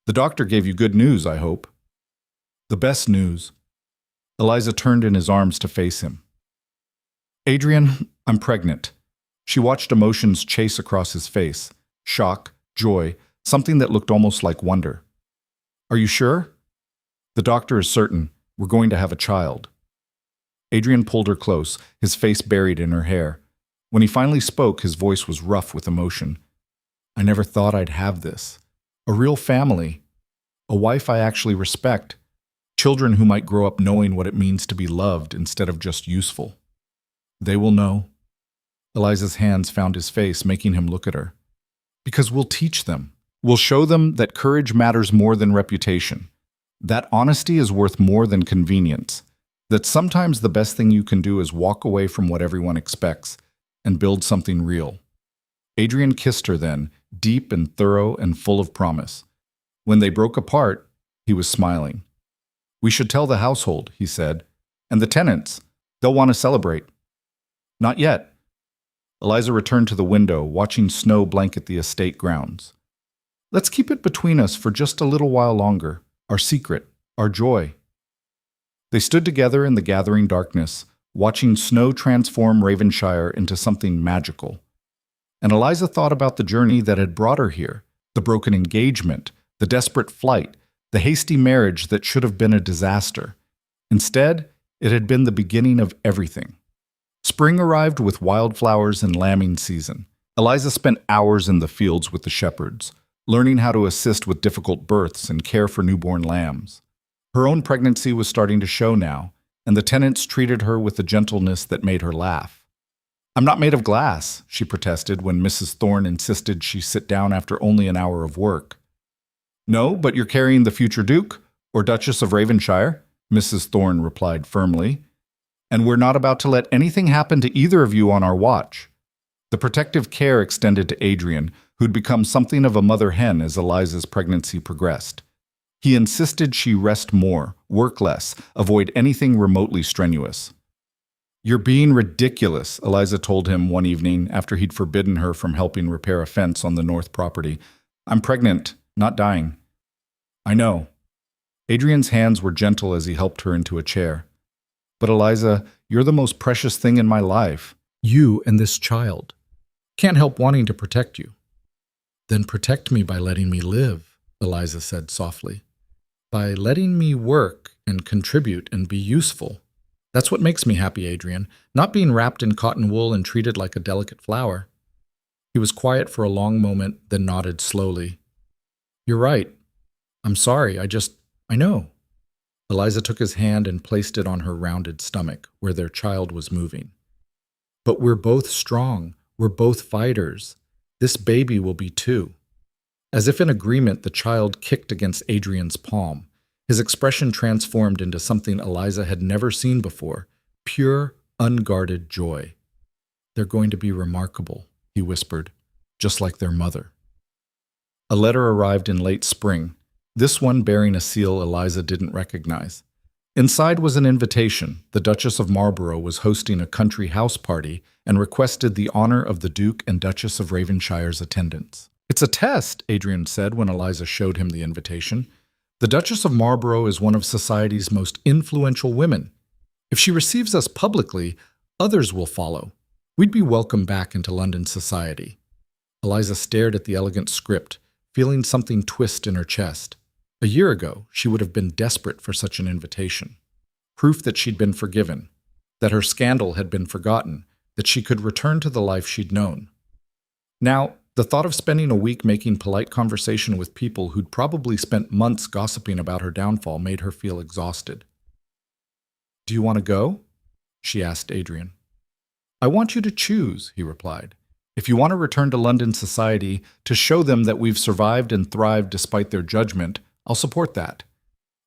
"The doctor gave you good news, I hope." "The best news." Eliza turned in his arms to face him. "Adrian, I'm pregnant." She watched emotions chase across his face. Shock, joy, something that looked almost like wonder. "Are you sure?" "The doctor is certain. We're going to have a child." Adrian pulled her close, his face buried in her hair. When he finally spoke, his voice was rough with emotion. "I never thought I'd have this. A real family. A wife I actually respect. Children who might grow up knowing what it means to be loved instead of just useful. They will know." Eliza's hands found his face, making him look at her. "Because we'll teach them. We'll show them that courage matters more than reputation. That honesty is worth more than convenience. That sometimes the best thing you can do is walk away from what everyone expects and build something real." Adrian kissed her then, deep and thorough and full of promise. When they broke apart, he was smiling. "We should tell the household," he said. "And the tenants. They'll want to celebrate." "Not yet." Eliza returned to the window, watching snow blanket the estate grounds. "Let's keep it between us for just a little while longer. Our secret, our joy." They stood together in the gathering darkness, watching snow transform Ravenshire into something magical. And Eliza thought about the journey that had brought her here, the broken engagement, the desperate flight, the hasty marriage that should have been a disaster. Instead, it had been the beginning of everything. Spring arrived with wildflowers and lambing season. Eliza spent hours in the fields with the shepherds, learning how to assist with difficult births and care for newborn lambs. Her own pregnancy was starting to show now, and the tenants treated her with a gentleness that made her laugh. "I'm not made of glass," she protested when Mrs. Thorne insisted she sit down after only an hour of work. "No, but you're carrying the future Duke, or Duchess of Ravenshire," Mrs. Thorne replied firmly. "And we're not about to let anything happen to either of you on our watch." The protective care extended to Adrian, who'd become something of a mother hen as Eliza's pregnancy progressed. He insisted she rest more, work less, avoid anything remotely strenuous. "You're being ridiculous," Eliza told him one evening after he'd forbidden her from helping repair a fence on the north property. "I'm pregnant, not dying." "I know." Adrian's hands were gentle as he helped her into a chair. "But Eliza, you're the most precious thing in my life. You and this child. Can't help wanting to protect you." "Then protect me by letting me live," Eliza said softly. "By letting me work and contribute and be useful. That's what makes me happy, Adrian, not being wrapped in cotton wool and treated like a delicate flower." He was quiet for a long moment, then nodded slowly. "You're right. I'm sorry, I know." Eliza took his hand and placed it on her rounded stomach, where their child was moving. "But we're both strong. We're both fighters. This baby will be too." As if in agreement, the child kicked against Adrian's palm. His expression transformed into something Eliza had never seen before, pure, unguarded joy. "They're going to be remarkable," he whispered, "just like their mother." A letter arrived in late spring, this one bearing a seal Eliza didn't recognize. Inside was an invitation. The Duchess of Marlborough was hosting a country house party and requested the honor of the Duke and Duchess of Ravenshire's attendance. "It's a test," Adrian said when Eliza showed him the invitation. "The Duchess of Marlborough is one of society's most influential women. If she receives us publicly, others will follow. We'd be welcomed back into London society." Eliza stared at the elegant script, feeling something twist in her chest. A year ago, she would have been desperate for such an invitation. Proof that she'd been forgiven, that her scandal had been forgotten, that she could return to the life she'd known. Now, the thought of spending a week making polite conversation with people who'd probably spent months gossiping about her downfall made her feel exhausted. "Do you want to go?" she asked Adrian. I want you to choose, he replied. If you want to return to London society to show them that we've survived and thrived despite their judgment, I'll support that.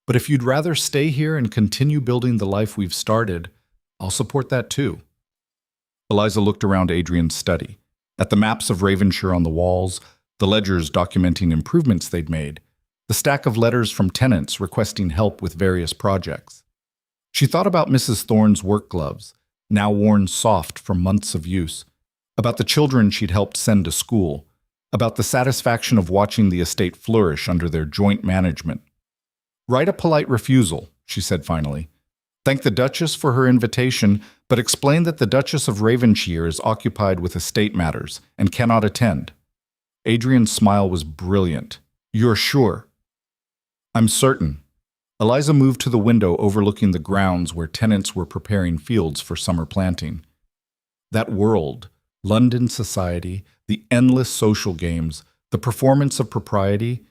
But if you'd rather stay here and continue building the life we've started, I'll support that too. Eliza looked around Adrian's study, at the maps of Ravenshire on the walls, the ledgers documenting improvements they'd made, the stack of letters from tenants requesting help with various projects. She thought about Mrs. Thorne's work gloves, now worn soft from months of use, about the children she'd helped send to school, about the satisfaction of watching the estate flourish under their joint management. Write a polite refusal, she said finally. Thank the Duchess for her invitation, but explain that the Duchess of Ravenshire is occupied with estate matters and cannot attend. Adrian's smile was brilliant. You're sure? I'm certain. Eliza moved to the window overlooking the grounds where tenants were preparing fields for summer planting. That world, London society, the endless social games, the performance of propriety,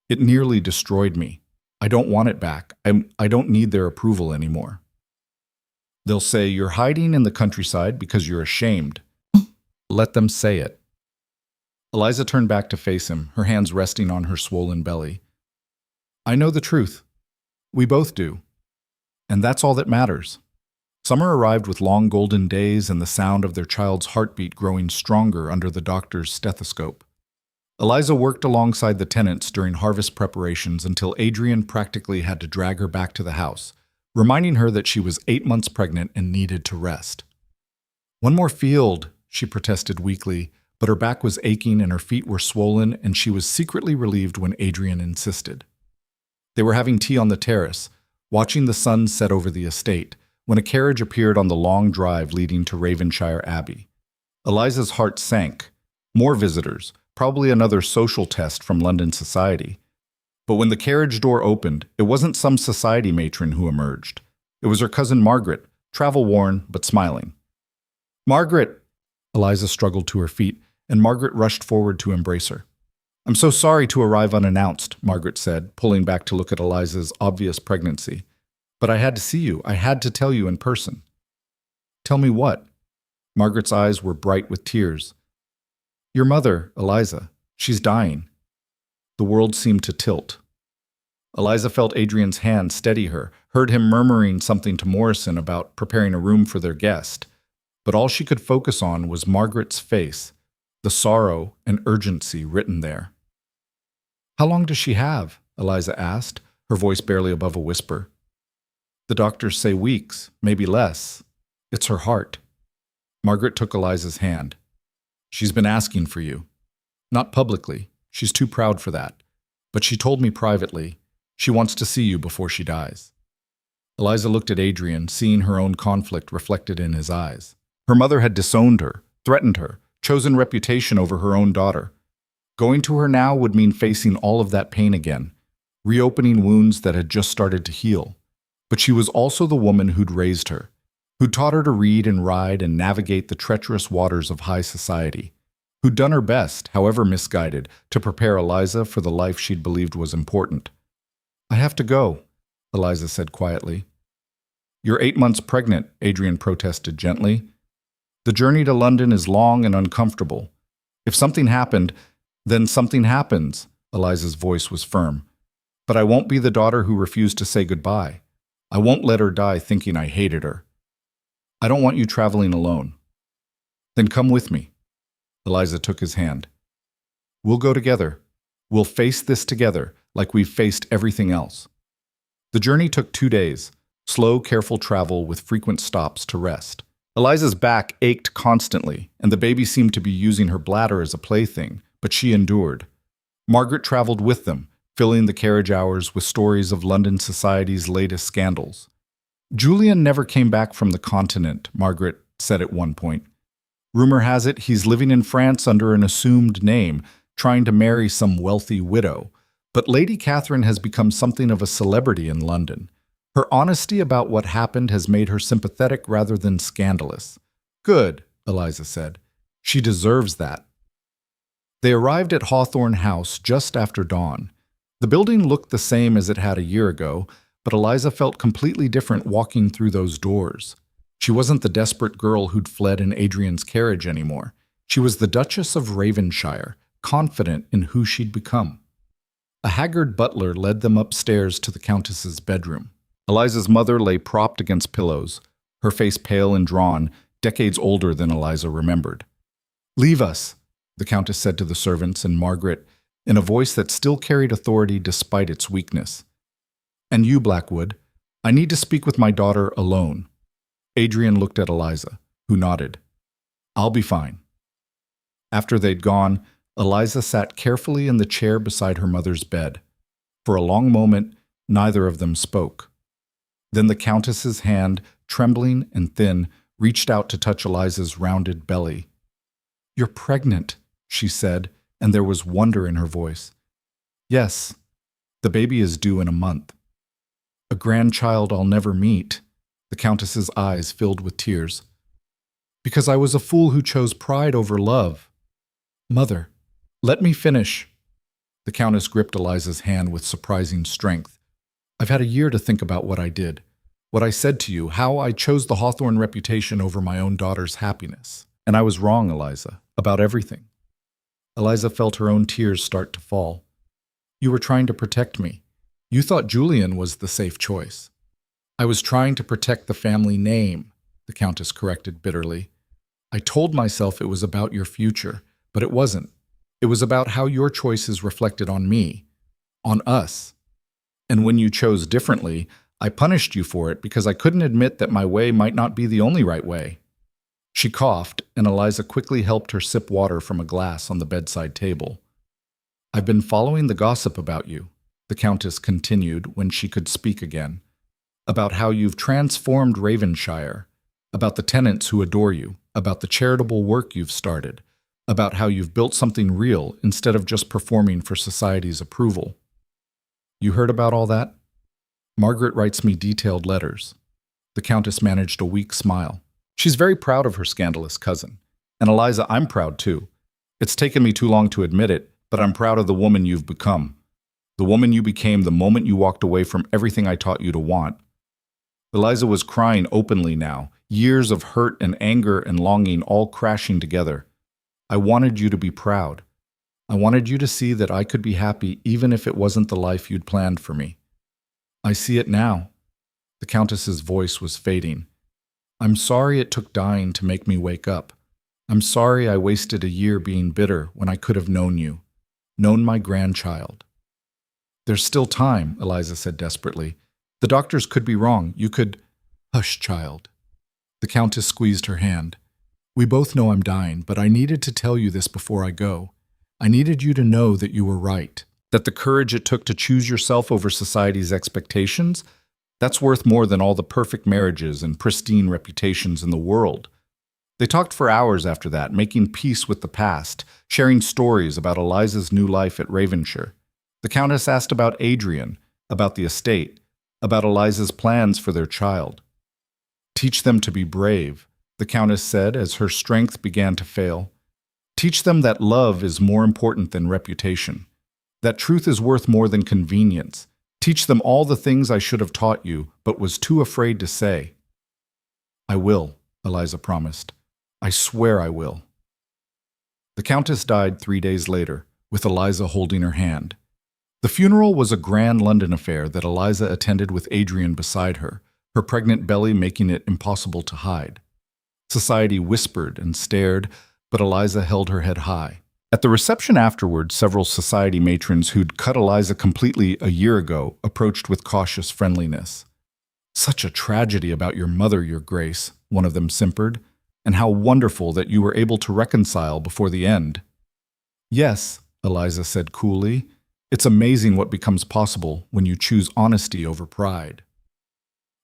it nearly destroyed me. I don't want it back. I don't need their approval anymore. They'll say you're hiding in the countryside because you're ashamed. Let them say it. Eliza turned back to face him, her hands resting on her swollen belly. I know the truth. We both do. And that's all that matters. Summer arrived with long golden days and the sound of their child's heartbeat growing stronger under the doctor's stethoscope. Eliza worked alongside the tenants during harvest preparations until Adrian practically had to drag her back to the house, reminding her that she was 8 months pregnant and needed to rest. One more field, she protested weakly, but her back was aching and her feet were swollen, and she was secretly relieved when Adrian insisted. They were having tea on the terrace, watching the sun set over the estate, when a carriage appeared on the long drive leading to Ravenshire Abbey. Eliza's heart sank. More visitors, probably another social test from London society. But when the carriage door opened, it wasn't some society matron who emerged. It was her cousin Margaret, travel-worn but smiling. Margaret! Eliza struggled to her feet, and Margaret rushed forward to embrace her. I'm so sorry to arrive unannounced, Margaret said, pulling back to look at Eliza's obvious pregnancy. But I had to see you. I had to tell you in person. Tell me what? Margaret's eyes were bright with tears. Your mother, Eliza. She's dying. The world seemed to tilt. Eliza felt Adrian's hand steady her, heard him murmuring something to Morrison about preparing a room for their guest. But all she could focus on was Margaret's face, the sorrow and urgency written there. How long does she have? Eliza asked, her voice barely above a whisper. The doctors say weeks, maybe less. It's her heart. Margaret took Eliza's hand. She's been asking for you. Not publicly. She's too proud for that. But she told me privately. She wants to see you before she dies. Eliza looked at Adrian, seeing her own conflict reflected in his eyes. Her mother had disowned her, threatened her, chosen reputation over her own daughter. Going to her now would mean facing all of that pain again, reopening wounds that had just started to heal. But she was also the woman who'd raised her, who'd taught her to read and ride and navigate the treacherous waters of high society, who'd done her best, however misguided, to prepare Eliza for the life she'd believed was important. I have to go, Eliza said quietly. You're 8 months pregnant, Adrian protested gently. The journey to London is long and uncomfortable. If something happened, then something happens, Eliza's voice was firm. But I won't be the daughter who refused to say goodbye. I won't let her die thinking I hated her. I don't want you traveling alone. Then come with me. Eliza took his hand. We'll go together. We'll face this together, like we've faced everything else. The journey took 2 days, slow, careful travel with frequent stops to rest. Eliza's back ached constantly, and the baby seemed to be using her bladder as a plaything, but she endured. Margaret traveled with them, filling the carriage hours with stories of London society's latest scandals. Julian never came back from the continent, Margaret said at one point. Rumor has it he's living in France under an assumed name, trying to marry some wealthy widow. But Lady Catherine has become something of a celebrity in London. Her honesty about what happened has made her sympathetic rather than scandalous. Good, Eliza said. She deserves that. They arrived at Hawthorne House just after dawn. The building looked the same as it had a year ago, but Eliza felt completely different walking through those doors. She wasn't the desperate girl who'd fled in Adrian's carriage anymore. She was the Duchess of Ravenshire, confident in who she'd become. A haggard butler led them upstairs to the Countess's bedroom. Eliza's mother lay propped against pillows, her face pale and drawn, decades older than Eliza remembered. "Leave us," the Countess said to the servants and Margaret, in a voice that still carried authority despite its weakness. "And you, Blackwood, I need to speak with my daughter alone." Adrian looked at Eliza, who nodded. "I'll be fine." After they'd gone, Eliza sat carefully in the chair beside her mother's bed. For a long moment, neither of them spoke. Then the Countess's hand, trembling and thin, reached out to touch Eliza's rounded belly. "You're pregnant," she said, and there was wonder in her voice. "Yes, the baby is due in a month." "A grandchild I'll never meet." The Countess's eyes filled with tears. "Because I was a fool who chose pride over love." "Mother, let me finish." The Countess gripped Eliza's hand with surprising strength. "I've had a year to think about what I did, what I said to you, how I chose the Hawthorne reputation over my own daughter's happiness. And I was wrong, Eliza, about everything." Eliza felt her own tears start to fall. "You were trying to protect me. You thought Julian was the safe choice." "I was trying to protect the family name," the Countess corrected bitterly. "I told myself it was about your future, but it wasn't. It was about how your choices reflected on me, on us. And when you chose differently, I punished you for it because I couldn't admit that my way might not be the only right way." She coughed, and Eliza quickly helped her sip water from a glass on the bedside table. "I've been following the gossip about you," the Countess continued when she could speak again, "about how you've transformed Ravenshire, about the tenants who adore you, about the charitable work you've started, about how you've built something real instead of just performing for society's approval." "You heard about all that?" "Margaret writes me detailed letters." The Countess managed a weak smile. "She's very proud of her scandalous cousin. And Eliza, I'm proud too. It's taken me too long to admit it, but I'm proud of the woman you've become. The woman you became the moment you walked away from everything I taught you to want." Eliza was crying openly now, years of hurt and anger and longing all crashing together. "I wanted you to be proud. I wanted you to see that I could be happy even if it wasn't the life you'd planned for me. I see it now." The Countess's voice was fading. "I'm sorry it took dying to make me wake up. I'm sorry I wasted a year being bitter when I could have known you, known my grandchild." "There's still time," Eliza said desperately. "The doctors could be wrong. You could—" "Hush, child." The Countess squeezed her hand. "We both know I'm dying, but I needed to tell you this before I go. I needed you to know that you were right, that the courage it took to choose yourself over society's expectations, that's worth more than all the perfect marriages and pristine reputations in the world." They talked for hours after that, making peace with the past, sharing stories about Eliza's new life at Ravenshire. The Countess asked about Adrian, about the estate, about Eliza's plans for their child. "Teach them to be brave," the Countess said as her strength began to fail. "Teach them that love is more important than reputation, that truth is worth more than convenience. Teach them all the things I should have taught you, but was too afraid to say." "I will," Eliza promised. "I swear I will." The Countess died 3 days later, with Eliza holding her hand. The funeral was a grand London affair that Eliza attended with Adrian beside her, her pregnant belly making it impossible to hide. Society whispered and stared, but Eliza held her head high. At the reception afterward, several society matrons who'd cut Eliza completely a year ago approached with cautious friendliness. "Such a tragedy about your mother, Your Grace," one of them simpered, "and how wonderful that you were able to reconcile before the end." "Yes," Eliza said coolly, "it's amazing what becomes possible when you choose honesty over pride."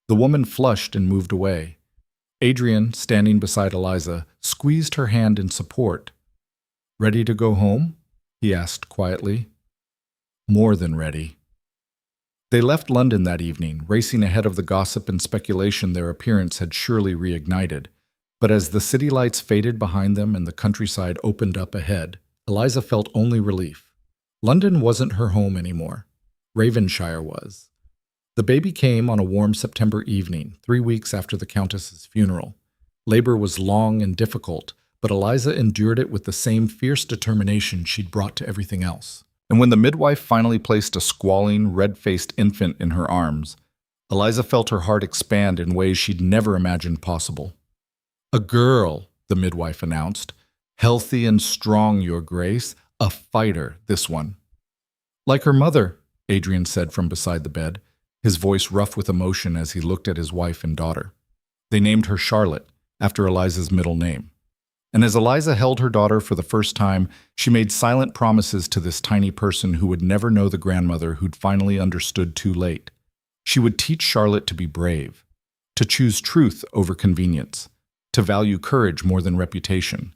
The woman flushed and moved away. Adrian, standing beside Eliza, squeezed her hand in support. "Ready to go home?" he asked quietly. "More than ready." They left London that evening, racing ahead of the gossip and speculation their appearance had surely reignited. But as the city lights faded behind them and the countryside opened up ahead, Eliza felt only relief. London wasn't her home anymore. Ravenshire was. The baby came on a warm September evening, 3 weeks after the Countess's funeral. Labor was long and difficult, but Eliza endured it with the same fierce determination she'd brought to everything else. And when the midwife finally placed a squalling, red-faced infant in her arms, Eliza felt her heart expand in ways she'd never imagined possible. "A girl," the midwife announced. "Healthy and strong, Your Grace. A fighter, this one." "Like her mother," Adrian said from beside the bed, his voice rough with emotion as he looked at his wife and daughter. They named her Charlotte, after Eliza's middle name. And as Eliza held her daughter for the first time, she made silent promises to this tiny person who would never know the grandmother who'd finally understood too late. She would teach Charlotte to be brave, to choose truth over convenience, to value courage more than reputation,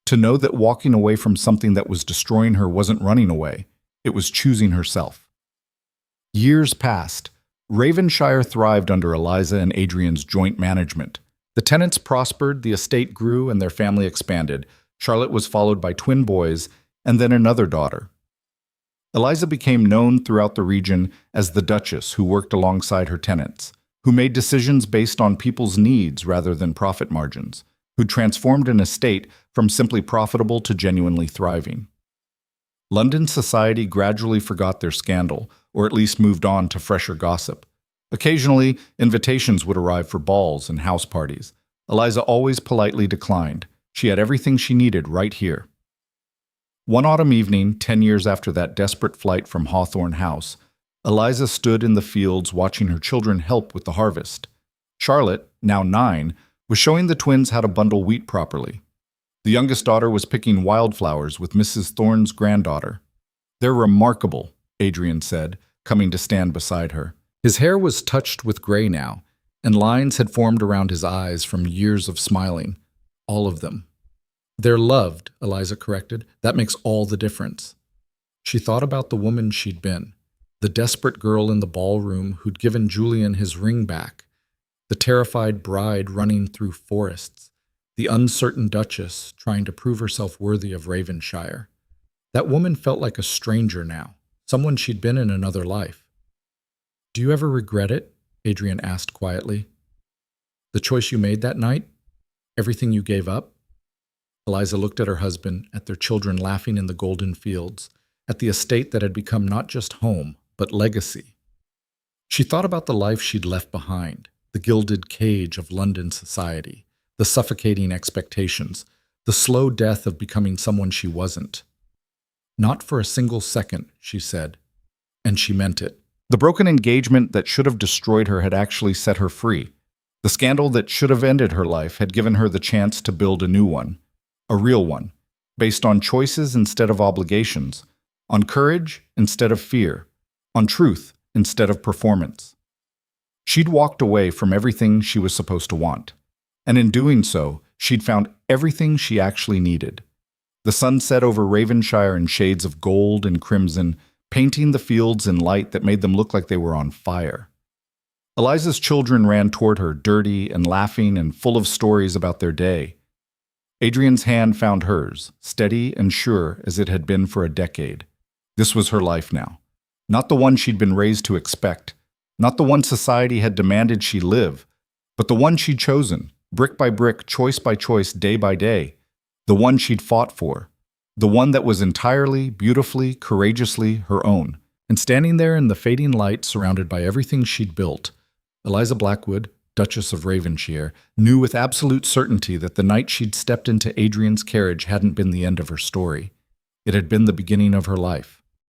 to know that walking away from something that was destroying her wasn't running away, it was choosing herself. Years passed. Ravenshire thrived under Eliza and Adrian's joint management. The tenants prospered, the estate grew, and their family expanded. Charlotte was followed by twin boys, and then another daughter. Eliza became known throughout the region as the Duchess, who worked alongside her tenants, who made decisions based on people's needs rather than profit margins, who transformed an estate from simply profitable to genuinely thriving. London society gradually forgot their scandal, or at least moved on to fresher gossip. Occasionally, invitations would arrive for balls and house parties. Eliza always politely declined. She had everything she needed right here. One autumn evening, 10 years after that desperate flight from Hawthorne House, Eliza stood in the fields watching her children help with the harvest. Charlotte, now 9, was showing the twins how to bundle wheat properly. The youngest daughter was picking wildflowers with Mrs. Thorne's granddaughter. "They're remarkable," Adrian said, coming to stand beside her. His hair was touched with gray now, and lines had formed around his eyes from years of smiling. All of them. "They're loved," Eliza corrected. "That makes all the difference." She thought about the woman she'd been, the desperate girl in the ballroom who'd given Julian his ring back, the terrified bride running through forests, the uncertain Duchess trying to prove herself worthy of Ravenshire. That woman felt like a stranger now, someone she'd been in another life. "Do you ever regret it?" Adrian asked quietly. "The choice you made that night? Everything you gave up?" Eliza looked at her husband, at their children laughing in the golden fields, at the estate that had become not just home, but legacy. She thought about the life she'd left behind, the gilded cage of London society, the suffocating expectations, the slow death of becoming someone she wasn't. "Not for a single second," she said, and she meant it. The broken engagement that should have destroyed her had actually set her free. The scandal that should have ended her life had given her the chance to build a new one, a real one, based on choices instead of obligations, on courage instead of fear, on truth instead of performance. She'd walked away from everything she was supposed to want, and in doing so, she'd found everything she actually needed. The sun set over Ravenshire in shades of gold and crimson, painting the fields in light that made them look like they were on fire. Eliza's children ran toward her, dirty and laughing and full of stories about their day. Adrian's hand found hers, steady and sure as it had been for a decade. This was her life now. Not the one she'd been raised to expect, not the one society had demanded she live, but the one she'd chosen, brick by brick, choice by choice, day by day, the one she'd fought for. The one that was entirely, beautifully, courageously her own. And standing there in the fading light, surrounded by everything she'd built, Eliza Blackwood, Duchess of Ravenshire, knew with absolute certainty that the night she'd stepped into Adrian's carriage hadn't been the end of her story. It had been the beginning of her life.